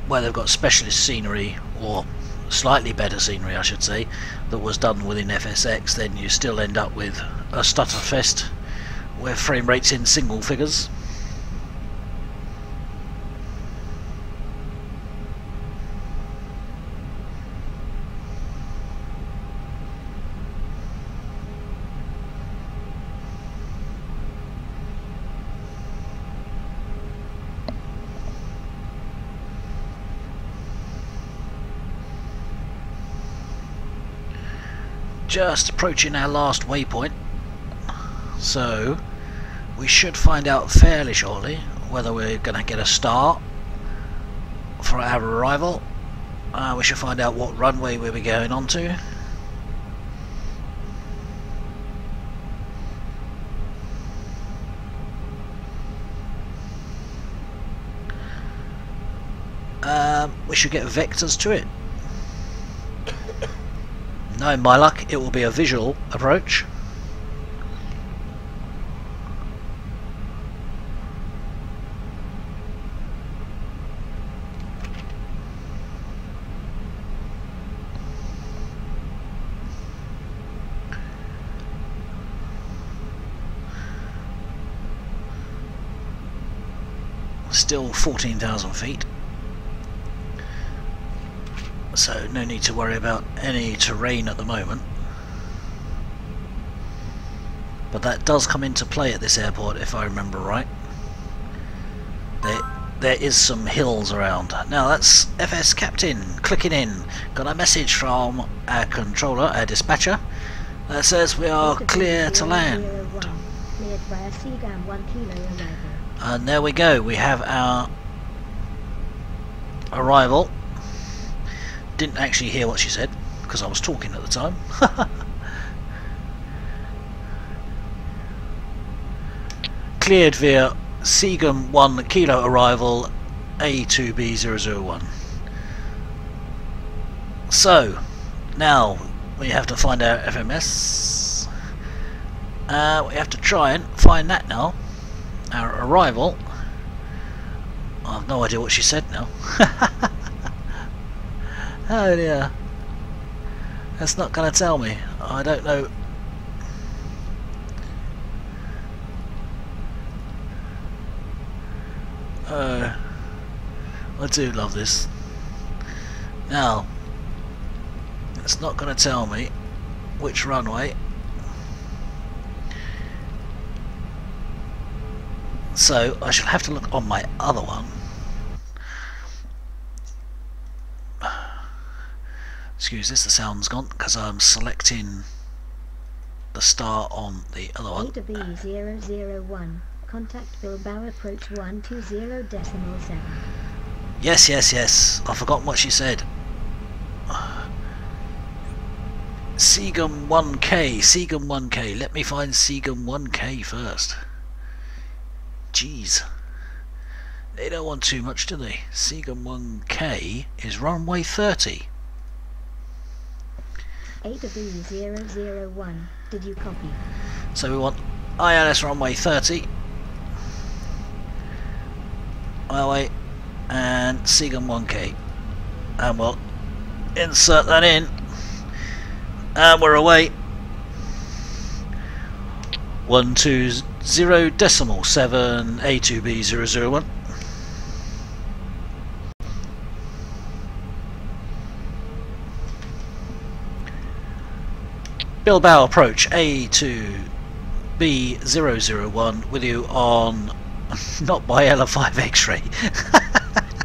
where they've got specialist scenery, or slightly better scenery I should say, that was done within FSX, then you still end up with a stutterfest where frame rate's in single figures. Just approaching our last waypoint, so we should find out fairly shortly whether we're going to get a start for our arrival. We should find out what runway we'll be going on to. We should get vectors to it. Knowing my luck, it will be a visual approach. Still 14,000 feet. So no need to worry about any terrain at the moment, but that does come into play at this airport if I remember right. There is some hills around. Now that's FS Captain clicking in. Got a message from our controller, our dispatcher, that says we are clear to land. And there we go, we have our arrival. Didn't actually hear what she said because I was talking at the time. Cleared via Seagum 1 Kilo arrival A2B001. So now we have to find our FMS. We have to try and find that now. Our arrival. I have no idea what she said now. Oh dear, that's not going to tell me. I don't know. I do love this. Now, it's not going to tell me which runway. So I shall have to look on my other one. Excuse this, the sound's gone because I'm selecting the star on the other one. A2B001, contact Bilbao approach 120.7. Yes, yes, yes. I've forgotten what she said. Seagum 1K, Seagum 1K. Let me find Seagum 1K first. Jeez. They don't want too much, do they? Seagum 1K is runway 30. A2B001, did you copy? So we want ILS runway 30. Highway and Seagum 1K. And we'll insert that in. And we're away. 120.7 A2B001. Bilbao approach A2B001 with you on not by L5 X-ray.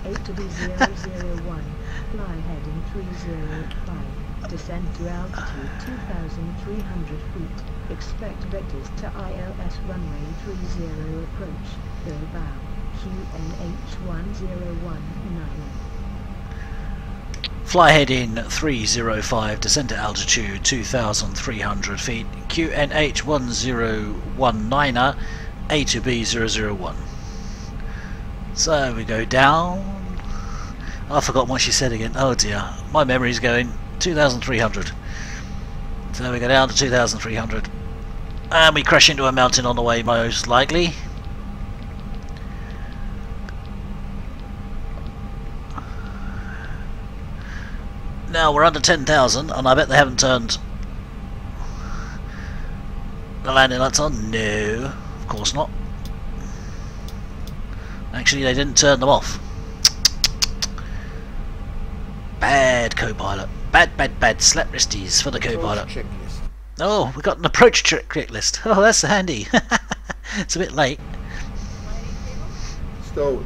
A2B001, fly heading 305, descend to altitude 2,300 feet, expect vectors to ILS runway 30 approach, Bilbao, QNH1019. Fly heading 305, descend to altitude 2,300 feet, QNH1019er, A2B001. So we go down. I've forgotten what she said again. Oh dear, my memory's going. 2,300. So we go down to 2,300. And we crash into a mountain on the way, most likely. Now we're under 10,000, and I bet they haven't turned the landing lights on. No, of course not. Actually, they didn't turn them off. Bad co-pilot. Bad slap wristies for the co-pilot. Oh, we got an approach checklist. Oh, that's handy. It's a bit late. Stowed.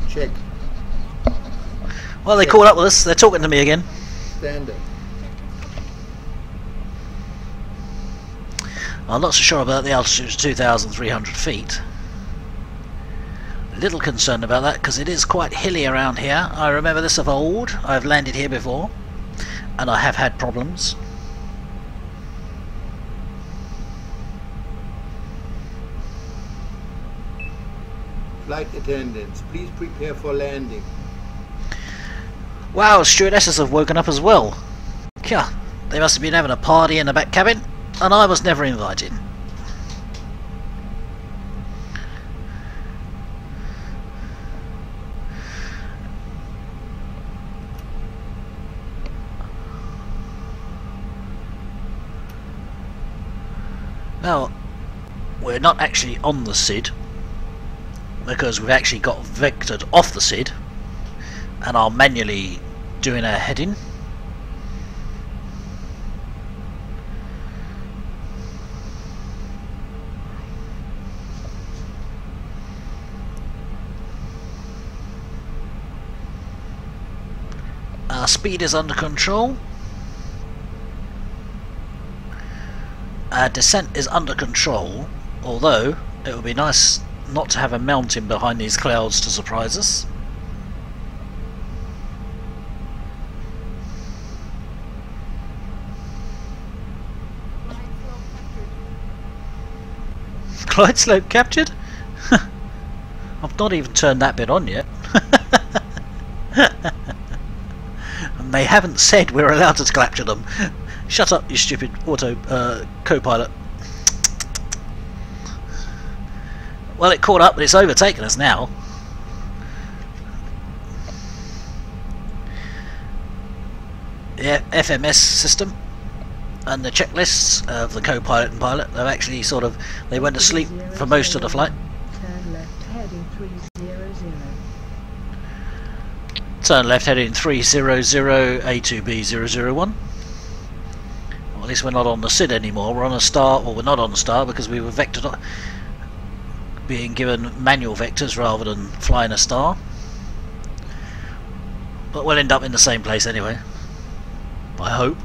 Check. Well, they caught up with us. They're talking to me again. Standard. I'm not so sure about the altitude of 2,300 feet. A little concerned about that because it is quite hilly around here. I remember this of old. I've landed here before and I have had problems. Flight attendants, please prepare for landing. Wow, stewardesses have woken up as well. Yeah, they must have been having a party in the back cabin, and I was never invited. Now, we're not actually on the SID, because we've actually got vectored off the SID, and are manually doing our heading. Our speed is under control. Our descent is under control, although it would be nice not to have a mountain behind these clouds to surprise us. Glide slope captured? I've not even turned that bit on yet. And they haven't said we're allowed to capture them. Shut up, you stupid auto co-pilot. Well, it caught up, but it's overtaken us now. The FMS system and the checklists of the co-pilot and pilot have actually sort of, they went to sleep for most of the flight. Turn left heading 300. Turn left heading 300 A2B001. Well, at least we're not on the SID anymore, we're on a star. Well, we're not on the star because we were vectored, being given manual vectors rather than flying a star. But we'll end up in the same place anyway, I hope.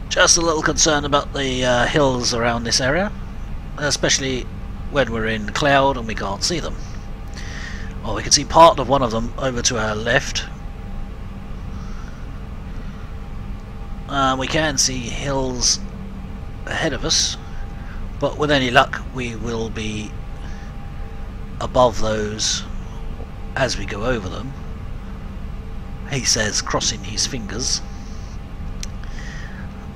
Just a little concerned about the hills around this area, especially when we're in cloud and we can't see them. Well, we can see part of one of them over to our left. We can see hills ahead of us, but with any luck we will be above those as we go over them. He says, crossing his fingers,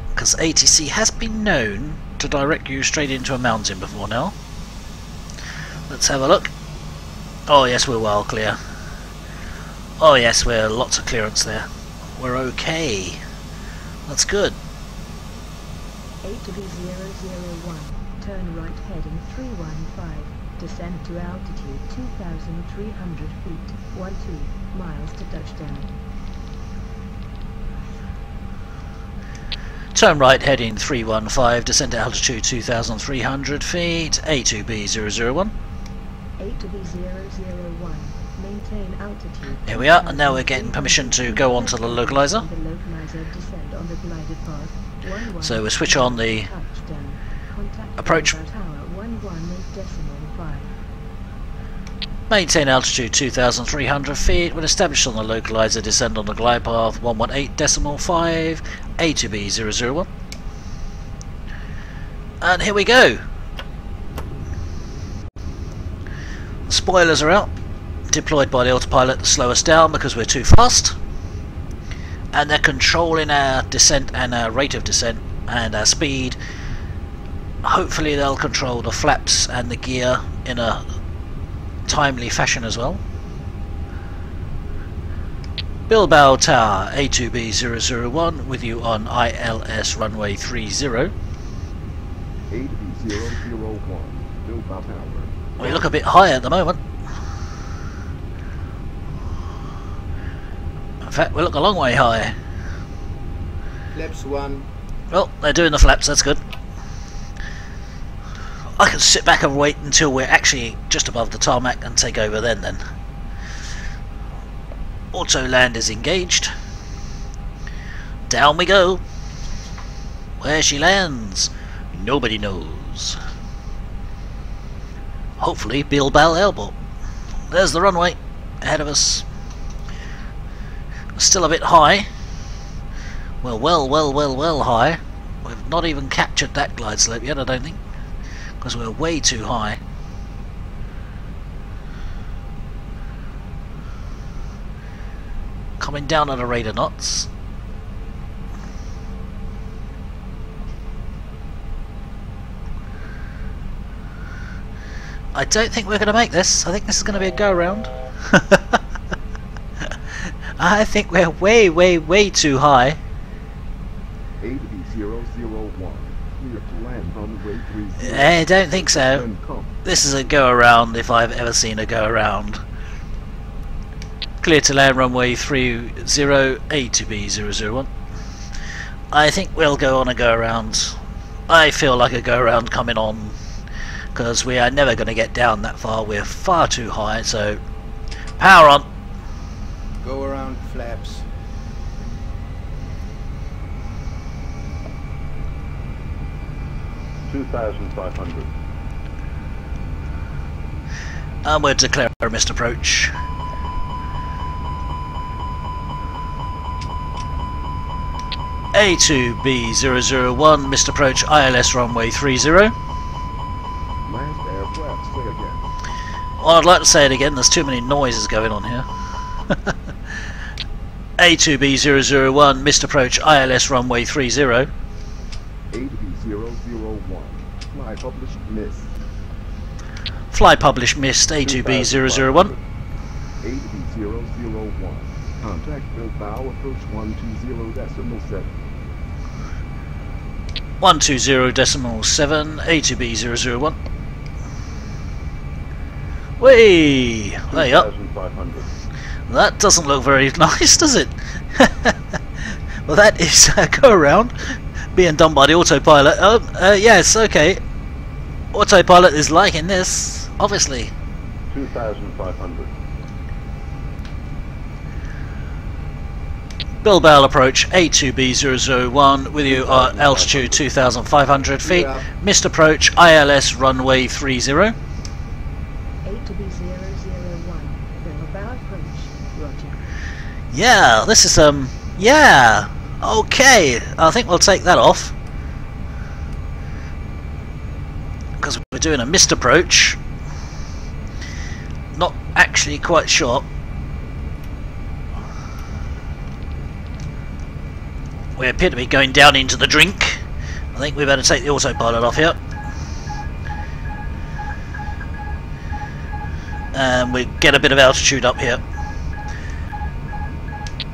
because ATC has been known to direct you straight into a mountain before now. Let's have a look. Oh yes, we're well clear. Oh yes, we're lots of clearance there. We're okay. That's good. 8B001, turn right heading 315, descend to altitude 2,300 feet, 12 miles to touchdown. Turn right heading 315, descend to altitude 2,300 feet, A2B001. 8B001, maintain altitude. Here we are, and now we're getting permission to go onto the localizer. The localizer, descend on the glided path. So we'll switch on the approach. Maintain altitude 2,300 feet. When established on the localizer, descend on the glide path 118.5, A2B001. And here we go. Spoilers are out. Deployed by the autopilot to slow us down because we're too fast. And they're controlling our descent and our rate of descent and our speed. Hopefully they'll control the flaps and the gear in a timely fashion as well. Bilbao Tower, A2B001 with you on ILS runway 30. 8B001, Bilbao Tower. We look a bit high at the moment. In fact, we look a long way high. Flaps 1. Well, they're doing the flaps, that's good. I can sit back and wait until we're actually just above the tarmac and take over then. Auto land is engaged. Down we go. Where she lands, nobody knows. Hopefully Bilbao Airport. There's the runway ahead of us. Still a bit high. Well high. We've not even captured that glide slope yet, I don't think, because we're way too high. Coming down at a rate of knots. I don't think we're going to make this. I think this is going to be a go-around. I think we're way too high. 8B001, clear to land on runway 30. I don't think so. This is a go-around if I've ever seen a go-around. Clear to land runway 30, A2B001. I think we'll go on a go-around. I feel like a go-around coming on, because we are never going to get down that far. We're far too high, so power on. Go around flaps. $2,500. And we'll declare a missed approach. A2B001, missed approach, ILS runway 30. Last air flaps, say again. Well, I'd like to say it again, there's too many noises going on here. A2B001, missed approach, ILS runway 30. 8B001, fly published missed. Fly published missed, A2B001. 8B001, contact Bilbao approach 120.7. 120.7, A2B001. Whee! There you are. That doesn't look very nice, does it? Well, that is a go-around being done by the autopilot. Yes, okay. Autopilot is liking this, obviously. 2,500. Bilbao approach, A2B001 with you at altitude 2,500 feet. Missed approach, ILS runway 30. Roger. Yeah, this is yeah, okay, I think we'll take that off because we're doing a missed approach, not actually quite sure. We appear to be going down into the drink. I think we better take the autopilot off here. And we get a bit of altitude up here.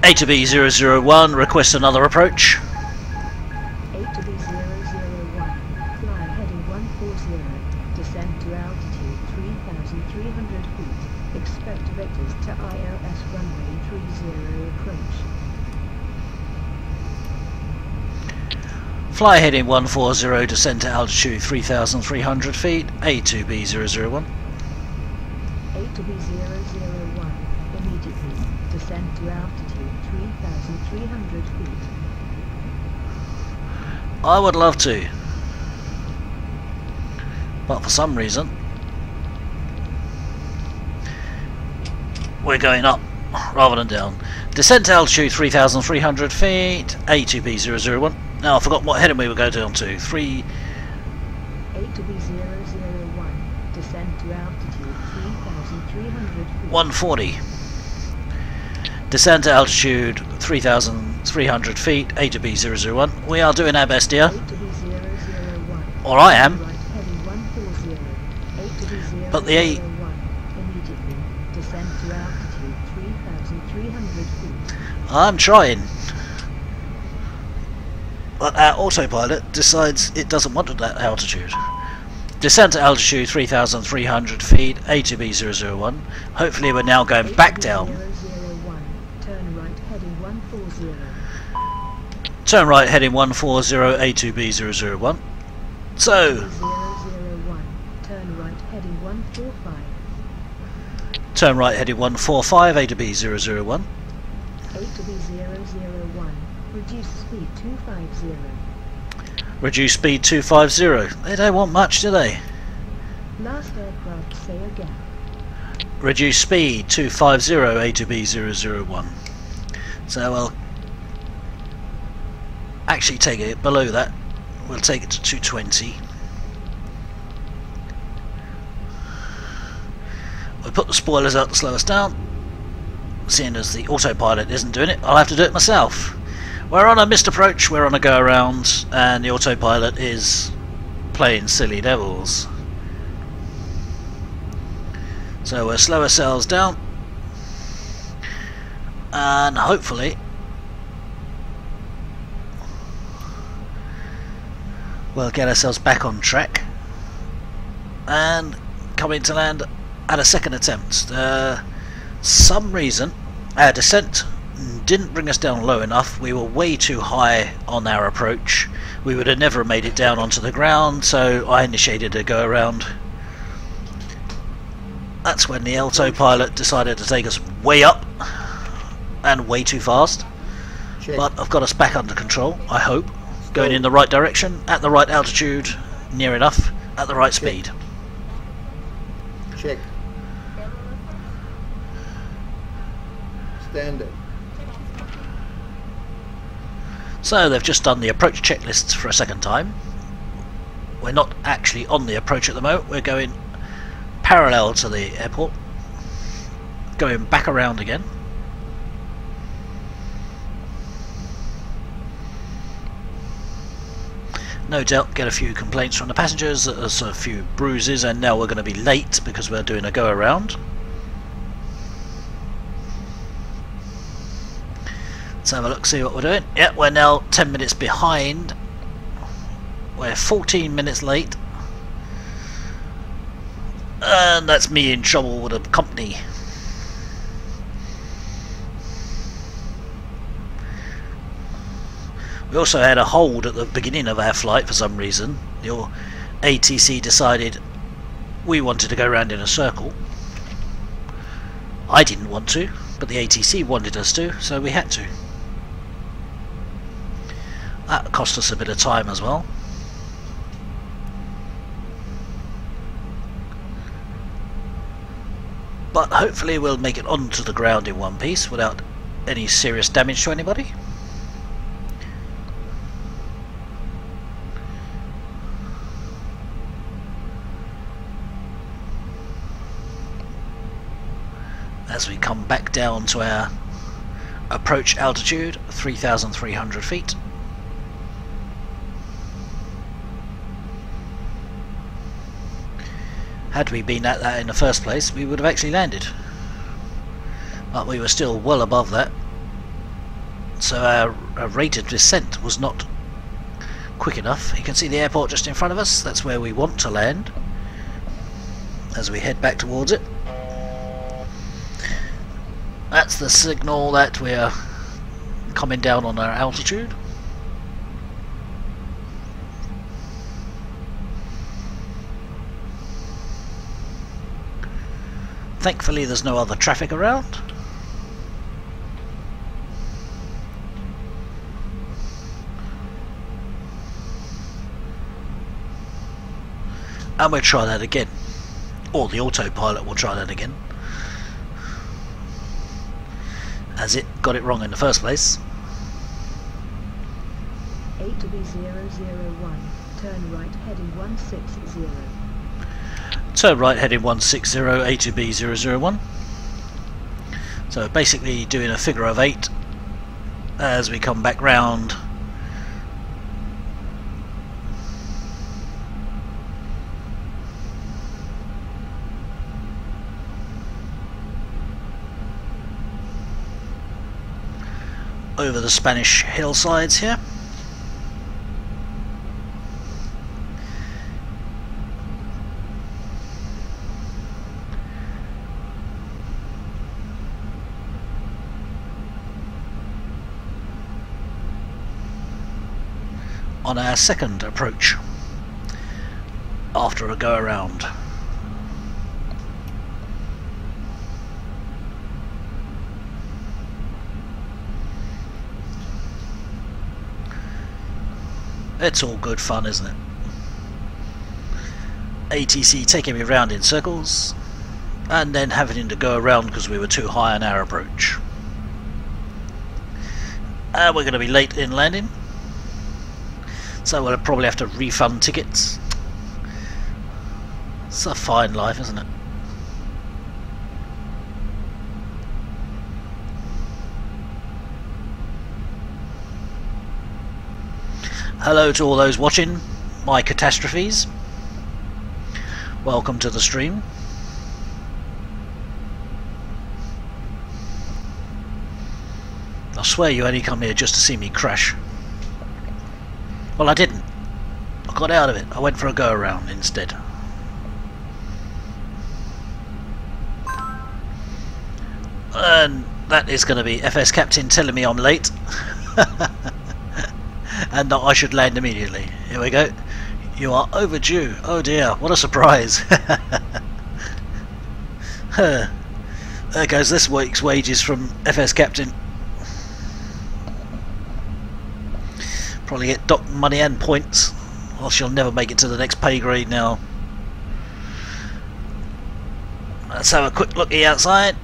A to B 001, request another approach. A to B 001, fly heading 140, descend to altitude 3,300 feet, expect vectors to ILS runway 30 approach. Fly heading 140, descend to altitude 3,300 feet, A to B 001. A to B 001, immediately, descend to altitude 3,300 feet. I would love to, but for some reason we're going up rather than down. Descent to altitude 3,300 feet, A to B 001. Now I forgot what heading we were going down to. 3. A to B 001, descend to altitude 3,300 feet. 140. Descend to altitude 3,300 feet, A to B 001. We are doing our best here. A to B 001. Or I am. Right heading 140. A to B 001. But the A. Immediately, descend to altitude 3,300 feet. I'm trying. But our autopilot decides it doesn't want that altitude. Descend to altitude 3,300 feet, A to B 001. Hopefully we're now going back down. 001, turn right heading 140. Turn right heading 140, A to B 001. So, 001, turn right heading 145. turn right heading 145, A to B 001. A to B 001, reduce speed 250. Reduce speed 250. They don't want much, do they? Last aircraft sail gap. Reduce speed 250, A to B 001. So we'll actually take it below that. We'll take it to 220. We'll put the spoilers out to slow us down. Seeing as the autopilot isn't doing it, I'll have to do it myself. We're on a missed approach, we're on a go around, and the autopilot is playing silly devils. So we'll slow ourselves down, and hopefully we'll get ourselves back on track and come into land at a second attempt. Some reason our descent didn't bring us down low enough. We were way too high on our approach. We would have never made it down onto the ground, so I initiated a go around. That's when the autopilot decided to take us way up and way too fast. Check. But I've got us back under control, I hope. Going in the right direction, at the right altitude, near enough, at the right speed. Check. Standard. So they've just done the approach checklists for a second time. We're not actually on the approach at the moment, we're going parallel to the airport, going back around again. No doubt get a few complaints from the passengers, there's a few bruises, and now we're going to be late because we're doing a go around. Let's have a look, see what we're doing. Yeah, we're now 10 minutes behind. We're 14 minutes late. And that's me in trouble with a company. We also had a hold at the beginning of our flight for some reason. Your ATC decided we wanted to go around in a circle. I didn't want to, but the ATC wanted us to, so we had to. That cost us a bit of time as well. but hopefully we'll make it onto the ground in one piece without any serious damage to anybody. As we come back down to our approach altitude, 3,300 feet. Had we been at that in the first place, we would have actually landed. But we were still well above that. So our rate of descent was not quick enough. You can see the airport just in front of us. That's where we want to land as we head back towards it. That's the signal that we're coming down on our altitude. Thankfully there's no other traffic around. And we'll try that again. Or the autopilot will try that again, as it got it wrong in the first place. 8 to be 001, turn right heading 160. Turn right heading 160, A to B 001. So basically doing a figure of 8 as we come back round. Over the Spanish hillsides here. On our second approach after a go around. It's all good fun, isn't it? ATC taking me round in circles and then having to go around because we were too high on our approach. And we're going to be late in landing, so we'll probably have to refund tickets. It's a fine life, isn't it? Hello to all those watching my catastrophes. Welcome to the stream. I swear you only come here just to see me crash. Well, I didn't. I got out of it. I went for a go around instead. And that is going to be FS Captain telling me I'm late. And that I should land immediately. Here we go. You are overdue. Oh dear, what a surprise. There goes this week's wages from FS Captain. Probably get docked money and points, or she'll never make it to the next pay grade now. Let's have a quick look outside.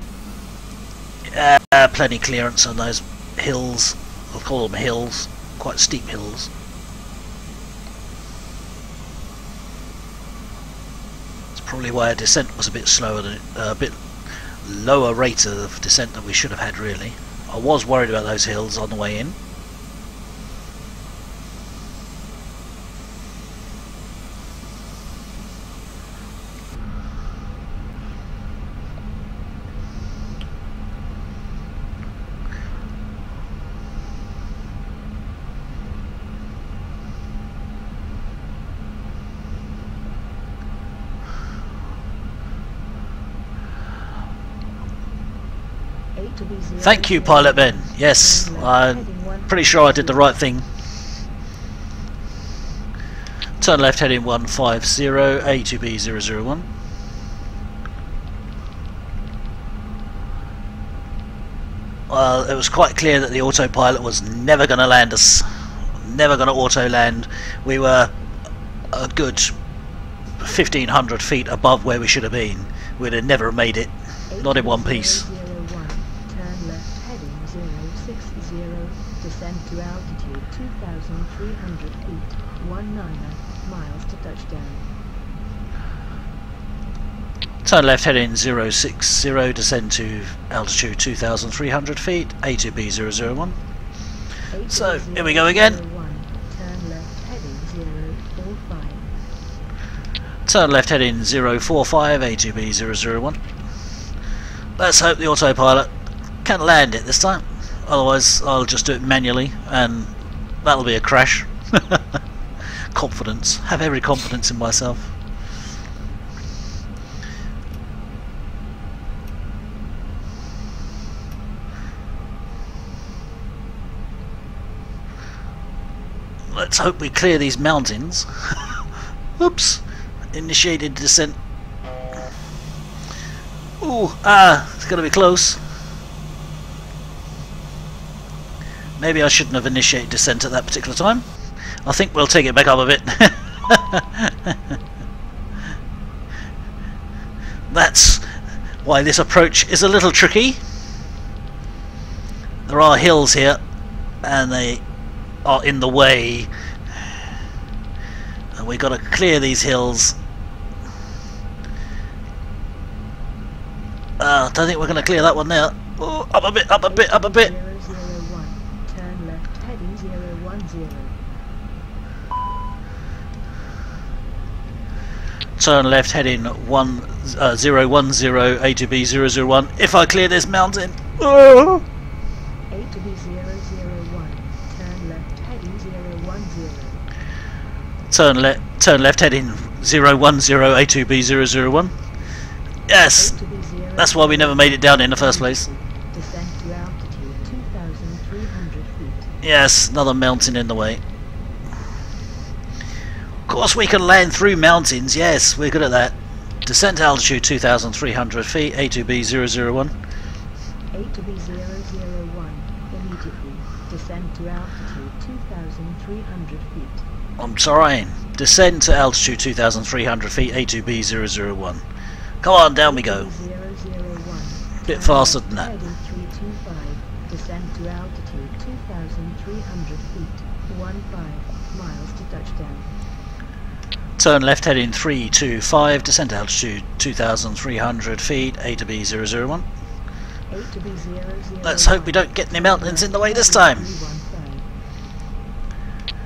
Plenty clearance on those hills. I'll call them hills. Quite steep hills. It's probably why our descent was a bit slower than a bit lower rate of descent than we should have had, really. I was worried about those hills on the way in. Thank you, Pilot Ben. Yes, I'm pretty sure I did the right thing. Turn left heading 150, A to B 001. Well, it was quite clear that the autopilot was never going to land us. Never going to auto land. We were a good 1,500 feet above where we should have been. We'd have never made it. not in one piece. 001, turn left heading 060, descend to altitude 2,300 feet, 19 miles to touchdown. Turn left heading 060, descend to altitude 2,300 feet, A2B001. So, here we go again. Turn left heading 045. Turn left heading 045, A2B001. Let's hope the autopilot can land it this time. Otherwise, I'll just do it manually, and that'll be a crash. Confidence. Have every confidence in myself. Let's hope we clear these mountains. Oops. Initiated descent. Ooh, it's gonna be close. Maybe I shouldn't have initiated descent at that particular time. I think we'll take it back up a bit. That's why this approach is a little tricky. There are hills here, and they are in the way. And we've got to clear these hills. Don't think we're going to clear that one there. Oh, up a bit, up a bit, up a bit. 001, turn left heading 010. Turn left heading 010, A2B001. If I clear this mountain. Oh. A2B001, turn left heading 010. Turn left heading 010, A2B001. Yes, that's why we never made it down in the first place. Descend to altitude 2,300 feet. Yes, another mountain in the way. Of course we can land through mountains, yes, we're good at that. Descent to altitude 2,300 feet, A2B001. A2B001, immediately descend to altitude 2,300 feet. I'm sorry, descend to altitude 2,300 feet, A2B001. Come on, down we go. 001, Bit faster than that. heading 325, descend to altitude 2,300 feet, 15 miles to touchdown. Turn left heading 325, descend to altitude 2,300 feet, A2B001. A2B001, Let's hope we don't get any mountains in the way this time.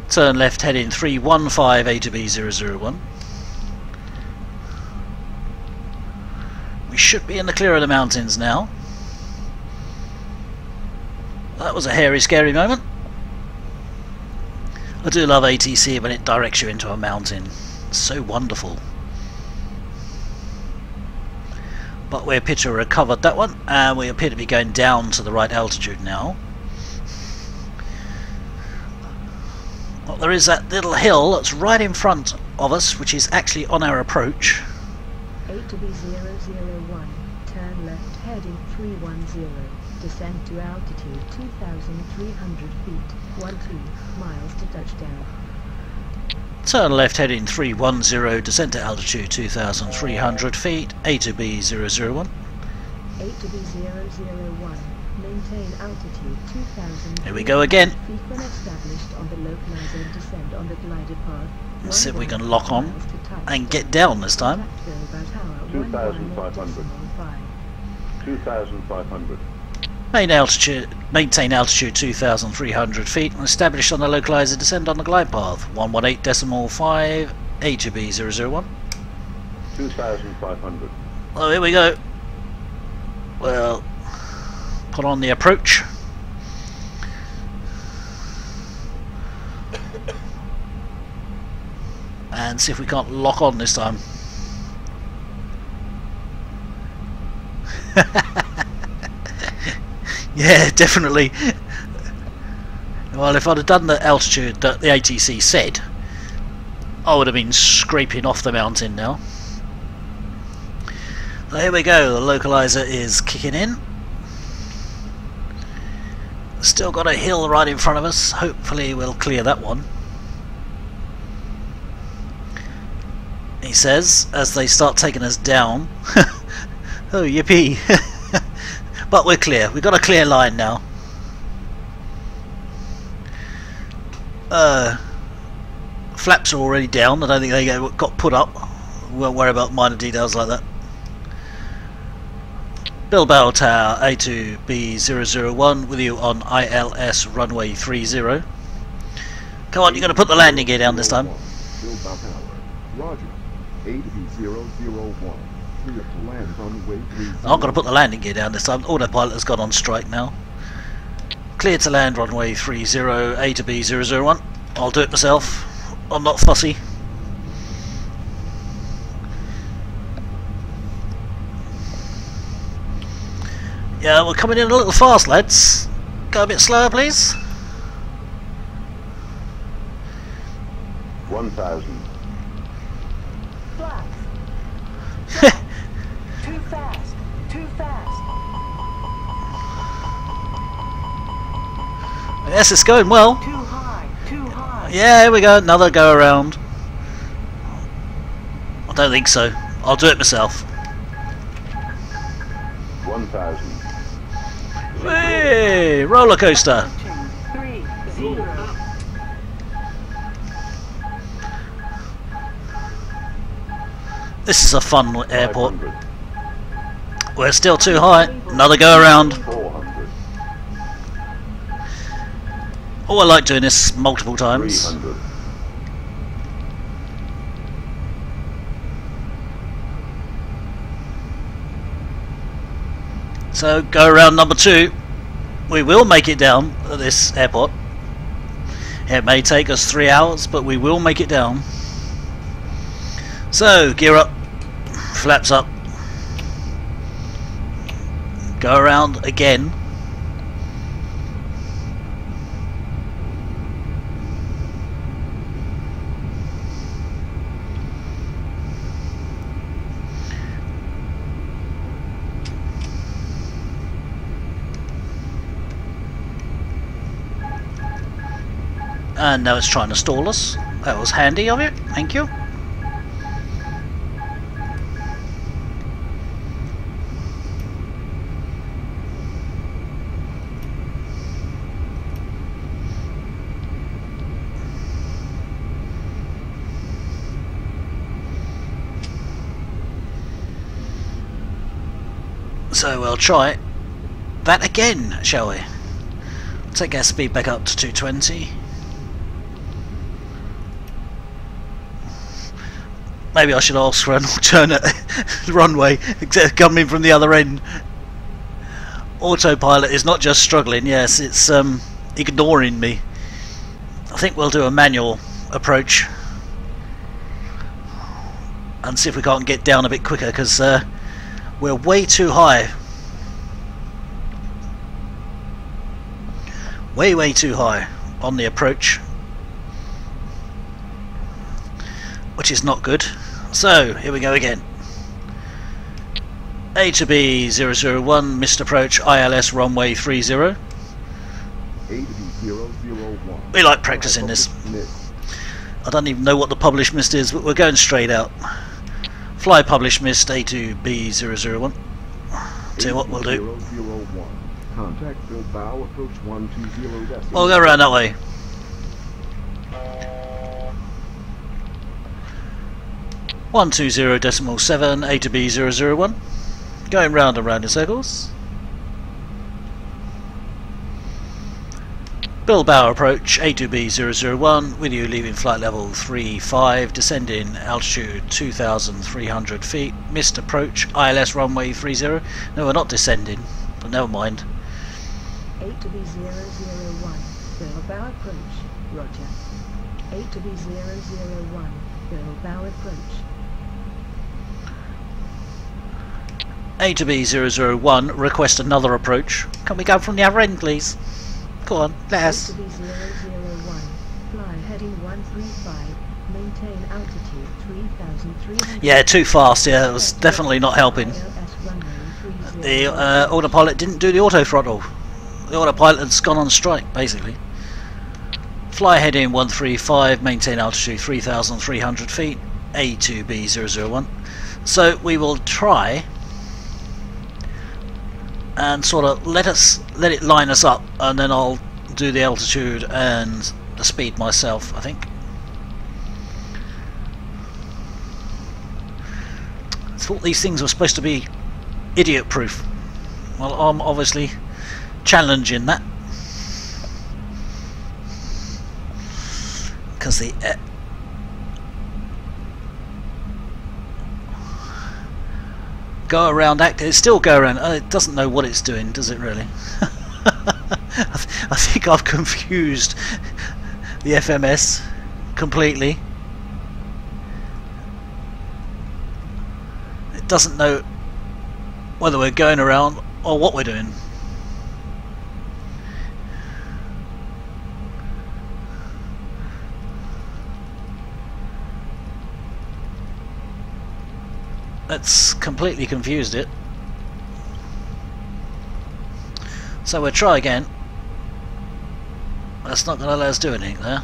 Turn left heading 315, A2B001. We should be in the clear of the mountains now. That was a hairy, scary moment. I do love ATC when it directs you into a mountain. It's so wonderful. But we appear to have recovered that one, and we appear to be going down to the right altitude now. Well, there is that little hill that's right in front of us, which is actually on our approach. A2B001, turn left heading 310, descend to altitude 2,300 feet, 12 miles to touchdown. Turn left heading 310, descend to altitude 2,300 feet, A2B001. A2B001, maintain altitude 2,000 Here we go again. feet when established on the localizer, descend on the glider path. Let's see if we can lock on and get down this time. 2,500. 2,500. Maintain altitude 2,300 feet and established on the localizer, descend on the glide path 118.5 A2B001. 2,500. Oh, here we go. Well, put on the approach. And see if we can't lock on this time. Yeah, definitely. Well, if I'd have done the altitude that the ATC said, I would have been scraping off the mountain now. So here we go, the localizer is kicking in. Still got a hill right in front of us, hopefully we'll clear that one. He says, as they start taking us down. Oh, yippee. But we're clear. We've got a clear line now. Flaps are already down. I don't think they got put up. Won't worry about minor details like that. Bilbao Tower A2B001 with you on ILS runway 30. Come on, you're going to put the landing gear down this time. Bilbao Tower. Roger. A2B001. Clear to land runway 30. I'm going to put the landing gear down this time. Autopilot has gone on strike now. Clear to land runway 30, A2B001. I'll do it myself. I'm not fussy. Yeah, we're coming in a little fast, lads. Go a bit slower, please. 1,000. Flaps. Too fast. Too fast. Yes, it's going well. Too high. Too high. Yeah, here we go. Another go around. I don't think so. I'll do it myself. 1,000. Hey, roller coaster. 3, 0. This is a fun airport. We're still too high. Another go around. 400. Oh, I like doing this multiple times. 300. So go around number 2. We will make it down at this airport. It may take us 3 hours, but we will make it down. So gear up, flaps up, go around again. And now it's trying to stall us. That was handy of it, thank you. So we'll try that again, shall we? Take our speed back up to 220. Maybe I should ask for an alternate runway coming from the other end. Autopilot is not just struggling, yes, it's ignoring me. I think we'll do a manual approach and see if we can't get down a bit quicker, because we're way too high. Way too high on the approach, which is not good. So here we go again. A2B001 missed approach, ILS runway 30. A2B001. We like practicing this. I don't even know what the published missed is, but we're going straight out. Fly published missed, A2B001. Tell you what we'll do. Contact Bilbao, approach 120. We'll go around that way. .120.7 A2B001. Going round and round in circles. Bilbao approach A2B001 with you leaving flight level 35, descending altitude 2,300 feet. Missed approach ILS runway 30. No, we're not descending, but never mind. A2B001, Bilbao approach, roger. A2B001, Bilbao approach. A2B001, request another approach. Can we go from the other end, please? Go on, let us. A2B001, fly heading 135, maintain altitude 3,300. Yeah, too fast, yeah, it was definitely not helping. The autopilot didn't do the auto throttle. The autopilot's gone on strike, basically. Fly heading 135, maintain altitude 3,300 feet, A2B001. So we will try and sort of let it line us up, and then I'll do the altitude and the speed myself, I think. I thought these things were supposed to be idiot proof. Well, I'm obviously challenging that, because the go around act, it still go around, it doesn't know what it's doing, does it really? I think I've confused the FMS completely. It doesn't know whether we're going around or what we're doing. That's completely confused it. So we'll try again. That's not going to let us do anything there.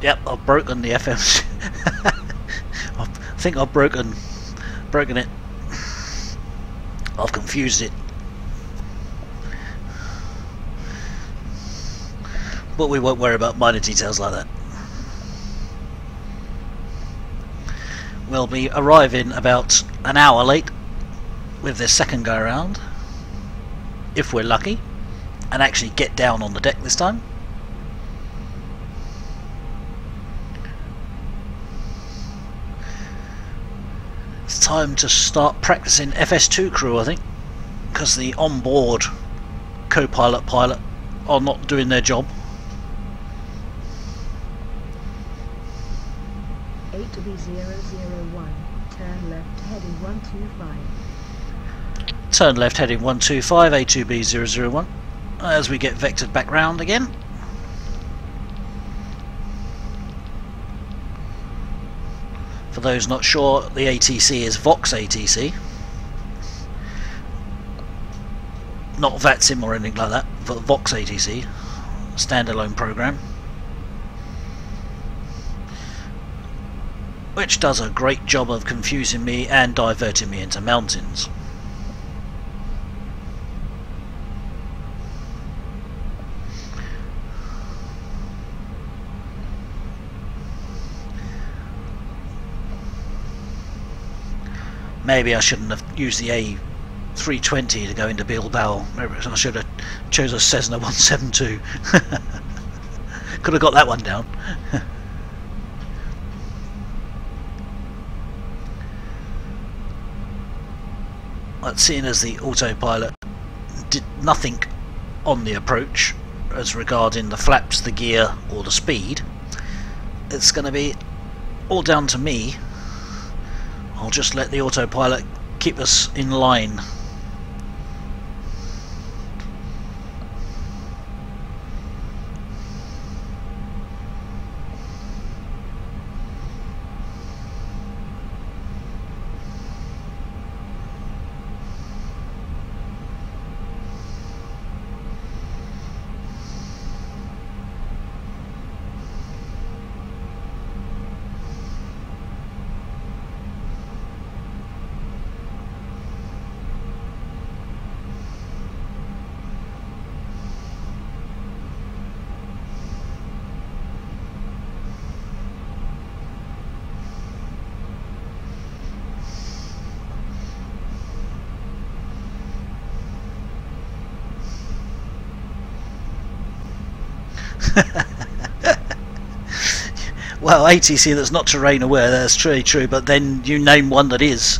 Yep, I've broken the FM. I think I've broken it. I've confused it. But we won't worry about minor details like that. We'll be arriving about an hour late with this second go around, if we're lucky, and actually get down on the deck this time. It's time to start practicing FS2 crew, I think, because the onboard co-pilot pilot are not doing their job. 8 to be 001, turn left heading 125. Turn left heading 125, A2B 001, as we get vectored back round again. For those not sure, the ATC is Vox ATC, not VATSIM or anything like that, but Vox ATC, standalone program, which does a great job of confusing me and diverting me into mountains. Maybe I shouldn't have used the A320 to go into Bilbao. Maybe I should have chosen a Cessna 172. Could have got that one down. But seeing as the autopilot did nothing on the approach as regarding the flaps, the gear or the speed, it's going to be all down to me. I'll just let the autopilot keep us in line. Well, ATC that's not terrain aware, that's truly true, but then you name one that is.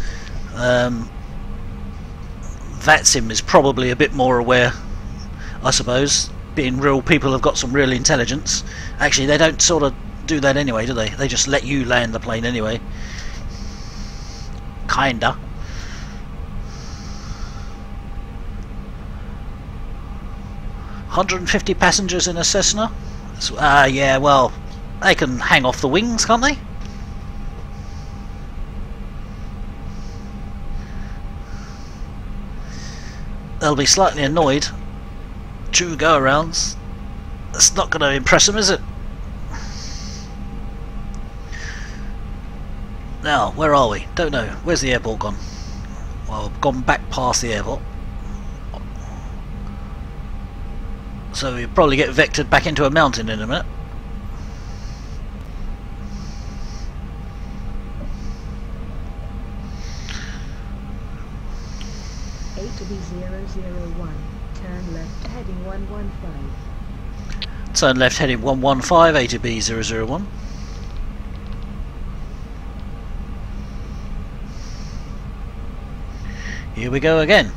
VATSIM is probably a bit more aware, I suppose, being real people have got some real intelligence. Actually, they don't sort of do that anyway, do they? They just let you land the plane anyway. Kinda. $150 passengers in a Cessna? Yeah, well, they can hang off the wings, can't they? they'll be slightly annoyed. True go-arounds. That's not going to impress them, is it? Now, where are we? Don't know. Where's the airport gone? Well, I've gone back past the airport. So we'll probably get vectored back into a mountain in a minute. A2B001, turn left heading 115. Turn left heading 115, A2B001. Here we go again.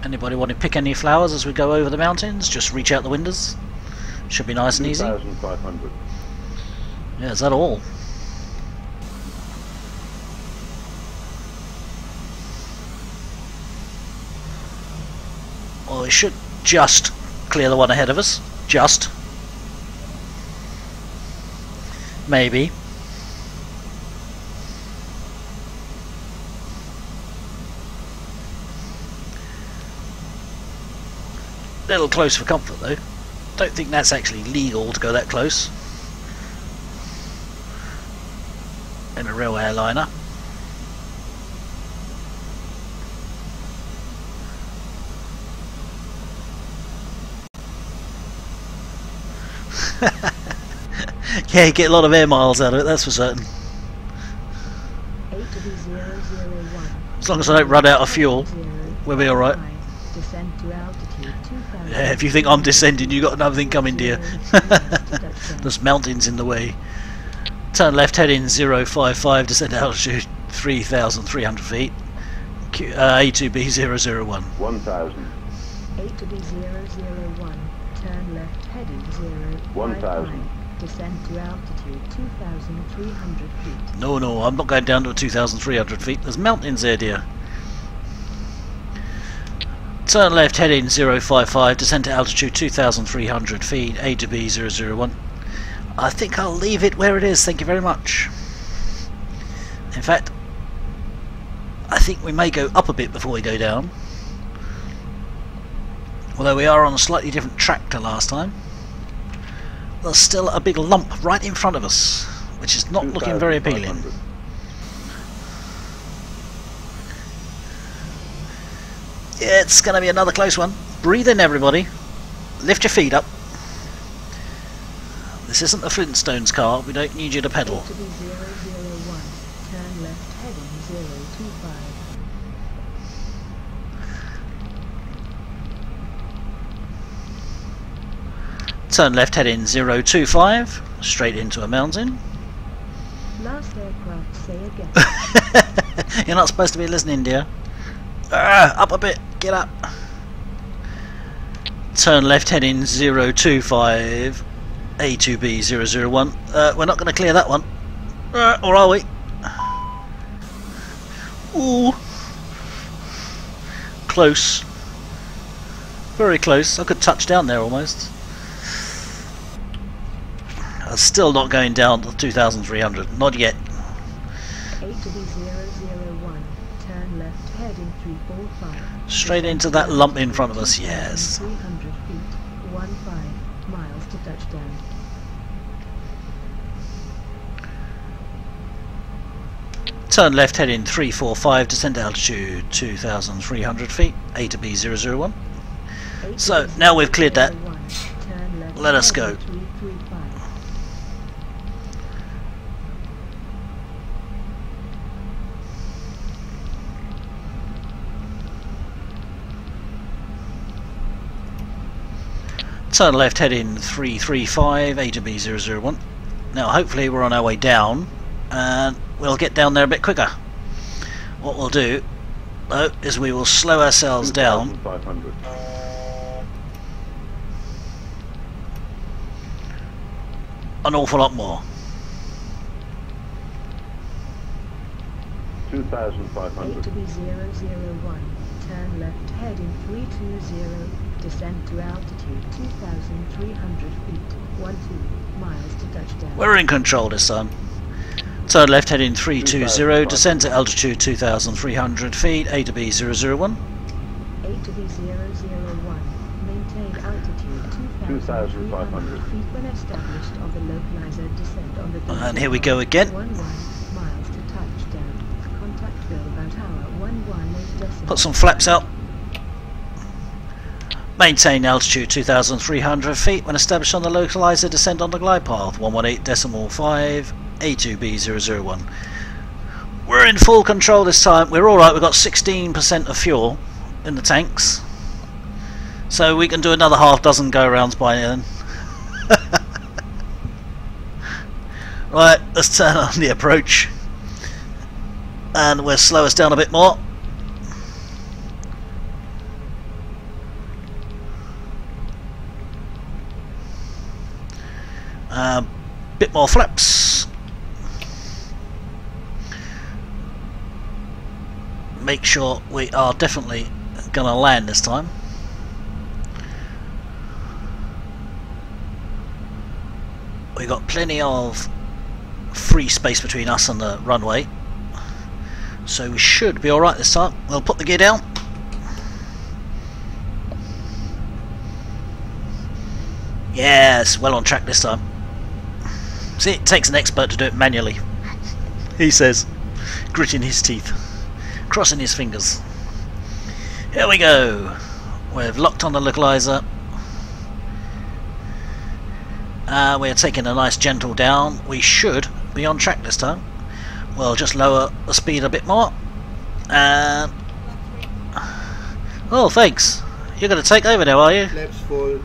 Anybody want to pick any flowers as we go over the mountains? Just reach out the windows. Should be nice and easy. 2,500. Yeah, is that all? Well, we should just clear the one ahead of us. Just. Maybe. A little close for comfort though. Don't think that's actually legal to go that close in a real airliner. Yeah, you get a lot of air miles out of it, that's for certain. As long as I don't run out of fuel, we'll be alright. Yeah, if you think I'm descending, you got another thing coming, dear. There's mountains in the way. Turn left heading 055, descend altitude 3,300 feet. A2B001. 1,000. A2B001, turn left heading 055. 1,000. Descend to altitude 2,300 feet. No, no, I'm not going down to 2,300 feet. There's mountains there, dear. Turn left heading 055, descend to altitude 2,300 feet, A2B001. I think I'll leave it where it is, thank you very much. In fact, I think we may go up a bit before we go down. Although we are on a slightly different track to last time. There's still a big lump right in front of us, which is not looking very appealing. Yeah, it's going to be another close one. Breathe in, everybody. Lift your feet up. This isn't a Flintstones car. We don't need you to pedal. A2B001, turn left heading 025. Turn left heading 025, straight into a mountain. Last aircraft, say again. You're not supposed to be listening, dear. Up a bit, get up. Turn left heading 025, A2B001. We're not going to clear that one. Or are we? Ooh. Close. Very close. I could touch down there almost. I'm still not going down to 2,300. Not yet. A2B001, turn left heading 345. Straight into that lump in front of us, yes. 300 feet, 15 miles to touchdown. Turn left heading 345, descend to altitude 2,300 feet, A2B001. So, now we've cleared that, let us go. Turn left heading 335, A2B001. Now hopefully we're on our way down and we'll get down there a bit quicker. What we'll do though is we will slow ourselves down. 2,500. An awful lot more. 2,500. A2B001, turn left heading 320, descend to altitude 2,300 feet, 12. miles to touchdown. We're in control this time. Turn left heading 320, descend to altitude 2,300 feet, A to B 001. A to B 001, maintain altitude 2,500 feet when established on the localizer, descend on the And here we go again. 11 miles to touchdown. Contact Bill about hour 118 Put some flaps out. Maintain altitude 2,300 feet when established on the localizer, descend on the glide path 118.5 A2B001. We're in full control this time. We're alright, we've got 16% of fuel in the tanks, so we can do another half dozen go rounds by then. Right, let's turn on the approach and we'll slow us down a bit more. Bit more flaps. Make sure we are definitely gonna land this time. We got plenty of free space between us and the runway, so we should be alright this time. We'll put the gear down. Yes, well on track this time. See, it takes an expert to do it manually, he says, gritting his teeth, crossing his fingers. Here we go. We've locked on the localizer. We're taking a nice gentle down. We should be on track this time. We'll just lower the speed a bit more. And oh, thanks. You're going to take over now, are you? Flaps full.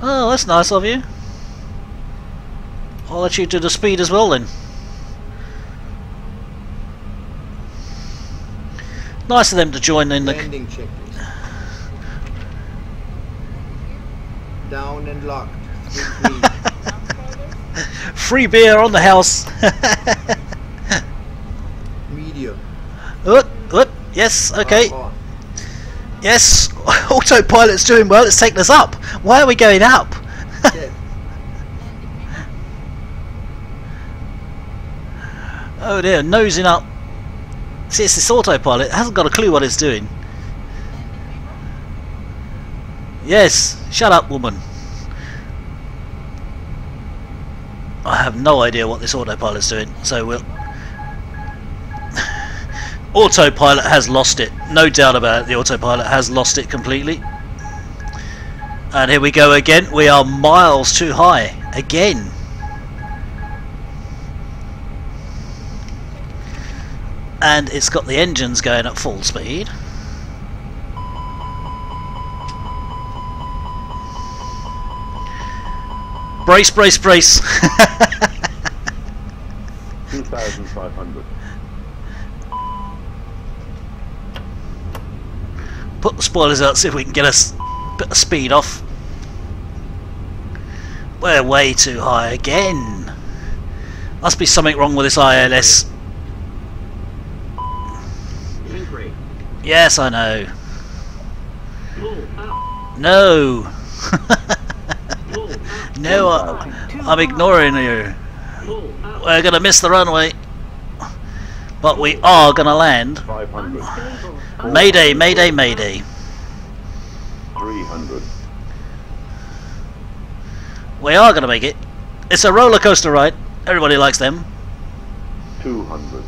Oh, that's nice of you. I'll let you do the speed as well then. Nice of them to join in the Landing checklist. Down and locked. free beer on the house. Medium. Yes, okay. Yes, autopilot's doing well. It's taking us up. Why are we going up? Oh dear, nosing up. See, it's this autopilot. It hasn't got a clue what it's doing. Yes, shut up, woman. I have no idea what this autopilot's doing, so we'll... Autopilot has lost it, no doubt about it. The autopilot has lost it completely. And here we go again. We are miles too high again. And it's got the engines going at full speed. Brace, brace, brace. 2,500. Put the spoilers out, see if we can get a bit of speed off. We're way too high again. Must be something wrong with this ILS. Yes, I know. No. No, I'm ignoring you. We're gonna miss the runway, but we are gonna land. 500. Mayday, mayday, mayday. 300. We are gonna make it. It's a roller coaster ride. Everybody likes them. 200.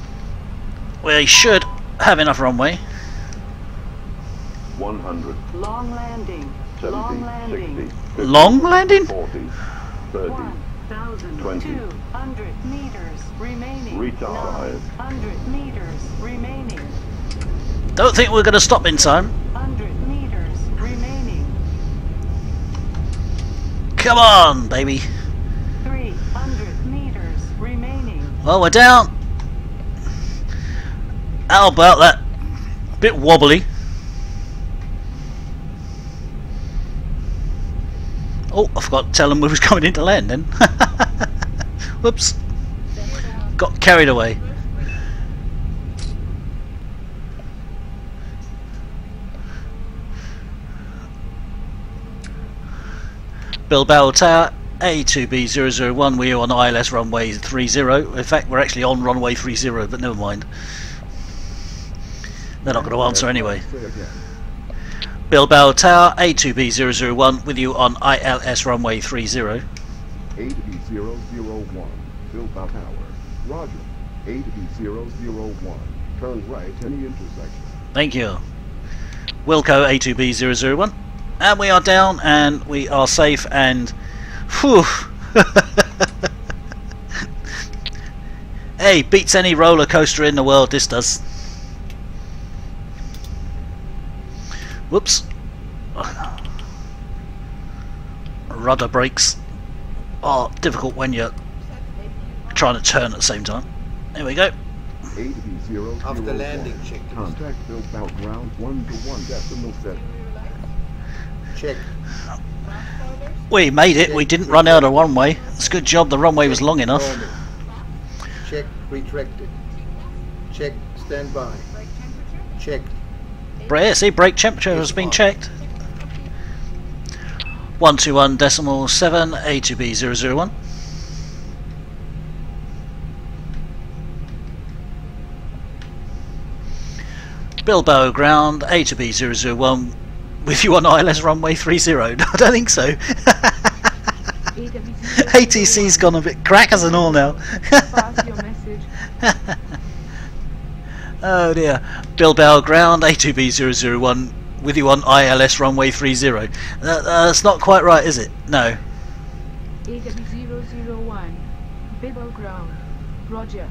We should have enough runway. 100. Long landing. 70, Long landing. 60, 50, Long landing? 40, 30, 20. 200 meters remaining. Retard. 900 meters remaining. Don't think we're gonna stop in time. 100 meters remaining. Come on, baby. 300 meters remaining. Well, we're down. How about that? Bit wobbly. Oh, I forgot to tell them we was coming in to land then. Whoops. Got carried away. Bilbao Tower, A2B001, we're on ILS runway 30. In fact, we're actually on runway 30, but never mind. They're not going to answer anyway. Bilbao Tower, A2B001, with you on ILS runway 30. A2B001, Bilbao Tower. Roger. A2B001, turn right any intersection. Thank you. Wilco A2B001, and we are down and we are safe and whew. Hey, beats any roller coaster in the world, this does. Whoops. Rudder brakes are difficult when you're trying to turn at the same time. There we go. After landing, check. Contact Bilbao ground 1-1.7. Check. We made it. We didn't run out of runway. It's a good job the runway was long enough. Check, retracted. Check, stand by. Check. See, brake temperature has been checked. 121.7 A2B001. Bilbao ground A2B001 with you on ILS runway 30. I don't think so. ATC's gone a bit crackers and all now. Oh dear. Bilbao ground A2B001 with you on ILS runway 30. That's not quite right, is it? No. AW001, Bilbao ground, Roger.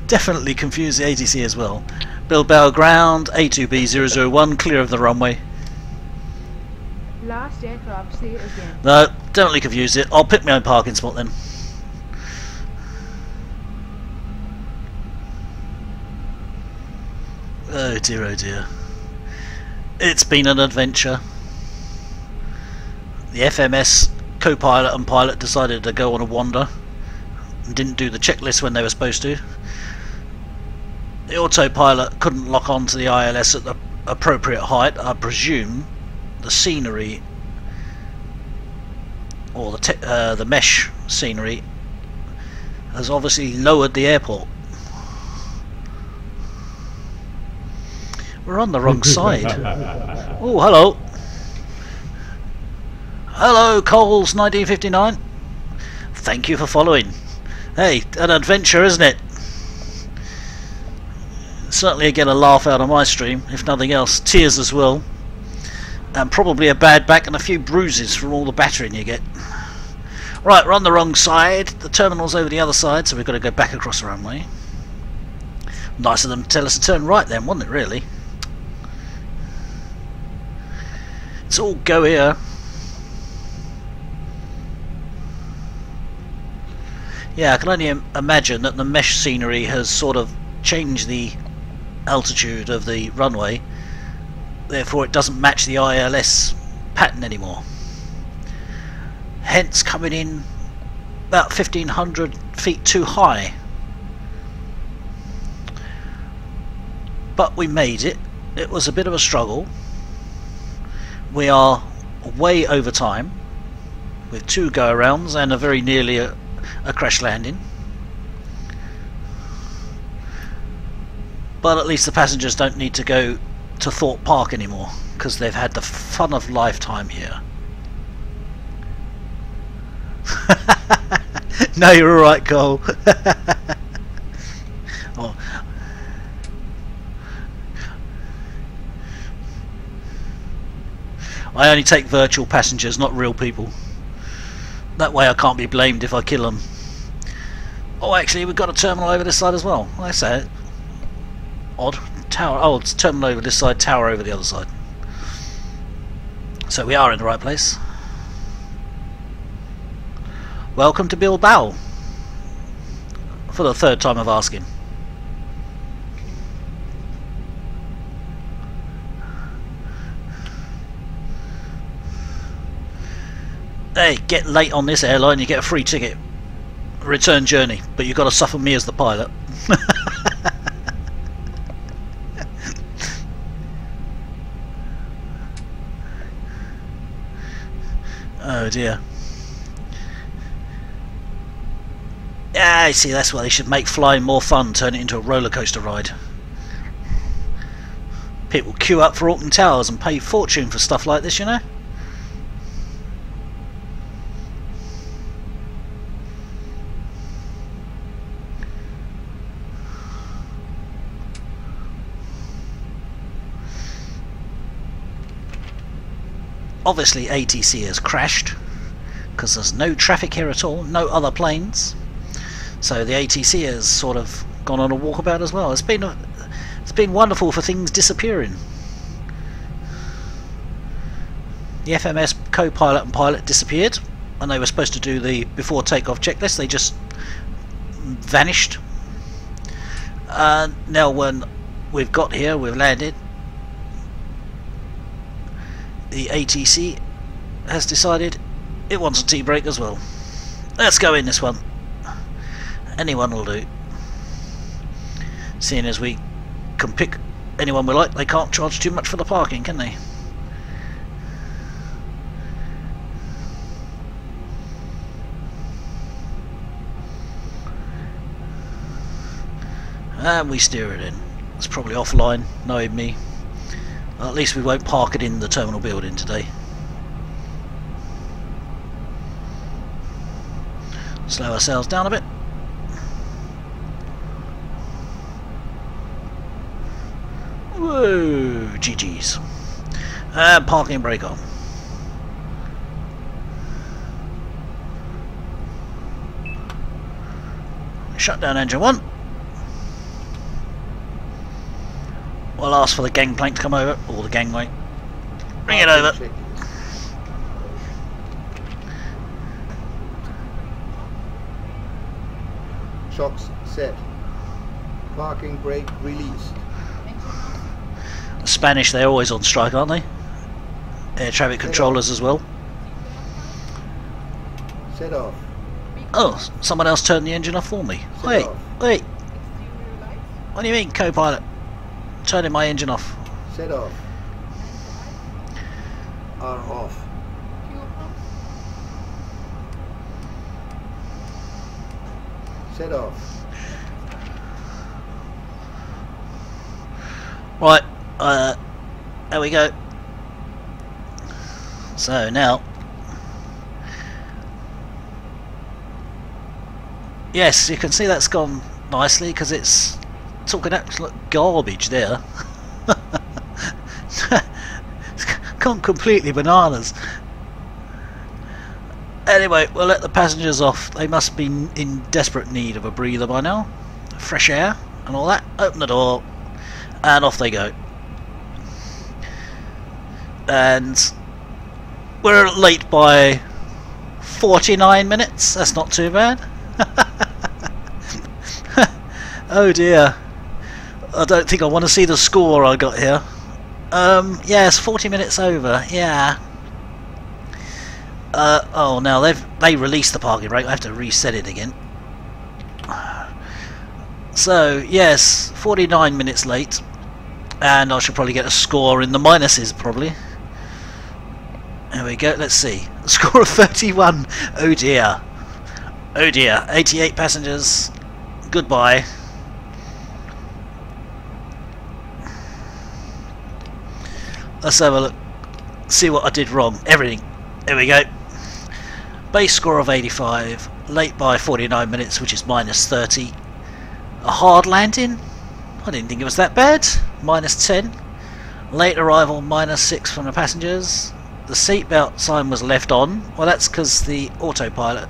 Definitely confused the ATC as well. Bilbao ground A2B001, clear of the runway. Last aircraft, say it again. No, definitely confused it. I'll pick my own parking spot then. Oh dear, oh dear. It's been an adventure. The FMS co-pilot and pilot decided to go on a wander and didn't do the checklist when they were supposed to. The autopilot couldn't lock onto the ILS at the appropriate height. I presume the scenery or the mesh scenery has obviously lowered the airport. We're on the wrong side. Oh, hello. Hello, Coles 1959. Thank you for following. Hey, an adventure, isn't it? Certainly get a laugh out of my stream, if nothing else. Tears as well. And probably a bad back and a few bruises from all the battering you get. Right, we're on the wrong side. The terminal's over the other side, so we've got to go back across the runway. Nice of them to tell us to turn right then, wasn't it, really? It's all go here. Yeah, I can only imagine that the mesh scenery has sort of changed the altitude of the runway, therefore it doesn't match the ILS pattern anymore, hence coming in about 1500 feet too high. But we made it. It was a bit of a struggle. We are way over time with 2 go-arounds and a very nearly a crash landing. But at least the passengers don't need to go to Thorpe Park anymore, because they've had the fun of lifetime here. No, you're alright, Cole. Oh. I only take virtual passengers, not real people. That way I can't be blamed if I kill them. Oh, actually, we've got a terminal over this side as well. I say it. Odd. Tower. Oh, it's terminal over this side, tower over the other side. So we are in the right place. Welcome to Bilbao. For the 3rd time of asking. Hey, get late on this airline, you get a free ticket. Return journey, but you've got to suffer me as the pilot. Oh dear. Yeah, I see, that's why they should make flying more fun, turn it into a roller coaster ride. People queue up for Alton Towers and pay fortune for stuff like this, you know? Obviously ATC has crashed because there's no traffic here at all, no other planes. So the ATC has sort of gone on a walkabout as well. It's been wonderful for things disappearing. The FMS co-pilot and pilot disappeared, and they were supposed to do the before takeoff checklist. They just vanished. Now when we've got here, we've landed, the ATC has decided it wants a tea break as well. Let's go in this one. Anyone will do. Seeing as we can pick anyone we like, they can't charge too much for the parking, can they? And we steer it in. It's probably offline, knowing me. At least we won't park it in the terminal building today. Slow ourselves down a bit. Whoa, GG's. And parking brake on. Shut down engine 1. We'll ask for the gangplank to come over, or the gangway. Bring it over. Shocks set. Parking brake released. The Spanish, they're always on strike, aren't they? Air traffic controllers as well. Set off. Oh, someone else turned the engine off for me. Wait, wait. What do you mean, co-pilot? Turning my engine off. Set off. Are off. Set off. Right, there we go. So now, yes, you can see that's gone nicely because it's talking absolute garbage there. It's gone completely bananas. Anyway, we'll let the passengers off. They must be in desperate need of a breather by now. Fresh air and all that. Open the door and off they go. And we're late by 49 minutes. That's not too bad. Oh dear. I don't think I want to see the score I got here. Yes, 40 minutes over. Yeah. Oh, now they released the parking brake. I have to reset it again. So yes, 49 minutes late, and I should probably get a score in the minuses probably. There we go. Let's see. A score of 31. Oh dear. Oh dear. 88 passengers. Goodbye. Let's have a look. See what I did wrong. Everything. There we go. Base score of 85. Late by 49 minutes, which is minus 30. A hard landing. I didn't think it was that bad. Minus 10. Late arrival, minus 6 from the passengers. The seatbelt sign was left on. Well, that's because the autopilot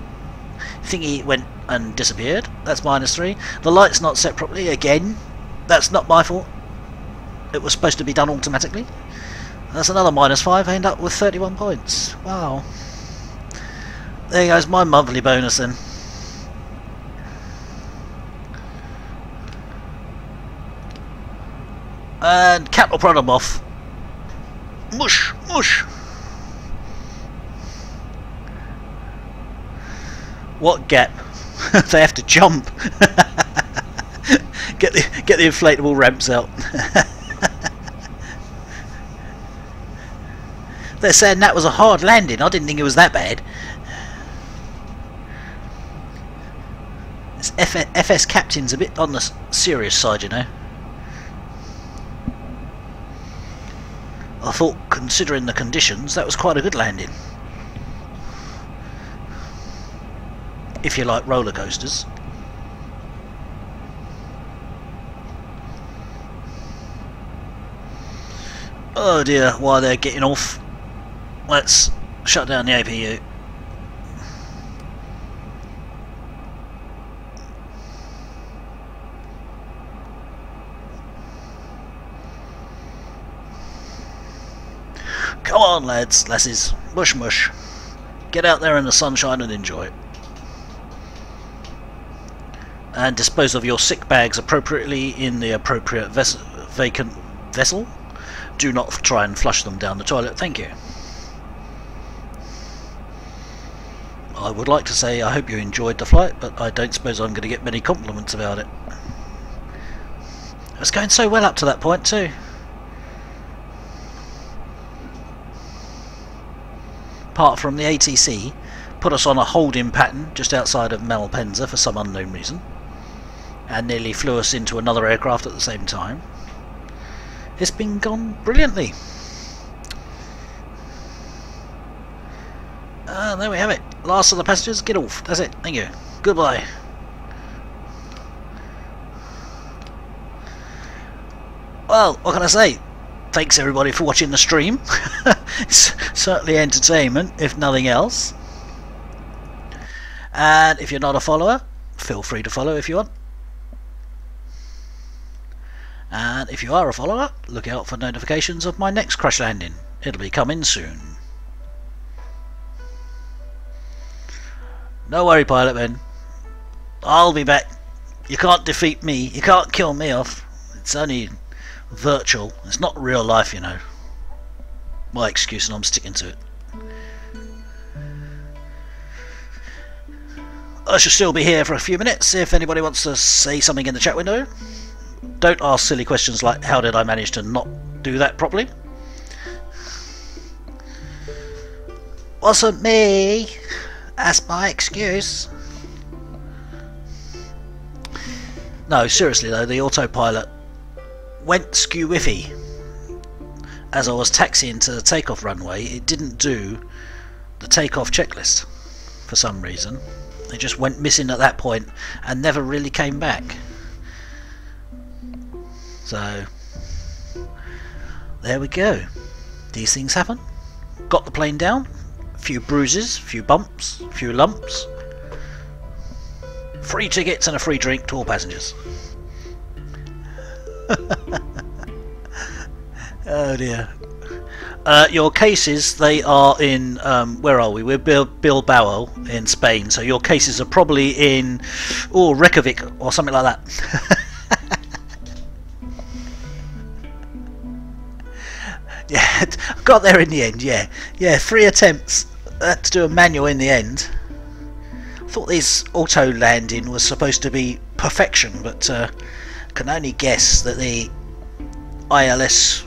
thingy went and disappeared. That's minus 3. The light's not set properly. Again, that's not my fault. It was supposed to be done automatically. That's another minus 5. I end up with 31 points. Wow. There goes my monthly bonus then. And cattle prod them off. Mush, mush. What gap? They have to jump. Get the inflatable ramps out. They're saying that was a hard landing. I didn't think it was that bad. This FS captain's a bit on the serious side, you know. I thought, considering the conditions, that was quite a good landing. If you like roller coasters. Oh dear, while they're getting off, let's shut down the APU. Come on lads, lasses, mush mush. Get out there in the sunshine and enjoy it. And dispose of your sick bags appropriately in the appropriate vacant vessel. Do not try and flush them down the toilet, thank you. I would like to say I hope you enjoyed the flight, but I don't suppose I'm going to get many compliments about it. It was going so well up to that point too. Apart from the ATC put us on a holding pattern just outside of Malpensa for some unknown reason, and nearly flew us into another aircraft at the same time. It's been gone brilliantly. There we have it. Last of the passengers, get off. That's it. Thank you. Goodbye. Well, what can I say? Thanks everybody for watching the stream. It's certainly entertainment, if nothing else. And if you're not a follower, feel free to follow if you want. And if you are a follower, look out for notifications of my next crash landing. It'll be coming soon. No worry, pilot man. I'll be back. You can't defeat me. You can't kill me off. It's only virtual. It's not real life, you know. My excuse, and I'm sticking to it. I shall still be here for a few minutes if anybody wants to say something in the chat window. Don't ask silly questions like how did I manage to not do that properly. Wasn't me. That's my excuse. No, seriously though, the autopilot went skew-whiffy. As I was taxiing to the takeoff runway, it didn't do the takeoff checklist for some reason. It just went missing at that point and never really came back. So there we go. These things happen. Got the plane down. A few bruises, a few bumps, a few lumps. Free tickets and a free drink to all passengers. Oh dear. Your cases, they are in, where are we? We're Bilbao in Spain, so your cases are probably in, Reykjavik or something like that. Yeah, got there in the end, yeah. Yeah, 3 attempts to do a manual in the end. I thought this auto landing was supposed to be perfection, but can only guess that the ILS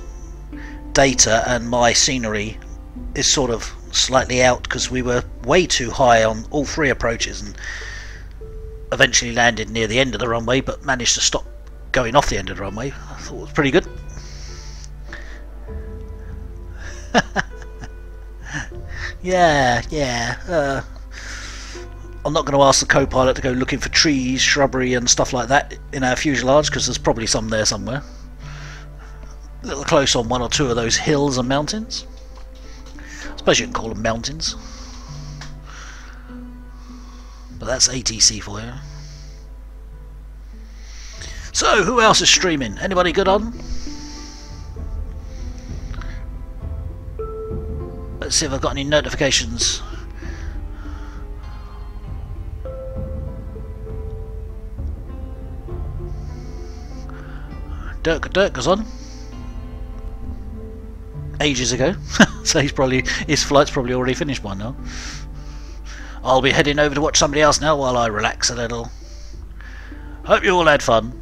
data and my scenery is sort of slightly out because we were way too high on all 3 approaches and eventually landed near the end of the runway, but managed to stop going off the end of the runway. I thought it was pretty good. Yeah. I'm not going to ask the co-pilot to go looking for trees, shrubbery and stuff like that in our fuselage because there's probably some there somewhere. A little close on 1 or 2 of those hills and mountains. I suppose you can call them mountains. But that's ATC for you. So, who else is streaming? Anybody good on? Let's see if I've got any notifications. Dirk goes on. Ages ago. So his flight's probably already finished by now. I'll be heading over to watch somebody else now while I relax a little. Hope you all had fun.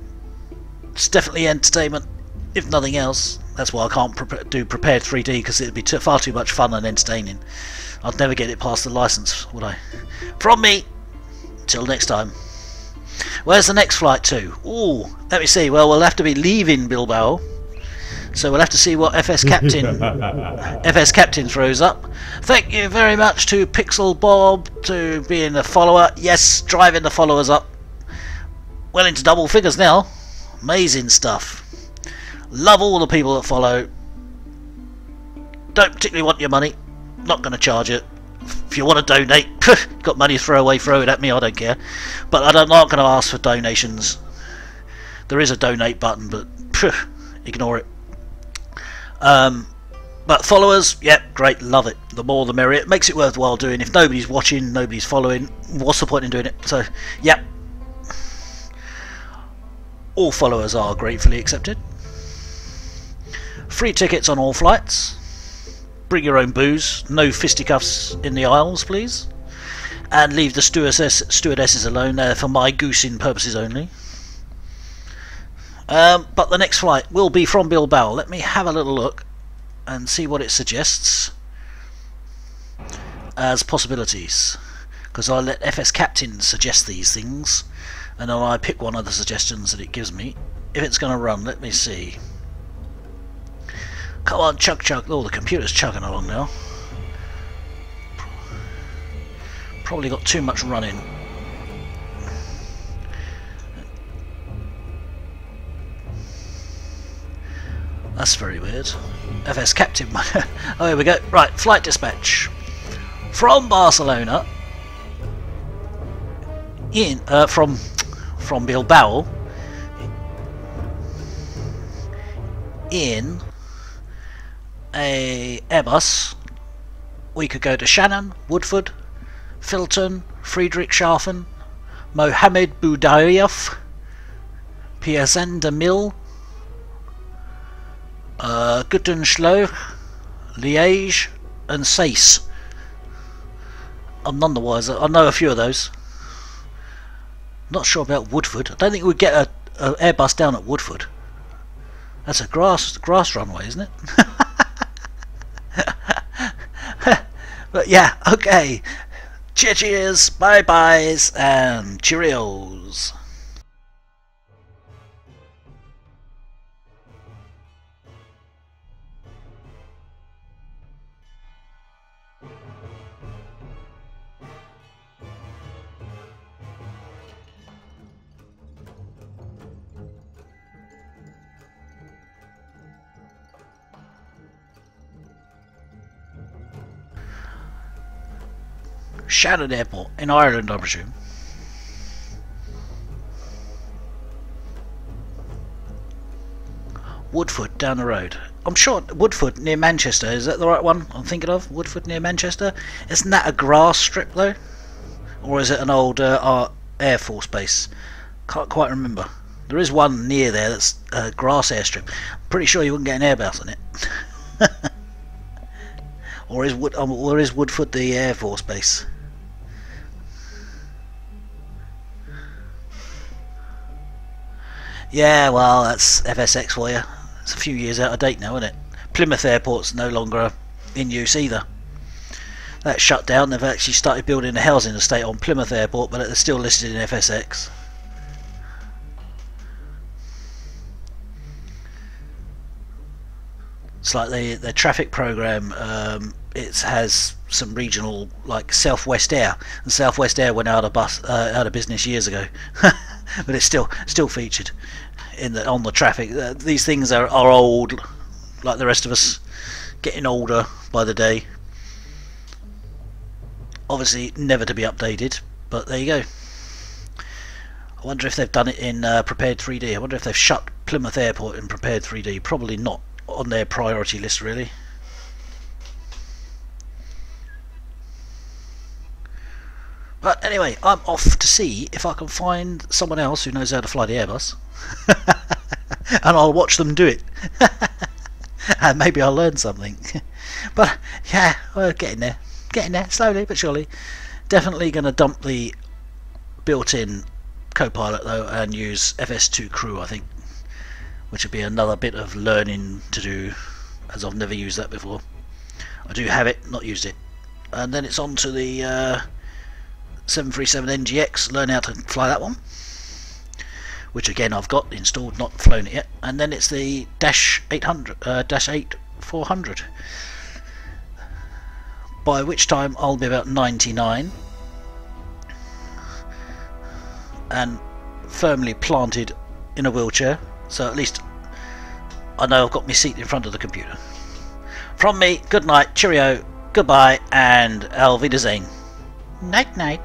It's definitely entertainment, if nothing else. That's why I can't do prepared 3D, because it'd be far too much fun and entertaining. I'd never get it past the license, would I? From me, till next time. Where's the next flight to? Ooh, let me see. Well, we'll have to be leaving Bilbao, so we'll have to see what FS Captain throws up. Thank you very much to Pixel Bob to being a follower. Yes, driving the followers up. Well into double figures now. Amazing stuff. Love all the people that follow. Don't particularly want your money. Not going to charge it. If you want to donate, got money to throw away, throw it at me, I don't care. But I'm not going to ask for donations. There is a donate button, but ignore it. But followers, yep, great, love it. The more the merrier. It makes it worthwhile doing. If nobody's watching, nobody's following, what's the point in doing it? So, yep. All followers are gratefully accepted. Free tickets on all flights. Bring your own booze. No fisticuffs in the aisles, please. And leave the stewardesses alone. They're for my goosing purposes only. But the next flight will be from Bilbao. Let me have a little look and see what it suggests as possibilities. Because I let FS Captain suggest these things, and then I pick one of the suggestions that it gives me. If it's going to run, let me see. Come on, chug. Oh, the computer's chugging along now. Probably got too much running. That's very weird. FS Captain. Oh, here we go. Right, flight dispatch from Barcelona. From Bilbao in a Airbus. We could go to Shannon, Woodford, Filton, Friedrichshafen, Mohammed Boudaouf, Piazen de Mille, Gutenschloh, Liège, and Sace. I'm none the wiser. I know a few of those. Not sure about Woodford. I don't think we'd get an Airbus down at Woodford. That's a grass runway, isn't it? But yeah, okay. Cheers, bye byes, and cheerios. Shannon Airport in Ireland, I presume. Woodford down the road. I'm sure Woodford near Manchester. Is that the right one I'm thinking of? Woodford near Manchester. Isn't that a grass strip though, or is it an old Air Force base? Can't quite remember. There is one near there that's a grass airstrip. Pretty sure you wouldn't get an Airbus on it. Or is Woodford the Air Force base? Yeah, well, that's FSX for you. It's a few years out of date now, isn't it? Plymouth Airport's no longer in use either. That's shut down. They've actually started building a housing estate on Plymouth Airport, but it's still listed in FSX. It's like the traffic program. It has some regional, like Southwest Air, and Southwest Air went out of business years ago, but it's still featured on the traffic. These things are old, like the rest of us, getting older by the day. Obviously, never to be updated, but there you go. I wonder if they've done it in prepared 3D. I wonder if they've shut Plymouth Airport in prepared 3D. Probably not on their priority list, really. But anyway, I'm off to see if I can find someone else who knows how to fly the Airbus. And I'll watch them do it. And maybe I'll learn something. But yeah, we're getting there. Getting there, slowly but surely. Definitely going to dump the built-in co-pilot though and use FS2 Crew, I think. which would be another bit of learning to do, as I've never used that before. I do have it, not used it. And then it's on to the 737 NGX, learn how to fly that one, which again I've got installed, not flown it yet. And then it's the Dash 400, by which time I'll be about 99 and firmly planted in a wheelchair, so at least I know I've got my seat in front of the computer. From me, good night, cheerio, goodbye, and auf Wiedersehen. Night night.